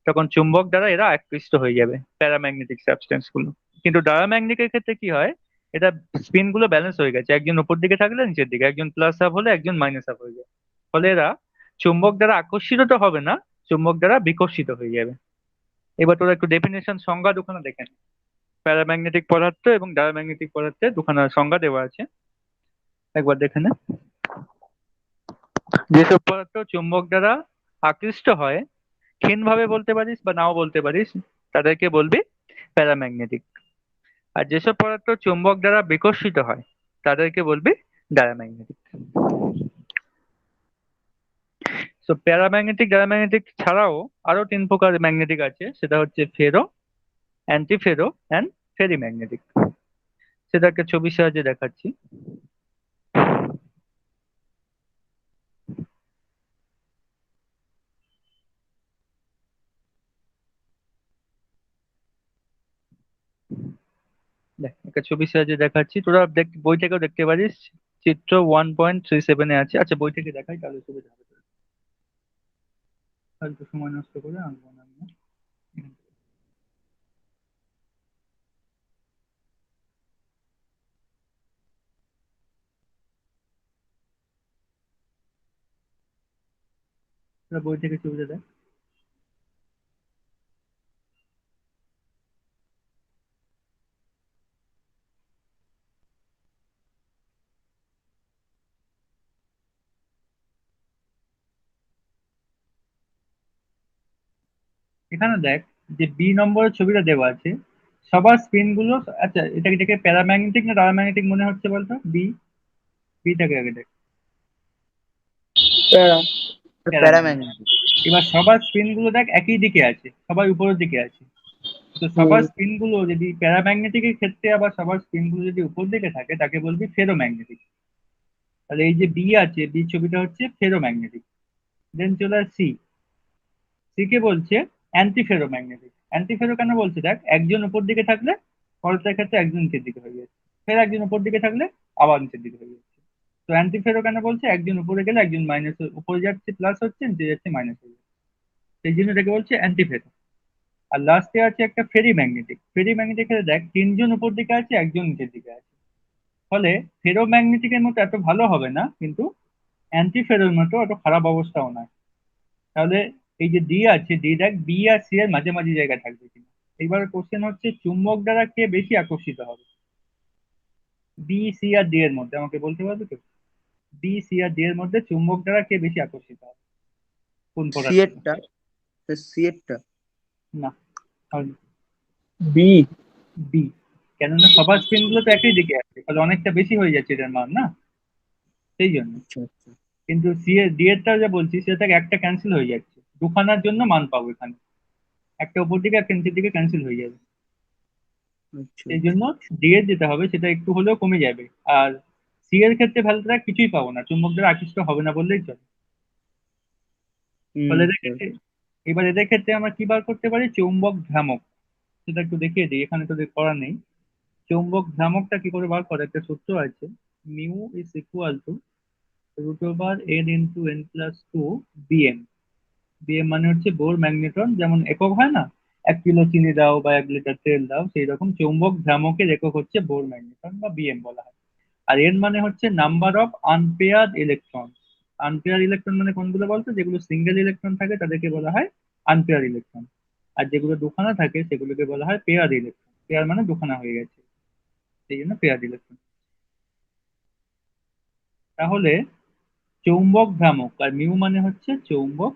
তখন চুম্বক দ্বারা এরা আকৃষ্ট হয়ে যাবে, প্যারাম্যাগনেটিক সাবস্টেন্স গুলো। কিন্তু ডায়াম্যাগনেটিকের ক্ষেত্রে কি হয়? এটা স্পিন গুলো ব্যালেন্স হয়ে গেছে, একজন উপর দিকে থাকলে নিচের দিকে, একজন প্লাস হাফ হলে একজন মাইনাস হাফ হয়ে যায়। ফলে এরা চুম্বক দ্বারা আকর্ষিত তো হবে না, চুম্বক দ্বারা বিকর্ষিত হয়ে যাবে। এবার তোরা একটু ডেফিনেশন সংজ্ঞা দুখানা দেখেন। প্যারাম্যাগনেটিক পদার্থ এবং ডায়াম্যাগনেটিক পদার্থের দুখানা সংজ্ঞা দেওয়া আছে, একবার দেখে নে। যেসব পদার্থ চুম্বক দ্বারা আকৃষ্ট হয়, ক্ষীণভাবে বলতে পারিস বা নাও বলতে পারিস, তাদেরকে বলবি প্যারাম্যাগনেটিক। আর যেসব পদার্থ চুম্বক দ্বারা বিকর্ষিত হয়, তাদেরকে বলবি ডায়াম্যাগনেটিক। তো প্যারাম্যাগনেটিক ডায়াম্যাগনেটিক ছাড়াও আরো তিন প্রকার ম্যাগনেটিক আছে, সেটা হচ্ছে ফেরো, অ্যান্টিফেরো অ্যান্ড ফেরিম্যাগনেটিক। সেটাকে ছবির সাহায্যে দেখাচ্ছি। দেখ, একটা ছবির সাহায্যে দেখাচ্ছি, তোরা দেখ, বই থেকেও দেখতে পারিস। চিত্র 1.37-এ আছে। আচ্ছা, বই থেকে দেখাই তাহলে সুবিধা হবে তোর। ফালতু সময় নষ্ট করে আনবো না আমি, হ্যাঁ? তোরা বই থেকে ছবিটা দেখ। এখানে দেখ, যে বি নম্বরের ছবিটা দেওয়া আছে, সবার স্পিন গুলো। আচ্ছা, এটাকে দেখে প্যারাম্যাগনেটিক না ডায়াম্যাগনেটিক মনে হচ্ছে বলতো? বি, বিটাকে আগে দেখ। প্যারা। প্যারাম্যাগনেটিক। প্যারাম্যাগনেটিক। এবার সবার স্পিন গুলো দেখ একই দিকে আছে, সবাই উপরের দিকে আছে। তো হুম। সবার স্পিন গুলো যদি প্যারাম্যাগনেটিকের ক্ষেত্রে আবার সবার স্পিন গুলো যদি উপর দিকে থাকে, তাকে বলবি ফেরোম্যাগনেটিক। তাহলে এই যে বি আছে, বি ছবিটা হচ্ছে ফেরোম্যাগনেটিক। দেন চলে সি। সি কে বলছে অ্যান্টি ফেরোম্যাগনেটিক। অ্যান্টি ফেরো কেন বলছে? দেখ, একজন উপর দিকে থাকলে পরেরটার ক্ষেত্রে একজন নিচের দিকে হয়ে যাচ্ছে, ফের একজন উপর দিকে থাকলে আবার নিচের দিকে হয়ে যাচ্ছে। তো অ্যান্টি ফেরো কেন বলছে? একজন উপরে গেলে একজন মাইনাস, উপরে যাচ্ছে প্লাস হচ্ছে, নিচে যাচ্ছে মাইনাস হয়ে যাচ্ছে, সেই জন্য এটাকে বলছে অ্যান্টি ফেরো। আর লাস্টে আছে একটা ফেরি ম্যাগনেটিক। ফেরি ম্যাগনেটিক দেখ, তিনজন উপর দিকে আছে, একজন নিচের দিকে আছে। ফলে ফেরো ম্যাগনেটিকের মতো এত ভালো হবে না, কিন্তু অ্যান্টি ফেরোর মতো এত খারাপ অবস্থাও নয়। তাহলে এই যে ডি আছে, ডি দেখ বি আর সি এর মাঝামাঝি জায়গায় থাকবে কিনা। এবার কোশ্চেন হচ্ছে চুম্বক দ্বারা কে বেশি আকর্ষিত হবে, বি সি আর ডি এর মধ্যে আমাকে বলতে পারবে তো? বি সি আর ডি এর মধ্যে চুম্বক দ্বারা কে বেশি আকর্ষিত হবে, কোন সি পদার্থ? এরটা, সি এরটা। না, হয়নি। বি। বি। কেননা সবার স্পিন গুলো তো একই দিকে আছে, তাহলে অনেকটা বেশি হয়ে যাচ্ছে এটার মান না, সেই জন্য। আচ্ছা আচ্ছা কিন্তু সি এর ডি এরটা যা বলছি সেটা একটা ক্যান্সেল হয়ে যাচ্ছে, দুখানার জন্য মান পাবো এখানে, একটা উপর দিকে একটা নিচের দিকে ক্যান্সেল হয়ে যাবে। আচ্ছা এই আচ্ছা। জন্য ডি এর যেটা হবে সেটা একটু হলেও কমে যাবে। আর সি এর ক্ষেত্রে ভ্যালুটা কিছুই পাবো না, চুম্বক দ্বারা আকৃষ্ট হবে না বললেই চলে। ফলে এদের স্যার। ক্ষেত্রে, এবার এদের ক্ষেত্রে আমরা কি বার করতে পারি, চৌম্বক ভ্রামক। সেটা একটু দেখিয়ে দিই, এখানে তো করা নেই। চৌম্বক ভ্রামকটা কি করে বার করে, একটা সূত্র আছে, mu is equal to √n × n+2 BM. BM মানে হচ্ছে বোর ম্যাগনেটন, যেমন একক হয় না, 1 কিলো চিনি দাও বা 1 লিটার তেল দাও, সেই রকম চৌম্বক ভ্রামকের একক হচ্ছে বোর ম্যাগনেটন বা বিএম বলা হয়। আর এর মানে হচ্ছে number of unpaired electron. Unpair electron মানে কোনগুলো বলতো, যেগুলো সিঙ্গেল ইলেকট্রন থাকে তাদেরকে বলা হয় আনপেয়ার ইলেকট্রন। আর যেগুলো দুখানা থাকে সেগুলোকে বলা হয় পেয়ার ইলেকট্রন। পেয়ার মানে দুখানা হয়ে গেছে, সেই জন্য পেয়ার ইলেকট্রন। তাহলে চৌম্বক ভ্রামক, আর মিউ মানে হচ্ছে চৌম্বক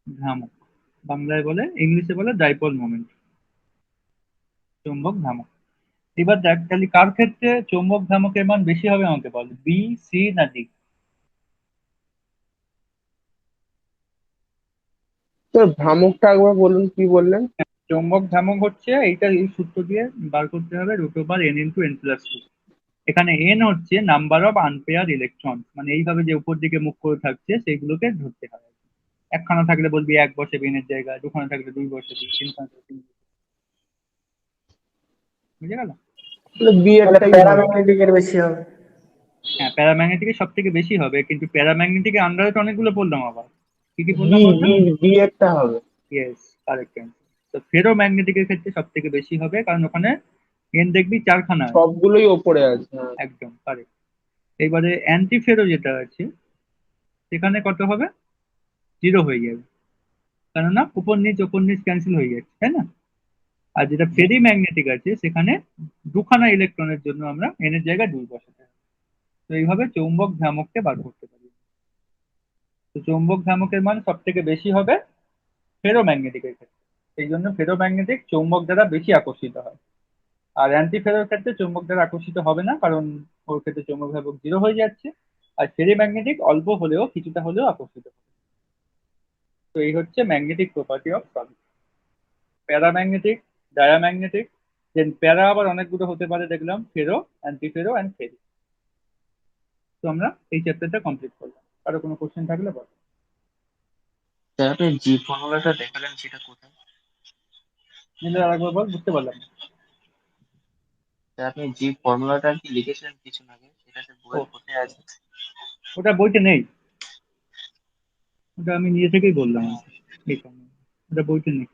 ভ্রামক, বাংলায় বলে, ইংলিশে বলে ডাইপোল মোমেন্ট, চৌম্বক ভ্রামক। এবার দেখ তাহলে কার ক্ষেত্রে চৌম্বক ভ্রামকের মান বেশি হবে, আমাকে বল, বি, সি না ডি? স্যার ভ্রামকটা একবার বলুন, কি বললেন? চৌম্বক ভ্রামক হচ্ছে এইটা, এই সূত্র দিয়ে বার করতে হবে, √n × n+2। এখানে এন হচ্ছে নাম্বার অফ আনপেয়ার ইলেকট্রন, মানে এইভাবে যে উপর দিকে মুখ করে থাকছে সেইগুলোকে ধরতে হবে। একখানা থাকলে বলবি এক বসাবি এনের জায়গায়, দুখানা থাকলে দুই বসাবি, তিনখানা থাকলে তিন বসাবি। বুঝে গেল? বি তাহলে একটাই হবে। প্যারাম্যাগনেটিকের বেশি হবে। হ্যাঁ, প্যারাম্যাগনেটিকের সব থেকে বেশি হবে, কিন্তু প্যারাম্যাগনেটিকের আন্ডারে তো অনেকগুলো বললাম আবার, কি কি বললাম বি বলতো? বি বি একটা হবে। Yes, correct answer. তো ফেরোম্যাগনেটিকের ক্ষেত্রে সব থেকে বেশি হবে, কারণ ওখানে এন দেখবি চারখানা আছে। সবগুলোই ওপরে আছে, হ্যাঁ। একদম কারেক্ট। এবারে অ্যান্টি ফেরো যেটা আছে সেখানে কত হবে, 0 হয়ে যাবে, কেননা উপর নিচ ক্যান্সেল হয়ে যাচ্ছে, তাই না? আর যেটা ফেরি ম্যাগনেটিক আছে সেখানে দুখানা ইলেকট্রনের জন্য আমরা এন এর জায়গায় 2 বসাতে হবে। তো এইভাবে চৌম্বক ভ্রামককে বার করতে পারি। তো চৌম্বক ভ্রামকের মান সব থেকে বেশি হবে ফেরোম্যাগনেটিকের ক্ষেত্রে, এই জন্য ফেরোম্যাগনেটিক চৌম্বক দ্বারা বেশি আকর্ষিত হয়। আর অ্যান্টি ফেরোর ক্ষেত্রে চৌম্বক দ্বারা আকর্ষিত হবে না, কারণ ওর ক্ষেত্রে চৌম্বক ভ্রামক 0 হয়ে যাচ্ছে। আর ফেরি ম্যাগনেটিক অল্প হলেও কিছুটা হলেও আকর্ষিত হবে। তো এই হচ্ছে magnetic property of solid. Paramagnetic, diamagnetic, then para আবার অনেকগুলো হতে পারে দেখলাম, ফেরো, অ্যান্টি ফেরো অ্যান্ড ফেরি। তো আমরা এই চ্যাপ্টারটা কমপ্লিট করলাম, আরো কোনো কোশ্চেন থাকলে বল। স্যার আপনি জি ফর্মুলাটা দেখালেন সেটা কোথায়? নিলে আরেকবার বল, বুঝতে পারলাম না। স্যার আপনি জি ফর্মুলাটা কি লিখেছিলেন কিছু আগে, সেটা স্যার ও, বইয়ের কোথায় আছে? ওটা বইতে নেই, ওটা আমি নিজে থেকেই বললাম আর কি। এই formula। ওটা বইতে নেই,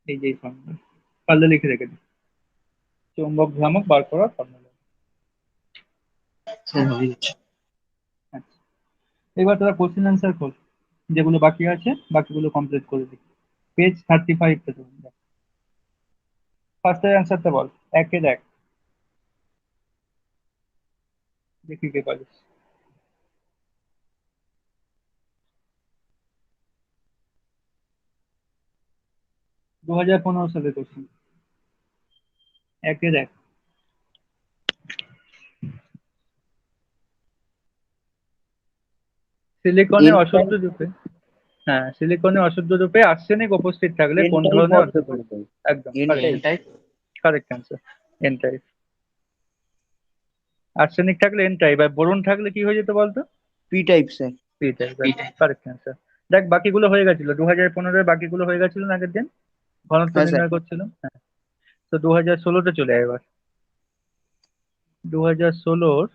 এই যে এই ফর্মুলা, পারলে লিখে রেখে দিই, চৌম্বক ভ্রামক বার করার ফর্মুলা। স্যার হয়ে যাচ্ছে। আচ্ছা, এবার তোরা কোশ্চেন অ্যান্সার কর, যেগুলো বাকি আছে বাকিগুলো কমপ্লিট করে দিই। পেজ 35 তে ফার্স্টের অ্যান্সারটা বল, একে দেখ, দেখি কে পারিস। 2015 সালের কোশ্চেন, একে দেখ। সিলিকনে এন অশুদ্ধ রূপে, হ্যাঁ, সিলিকনে অশুদ্ধ রূপে আর্সেনিক উপস্থিত থাকলে এন কোন টাইপ ধরনের হবে তো অর্ধপরিবাহী? কোনটাই? একদম N correct, N type. Correct answer, N type. Arsenic থাকলে এন টাইপ, আর বোরন থাকলে কি হয়ে যেত বলতো? P type sir. P type. P type. Correct answer. দেখ বাকিগুলো হয়ে গেছিল, 2015-এর বাকিগুলো হয়ে গেছিল না আগের দিন, ঘনত্ব হ্যাঁ স্যার। নির্ণয় করছিলাম, হ্যাঁ। তো 2016-তে চলে আয় এবার। 2016-র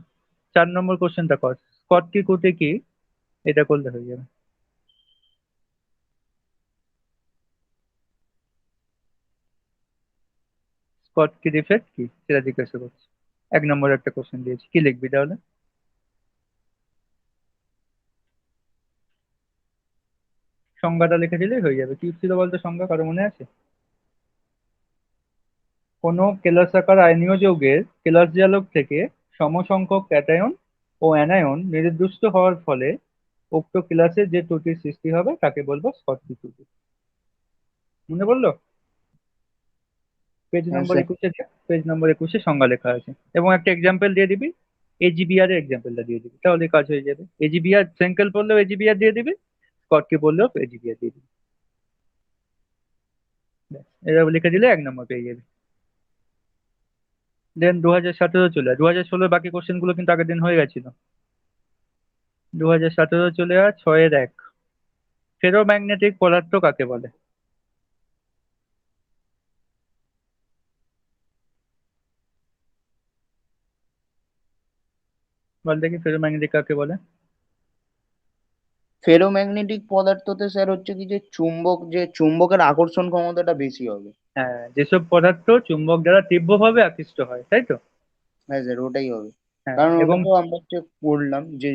4 নম্বর কোশ্চেনটা কর, স্কটকি কোটে কি, এটা করলে হয়ে যাবে। স্কটকি ইফেক্ট কি সেটা জিজ্ঞাসা করছি, 1 নম্বর একটা কোশ্চেন দিয়েছি, কি লিখবি তাহলে? সংজ্ঞাটা লিখে দিলেই হয়ে যাবে। কি ছিল বলতো সংজ্ঞা, কারো মনে আছে? কোনো কেলাসাকার আয়নীয় যৌগের কেলাস জালক থেকে সমসংখ্যক ক্যাটায়ন ও অ্যানায়ন নির্দিষ্ট হওয়ার ফলে উক্ত কেলাসে যে ত্রুটির সৃষ্টি হবে তাকে বলবো স্কটকি ত্রুটি। মনে পড়লো? পেজ হ্যাঁ নম্বর স্যার। 21-এ পেজ নম্বর 21-এ সংজ্ঞা লেখা আছে, এবং একটা এক্সাম্পল দিয়ে দিবি, এজিবিআর এর এক্সাম্পলটা দিয়ে দিবি, তাহলে কাজ হয়ে যাবে। এজিবিআর সেঙ্কেল পড়লেও এজিবিআর দিয়ে দিবি, স্কটকি পড়লেও এজিবিআর দিয়ে দিবি। ব্যাস, এভাবে লিখে দিলে 1 নম্বর পেয়ে যাবে। দেন 2017 চলে আয়, 2016 বাকি কোশ্চেন গুলো কিন্তু আগের দিন হয়ে গেছিল। 2017 চলে আয়, 6-এর 1। ফেরোম্যাগনেটিক পদার্থ কাকে বলে? বল দেখি ফেরোম্যাগনেটিক কাকে বলে। ফেরোম্যাগনেটিক পদার্থতে স্যার হচ্ছে কি, যে চুম্বকের আকর্ষণ ক্ষমতাটা বেশি হবে। হ্যাঁ, যেসব পদার্থ চুম্বক দ্বারা তীব্রভাবে আকৃষ্ট হয়, তাই তো? হ্যাঁ স্যার, ওটাই হবে। হ্যাঁ, কারণ ওটা এবং তো আমরা হচ্ছে পড়লাম যে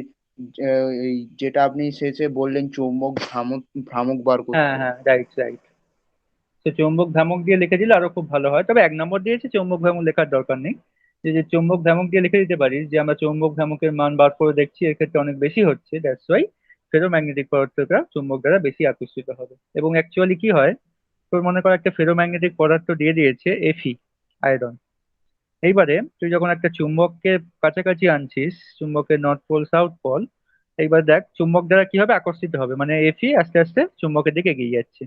এই যেটা আপনি শেষে বললেন, চৌম্বক ভ্রামক ভ্রামক বার হ্যাঁ করতে হবে। হ্যাঁ, রাইট রাইট। তো চৌম্বক ভ্রামক দিয়ে লিখে দিলে আরো খুব ভালো হয়, তবে 1 নম্বর দিয়েছে, চৌম্বক ভ্রামক লেখার দরকার নেই। যে চৌম্বক ভ্রামক দিয়ে লিখে দিতে পারিস যে আমরা চৌম্বক ভ্রামকের মান বার করে দেখছি, এর ক্ষেত্রে অনেক বেশি হচ্ছে, দ্যাটস ওয়াই ফেরোম্যাগনেটিক পদার্থটা চুম্বক দ্বারা বেশি আকর্ষিত হবে। এবং অ্যাকচুয়ালি কি হয়, তোর মনে কর একটা ফেরোম্যাগনেটিক পদার্থ দিয়ে দিয়েছে এফি, আয়রন। এইবারে তুই যখন একটা চুম্বককে কাছাকাছি আনছিস, চুম্বকের নর্থ পোল সাউথ পোল, এইবার দেখ চুম্বক দ্বারা কি হবে, আকর্ষিত হবে, মানে এফি আস্তে আস্তে চুম্বকের দিকে এগিয়ে যাচ্ছে।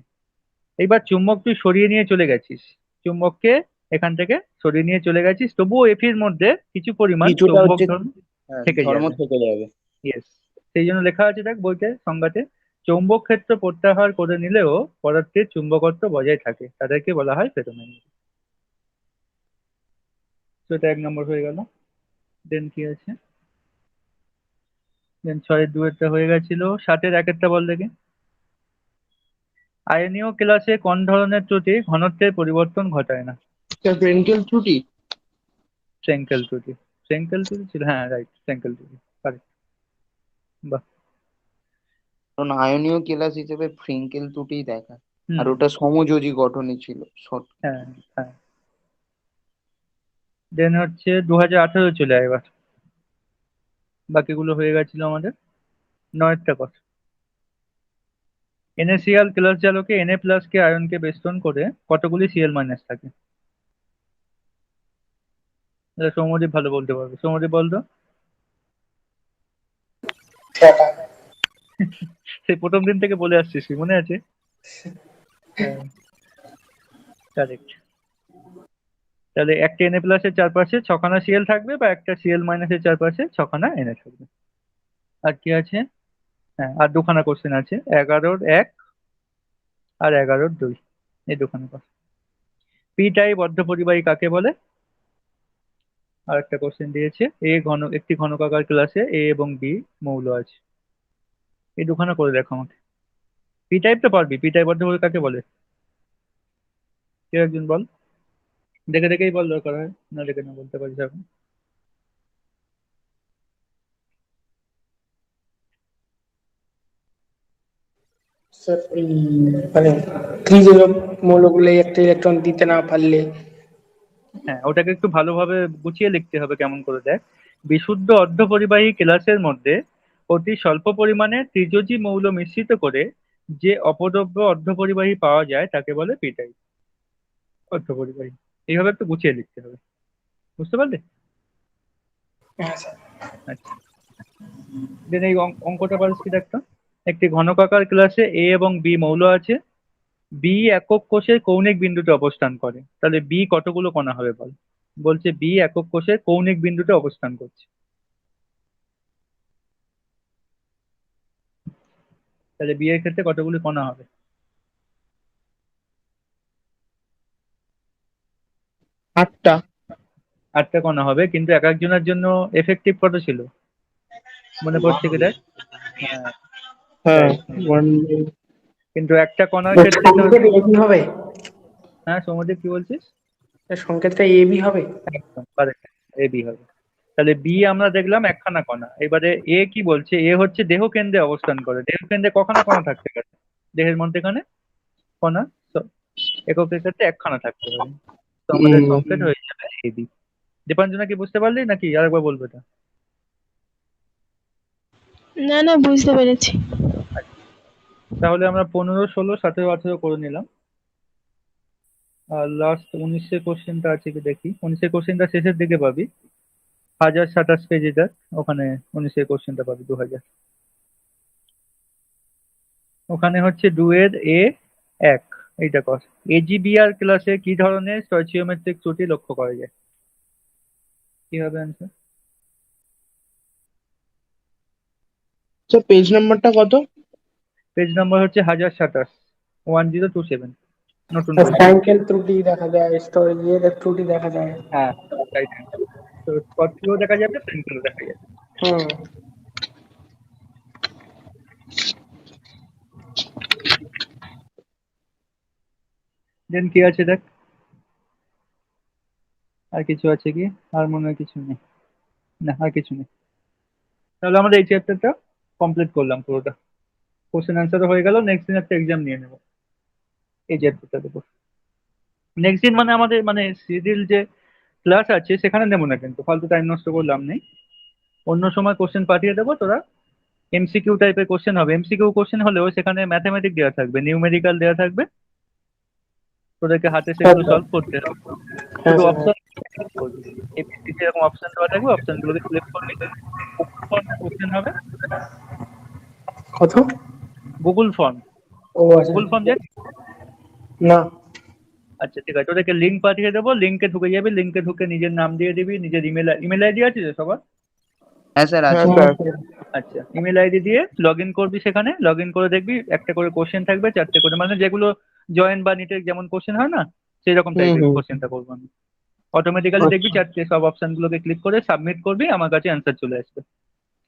এইবার চুম্বক তুই সরিয়ে নিয়ে চলে গেছিস, চুম্বককে এখান থেকে সরিয়ে নিয়ে চলে গেছিস, তবুও এফির মধ্যে কিছু পরিমাণ কিছুটা চৌম্বক হচ্ছে, ধর্ম হ্যাঁ, থেকে ধর্ম যাবে। থেকে যাবে। ইয়েস, সেই জন্য লেখা আছে দেখ বইতে সংজ্ঞাতে, চৌম্বক ক্ষেত্র প্রত্যাহার করে নিলেও পদার্থের চুম্বকত্ব বজায় থাকে, তাদেরকে বলা হয় ফেরোম্যাগনেটিক। তো এটা 1 নম্বর হয়ে গেল। দেন কি আছে, দেন 6-এর 2-এরটা হয়ে গেছিল, 7-এর 1-এরটা বল দেখি। আয়নীয় ক্লাসে কোন ধরনের ত্রুটি ঘনত্বের পরিবর্তন ঘটায় না? স্যার ফ্রেন্কেল ত্রুটি। ফ্রেঙ্কেল ত্রুটি। ফ্রেঙ্কেল ত্রুটি ছিল, হ্যাঁ রাইট, ফ্রেঙ্কেল ত্রুটি, কারেক্ট। বাহ। কারণ আয়নীয় কেলাস হিসেবে ফ্রেঙ্কেল ত্রুটিই দেখা, আর হুম। ওটা সমযোজী গঠনে ছিল শর্ট। হ্যাঁ হ্যাঁ। দেন হচ্ছে 2018 চলে আয় এবার, বাকিগুলো হয়ে গেছিল আমাদের। 9-এরটা কর। NaCl ক্লাস জালকে Na প্লাস কে আয়নকে বেষ্টন করে কতগুলি Cl মাইনাস থাকে? এটা সৌম্যদীপ ভালো বলতে পারবে, সৌম্যদীপ বলতো। সেটা সেই প্রথম দিন থেকে বলে আসছিস কি মনে আছে? হ্যাঁ, কারেক্ট। তাহলে একটা Na প্লাস এর চারপাশে 6খানা Cl থাকবে, বা একটা Cl মাইনাস এর চারপাশে 6খানা Na থাকবে। আর কি আছে? হ্যাঁ, আর 2খানা কোশ্চেন আছে, 11-এর 1 আর 11-এর 2, এই 2খানা কর। পি টাইপ অর্ধপরিবাহী কাকে বলে? আর একটা কোশ্চেন দিয়েছে, একটি ঘনকাকার ক্লাসে এ এবং বি মৌল আছে, এই 2খানা করে দেখো আমাকে। পি টাইপটা পারবি? পি টাইপ অর্ধপরিবাহী কাকে বলে? কেউ একজন বল, দেখে দেখেই বল, দরকার হয় না দেখে না বলতে পারিস এখন। স্যার এই মানে ত্রিজোড় মৌলগুলো একটা ইলেকট্রন দিতে না পারলে। হ্যাঁ, ওটাকে একটু ভালোভাবে গুছিয়ে লিখতে হবে, কেমন করে দেখ, বিশুদ্ধ অর্ধপরিবাহী ক্লাসের মধ্যে অতি স্বল্প পরিমাণে ত্রিযোজী মৌল মিশ্রিত করে যে অপদ্রব্য অর্ধপরিবাহী পাওয়া যায় তাকে বলে পি টাইপ অর্ধপরিবাহী। এইভাবে একটু গুছিয়ে লিখতে হবে, বুঝতে পারলে? হ্যাঁ স্যার। আচ্ছা, দেন এই অঙ্কটা পারিস কি দেখতো। একটি ঘনকাকার ক্লাসে এ এবং বি মৌল আছে, বি একক কোষের কৌণিক বিন্দুতে অবস্থান করে, তাহলে বি কতগুলো কণা হবে বল। বলছে বি একক কোষের কৌণিক বিন্দুতে অবস্থান করছে, তাহলে বি এর ক্ষেত্রে কতগুলি কণা হবে? 8টা। 8টা কণা হবে, কিন্তু এক একজনের জন্য এফেক্টিভ কত ছিল মনে পড়ছে কি দেখ? হ্যাঁ, হ্যাঁ রাইট। 1। কিন্তু একটা কণার ক্ষেত্রে তো, সংকেত এবি হবে। হ্যাঁ সৌম্যদীপ কি বলছিস? সংকেতটা এবি হবে। একদম কারেক্ট, এ বি হবে। তাহলে বি আমরা দেখলাম 1খানা কণা, এবারে এ কি বলছে, এ হচ্ছে দেহ কেন্দ্রে অবস্থান করে, দেহ কেন্দ্রে কখানা কণা থাকতে পারে? দেহের মধ্যেখানে কণা এককের ক্ষেত্রে একখানা থাকতে পারে। তো আমাদের সংকেত হয়ে যাবে এবি। দীপাঞ্জনা কি বুঝতে পারলি নাকি আরেকবার বলবো এটা? না না, বুঝতে পেরেছি। তাহলে আমরা 15, 16, 17, 18 করে নিলাম। আর লাস্ট 19 কোশ্চেনটা আছে কি দেখি। 19 কোশ্চেনটা শেষের দিকে পাবি, 1027 পেজেটা, ওখানে 19 কোশ্চেনটা পাবি 2000। ওখানে হচ্ছে 2 এর A1 এইটা কর। এজিবিআর ক্লাসে কি ধরনের স্টয়চিওমেট্রিক ত্রুটি লক্ষ্য করা যায়? কি হবে অ্যান্সার? আচ্ছা, পেজ নাম্বারটা কত? পেজ নাম্বার হচ্ছে 1027, 1027, নতুন বই। ফ্র্যাঙ্কেল ত্রুটি দেখা যায়, স্টোরেজের ত্রুটি দেখা যায়। হ্যাঁ, রাইট। তো স্কটকিও দেখা যাবে, ফ্রেঙ্কেলও দেখা যাবে। হুম। দেন কি আছে দেখ, আর কিছু আছে কি? আর মনে হয় কিছু নেই। না, আর কিছু নেই। তাহলে আমরা এই চ্যাপ্টারটা কমপ্লিট করলাম পুরোটা। কোশ্চেন অ্যান্সারও হয়ে গেল। নেক্সট দিন একটা এক্সাম নিয়ে নেবো এই চ্যাপ্টারটার উপর। নেক্সট দিন মানে আমাদের মানে সিডিউল যে ক্লাস আছে সেখানে নেবো না, কিন্তু ফালতু টাইম নষ্ট করলাম নেই। অন্য সময় কোশ্চেন পাঠিয়ে দেবো, তোরা এমসিকিউ টাইপের কোশ্চেন হবে। এমসিকিউ কোশ্চেন হলেও সেখানে ম্যাথমেটিক দেওয়া থাকবে, নিউমেরিক্যাল দেওয়া থাকবে, তোদেরকে হাতে সেগুলো আচ্ছা। সলভ করতে হবে। হ্যাঁ শুধু স্যার, হ্যাঁ। অপশন করবি, এমসিকিউ এরকম অপশন দেওয়া থাকবে, অপশনগুলোকে সিলেক্ট করবি। গুগল ফর্মে কোশ্চেন হবে। কত? গুগল ফর্ম, ও আচ্ছা। গুগল ফর্ম জানি। না। আচ্ছা ঠিক আছে, তোদেরকে লিঙ্ক পাঠিয়ে দেবো, লিঙ্কে ঢুকে যাবি, লিঙ্কে ঢুকে নিজের নাম দিয়ে দিবি, নিজের ইমেল আইডি আছে তো সবার? হ্যাঁ স্যার হ্যাঁ আছে। হুম, স্যার। স্যার। আচ্ছা, ইমেল আইডি দিয়ে লগ ইন করবি, সেখানে লগ ইন করে দেখবি একটা করে কোশ্চেন থাকবে, 4টে করে, মানে যেগুলো জয়েন বা নিটের যেমন কোশ্চেন হয় না, সেই রকম হুম টাইপের হুম। কোশ্চেনটা করবো আমি। অটোমেটিক্যালি দেখবি আচ্ছা। 4টে সব অপশনগুলোকে ক্লিক করে সাবমিট করবি, আমার কাছে অ্যান্সার চলে আসবে।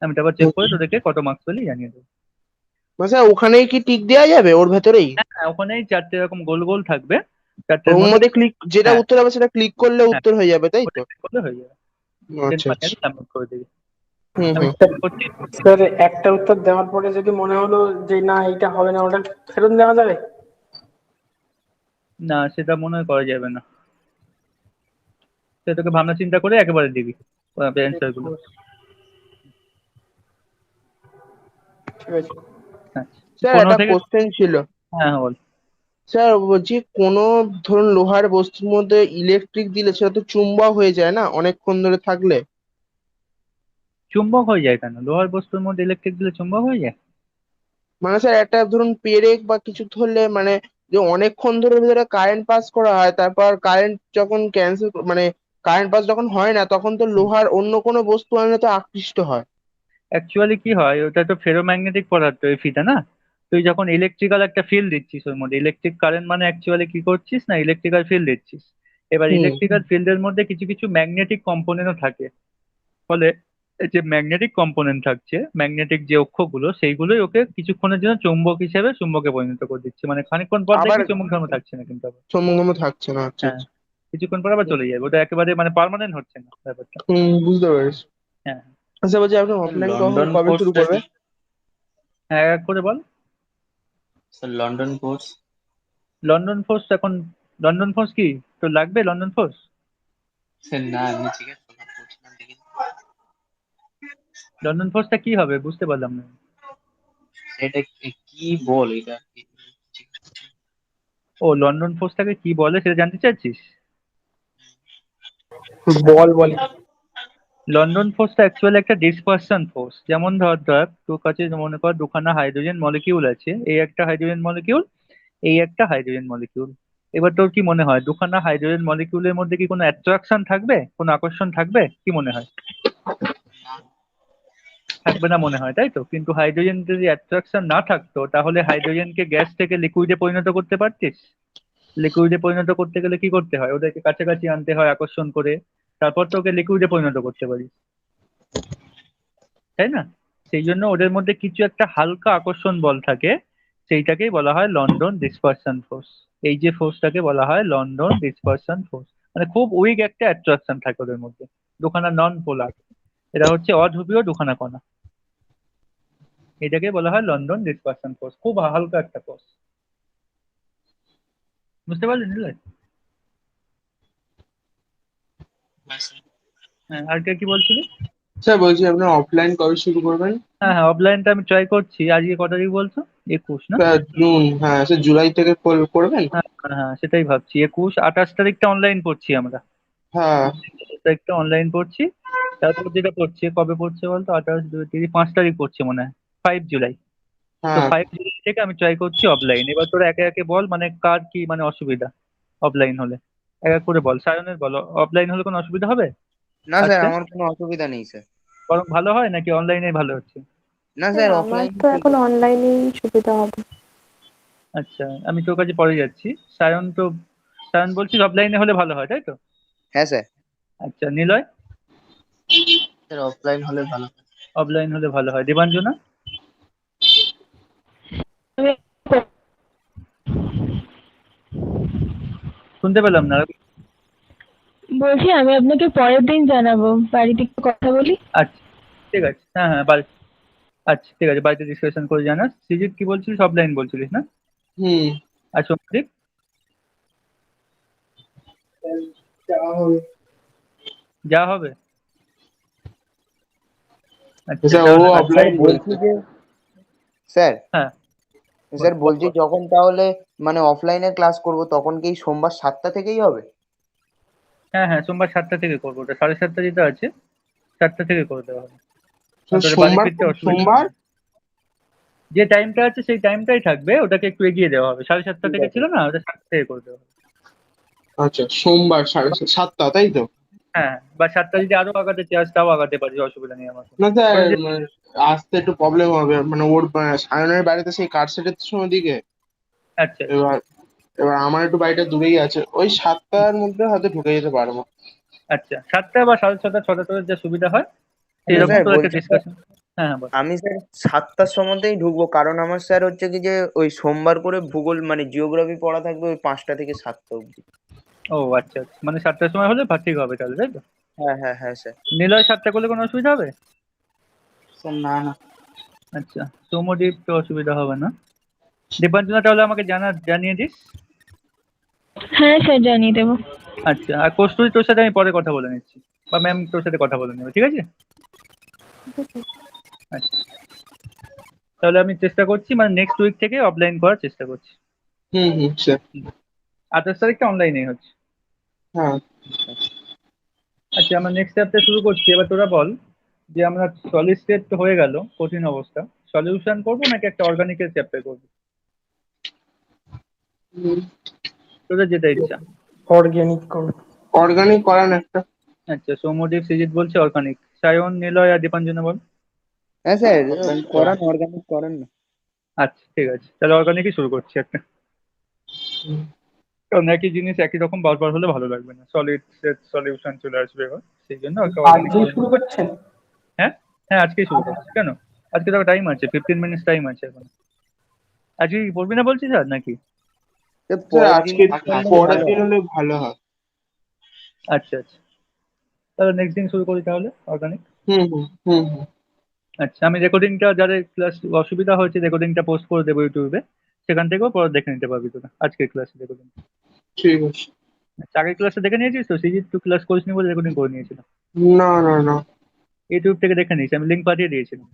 আমি তারপর চেক করে তোদেরকে কত মার্কস পেলি জানিয়ে দেবো। মানে স্যার ওখানেই কি টিক দেওয়া যাবে ওর ভেতরেই? হ্যাঁ, ওখানেই 4টে এরকম গোল গোল থাকবে, 4টের ওর মধ্যে। মধ্যে ক্লিক, যেটা হ্যাঁ উত্তর হবে সেটা ক্লিক করলে হ্যাঁ, উত্তর হয়ে যাবে, তাই ওটা তো? click করলে হয়ে যাবে। দেন আচ্ছা আচ্ছা। ফাইনালি সাবমিট করে দিবি। হুম আমি হুম। check করছি। স্যার, একটা উত্তর দেওয়ার পরে যদি মনে হলো যে না এটা হবে না, ওটা ফেরত দেওয়া যাবে? না, সেটা মনে হয় করা যাবে না, সে তোকে ভাবনা চিন্তা করে একেবারে দিবি অ্যান্সার গুলো। ঠিক আছে। হ্যাঁ, স্যার 15 একটা থেকে। কোশ্চেন ছিল। হ্যাঁ হ্যাঁ, বল। স্যার বলছি, কোনো ধরুন লোহার বস্তুর মধ্যে ইলেকট্রিক দিলে সেটা তো চুম্বক হয়ে যায় না অনেকক্ষণ ধরে থাকলে? চুম্বক হয়ে যায় কেন? লোহার বস্তুর মধ্যে ইলেকট্রিক দিলে চুম্বক হয়ে যায়? মানে স্যার একটা ধরুন পেরেক বা কিছু ধরলে, মানে যে অনেকক্ষণ ধরে ভিতরে কারেন্ট পাস করা হয়, তারপর কারেন্ট যখন ক্যান্সেল, মানে কারেন্ট পাস যখন হয় না, তখন তো লোহার অন্য কোনো বস্তু আনলে তো আকৃষ্ট হয়। অ্যাকচুয়ালি কি হয়, ওটা তো ফেরোম্যাগনেটিক পদার্থ এই ফিটা না। তুই যখন ইলেকট্রিক্যাল একটা ফিল্ড দিচ্ছিস ওর মধ্যে, ইলেকট্রিক কারেন্ট মানে অ্যাকচুয়ালি কি করছিস না, ইলেকট্রিক্যাল ফিল্ড দিচ্ছিস। এবার হুম। ইলেকট্রিক্যাল ফিল্ডের মধ্যে কিছু কিছু ম্যাগনেটিক কম্পোনেন্টও থাকে। ফলে এই যে ম্যাগনেটিক কম্পোনেন্ট থাকছে, ম্যাগনেটিক যে অক্ষগুলো, সেইগুলোই ওকে কিছুক্ষণের জন্য চুম্বক হিসেবে চুম্বকে পরিণত করে দিচ্ছে। মানে খানিকক্ষণ পর আবার দেখবি চুম্বক ধর্ম থাকছে না কিন্তু আবার। সম্ভব থাকছে না, আচ্ছা হ্যাঁ, আচ্ছা। কিছুক্ষণ পর আবার চলে যাবে, ওটা একেবারে মানে পার্মানেন্ট হচ্ছে না ব্যাপারটা। হুম, বুঝতে পেরেছি। হ্যাঁ আচ্ছা বলছি, আপনি স্যার অফলাইন লন্ডন কবে শুরু কোর্সটা করবে? কি? হ্যাঁ, এক করে বল। Sir London course. London force এখন, লন্ডন ফোর্স কি তোর লাগবে? লন্ডন ফোর্স, স্যার না, আমি জিজ্ঞেস করছিলাম দেখি। লন্ডন ফোর্সটা কি হবে বুঝতে পারলাম না। এটা কি বল এটা কি? ও, লন্ডন ফোর্সটাকে কি বলে সেটা জানতে চাচ্ছিস? বল বলে। লন্ডন ফোর্সটা অ্যাকচুয়ালি একটা ডিসপারশন ফোর্স। যেমন ধর ধর তোর কাছে মনে কর দুখানা হাইড্রোজেন মলিকিউল আছে, এই একটা হাইড্রোজেন মলিকিউল, এই একটা হাইড্রোজেন মলিকিউল। এবার তোর কি মনে হয় দুখানা হাইড্রোজেন মলিকিউলের মধ্যে কি কোনো অ্যাট্রাকশন থাকবে, কোনো আকর্ষণ থাকবে? কি মনে হয়? থাকবে না মনে হয়, তাই তো। কিন্তু হাইড্রোজেন যদি অ্যাট্রাকশন না থাকতো তাহলে হাইড্রোজেনকে গ্যাস থেকে লিকুইডে পরিণত করতে পারতিস? লিকুইডে পরিণত করতে গেলে কি করতে হয়, ওদেরকে কাছাকাছি আনতে হয় আকর্ষণ করে, তারপর তো ওকে লিকুইডে পরিণত করতে পারিস, তাই না? সেই জন্য ওদের মধ্যে কিছু একটা হালকা আকর্ষণ বল থাকে, সেইটাকেই বলা হয় লন্ডন ডিসপারশন ফোর্স। এই যে ফোর্সটাকে বলা হয় লন্ডন ডিসপারশন ফোর্স। মানে খুব উইক একটা অ্যাট্রাকশন থাকে ওদের মধ্যে, দুখানা নন পোলার, এরা হচ্ছে অধ্রুবীয় দুখানা কণা। এটাকে বলা হয় লন্ডন ডিসপারশন কোর্স, খুব হালকা একটা কোর্স। বুঝতে পারলেন নিলয়? হ্যাঁ, আর কে কি বলছিলি? স্যার বলছি আপনার অফলাইন কবে শুরু করবেন? হ্যাঁ হ্যাঁ, অফলাইনটা আমি ট্রাই করছি। আজকে কত তারিখ বলছো? 21 না? স্যার জুন, হ্যাঁ স্যার জুলাই থেকে করবেন। হ্যাঁ হ্যাঁ হ্যাঁ, সেটাই ভাবছি। 21 28 তারিখটা অনলাইন পড়ছি আমরা। হ্যাঁ 28 তারিখটা অনলাইন পড়ছি। তারপর যেটা পড়ছে, কবে পড়ছে বলতো? 28 2 3 5 তারিখ পড়ছে মনে হয়, 5 জুলাই। তো হ্যাঁ 5 জুলাই থেকে আমি ট্রাই করছি অফলাইন। এবার তোরা একে একে বল, মানে কার কি মানে অসুবিধা অফলাইন হলে। এক এক করে বল। সায়নের বলো, অফলাইন হলে কোনো অসুবিধা হবে না স্যার, আসতে? আমার কোনো অসুবিধা নেই স্যার। বরং ভালো হয় নাকি অনলাইনে ভালো হচ্ছে? না স্যার স্যার, আমার অফলাইন তো ঠিক এখন আছে। অনলাইনেই সুবিধা হবে। আচ্ছা, আমি তোর কাছে পরে যাচ্ছি। সায়ন বলছিস অফলাইনে হলে ভালো হয়, তাই তো? হ্যাঁ স্যার। আচ্ছা, নিলয়? স্যার অফলাইন হলে ভালো হয়। অফলাইন হলে ভালো হয়। দেবাঞ্জনা? আমি শুনতে পেলাম না। বলছি আমি আপনাকে পরের দিন জানাবো, বাড়িতে একটু কথা বলি। আচ্ছা, ঠিক আছে। হ্যাঁ হ্যাঁ, বাড়ি। আচ্ছা ঠিক আছে, বাড়িতে ডিসকাশন করে জানাস। সৃজিত কি বলছিলিস? অফলাইন বলছিলিস না? হুম। আর সন্দীপ? যা হবে। যা হবে। আচ্ছা স্যার ও তাহলে। আর স্যার অফলাইন বলছি বলছে। যে, স্যার হ্যাঁ বল স্যার বল বলছি বল। যখন তাহলে মানে অফলাইনে ক্লাস করব তখন কি সোমবার 7টা থেকেই হবে? হ্যাঁ হ্যাঁ, সোমবার 7টা থেকে করবো। ওটা 7:30 যেটা আছে, 7টা থেকে করে দেওয়া হবে। স্যার তোর বাড়ি সোমবার ফিরতে কোন অসুবিধা হবে সোমবার? না। যে টাইমটা আছে সেই টাইমটাই থাকবে, ওটাকে একটু এগিয়ে দেওয়া হবে। 7:30 ঠিক থেকে আছে। ছিল না, ওটা 7টা থেকে করে দেওয়া হবে। আচ্ছা সোমবার 7:30, তাই তো? হ্যাঁ, বা 7টা যদি আরো আগাতে চাস তাও আগাতে পারিস, অসুবিধা নেই আমার কোনো। না স্যার তোরা যে। আসতে একটু প্রবলেম হবে, মানে ওর সায়নের বাড়িতে সেই কার সেটের সময় দিকে। আচ্ছা আচ্ছা এবার এবার আমার একটু বাড়িটা দূরেই আছে, ওই 7টার মধ্যে হয়তো ঢুকে যেতে পারবো। আচ্ছা, 7টা বা 6:30, 6টা তোর যা সুবিধা হয় সেই আচ্ছা রকম স্যার তোর একটা বলছি স্যার, ডিসকাশন। হ্যাঁ হ্যাঁ বল। আমি স্যার 7টার সময়তেই ঢুকবো, কারণ আমার স্যার হচ্ছে কি যে ওই সোমবার করে ভূগোল মানে জিওগ্রাফি পড়া থাকবে ওই 5টা থেকে 7টা অবধি। ও আচ্ছা আচ্ছা, মানে 7টার সময় হলে ঠিক হবে তাহলে, তাই তো? হ্যাঁ হ্যাঁ হ্যাঁ স্যার। নিলয় 7টা করলে কোনো অসুবিধা হবে? স্যার না না। আচ্ছা, সৌম্যদীপ তো অসুবিধা হবে না। দীপাঞ্জনা তাহলে আমাকে জানিয়ে দিস। হ্যাঁ স্যার, জানিয়ে দেবো। আচ্ছা, আর কস্তুরী তোর সাথে আমি পরে কথা বলে নিচ্ছি, বা ম্যাম তোর সাথে কথা বলে নেবে, ঠিক আছে? আচ্ছা, তাহলে আমি চেষ্টা করছি, মানে নেক্সট উইক থেকে অফলাইন করার চেষ্টা করছি। হুম হুম স্যার। 28 তারিখটা অনলাইনেই হচ্ছে। হ্যাঁ আচ্ছা, আমরা নেক্সট চ্যাপ্টার শুরু করছি। এবার তোরা বল যে আমরা সলিড স্টেট তো হয়ে গেল, কঠিন অবস্থা, সলিউশন করবো নাকি একটা অর্গানিকের চ্যাপ্টার করবো? তোদের যেটা ইচ্ছা। অর্গানিক করো। অর্গানিক করান একটা। আচ্ছা, সৌম্যদীপ সৃজিত বলছে অর্গানিক। সায়ন, নিলয় আর দীপাঞ্জনা বল। হ্যাঁ স্যার, করান, অর্গানিক করেন না। আচ্ছা ঠিক আছে, তাহলে অর্গানিকই শুরু করছি একটা। হুম। কারণ একই জিনিস একই রকম বারবার হলে ভালো লাগবে না, সলিড স্টেট সলিউশন চলে আসবে এবার, সেই জন্য একটা অর্গানিক আজকেই করে শুরু নিই। করছেন? হ্যাঁ হ্যাঁ, আজকেই শুরু করছি। কেন? আজকে তো টাইম আছে, 15 মিনিটস টাইম আছে এখন। আজকে কি পড়বি না বলছিস আর নাকি? তো স্যার পরের দিন আজকে করলে পরের ভালো দিন হয়। হলে ভালো হয়। আচ্ছা আচ্ছা, তাহলে নেক্সট দিন শুরু করি তাহলে অর্গানিক। হুম হুম হুম হুম। আচ্ছা, আমি রেকর্ডিংটা, যাদের ক্লাস অসুবিধা হয়েছে রেকর্ডিংটা পোস্ট করে দেবো ইউটিউবে, সেখান থেকেও পরে দেখে নিতে পারবি তোরা আজকের ক্লাসে রেকর্ডিং। ঠিক আছে। আচ্ছা, আগের ক্লাসে দেখে নিয়েছিস তো? সিজিত তুই ক্লাস করিসনি বলে রেকর্ডিং করে নিয়েছিলাম। না না না। ইউটিউব থেকে দেখে নিয়েছি, আমি লিঙ্ক পাঠিয়ে দিয়েছিলাম।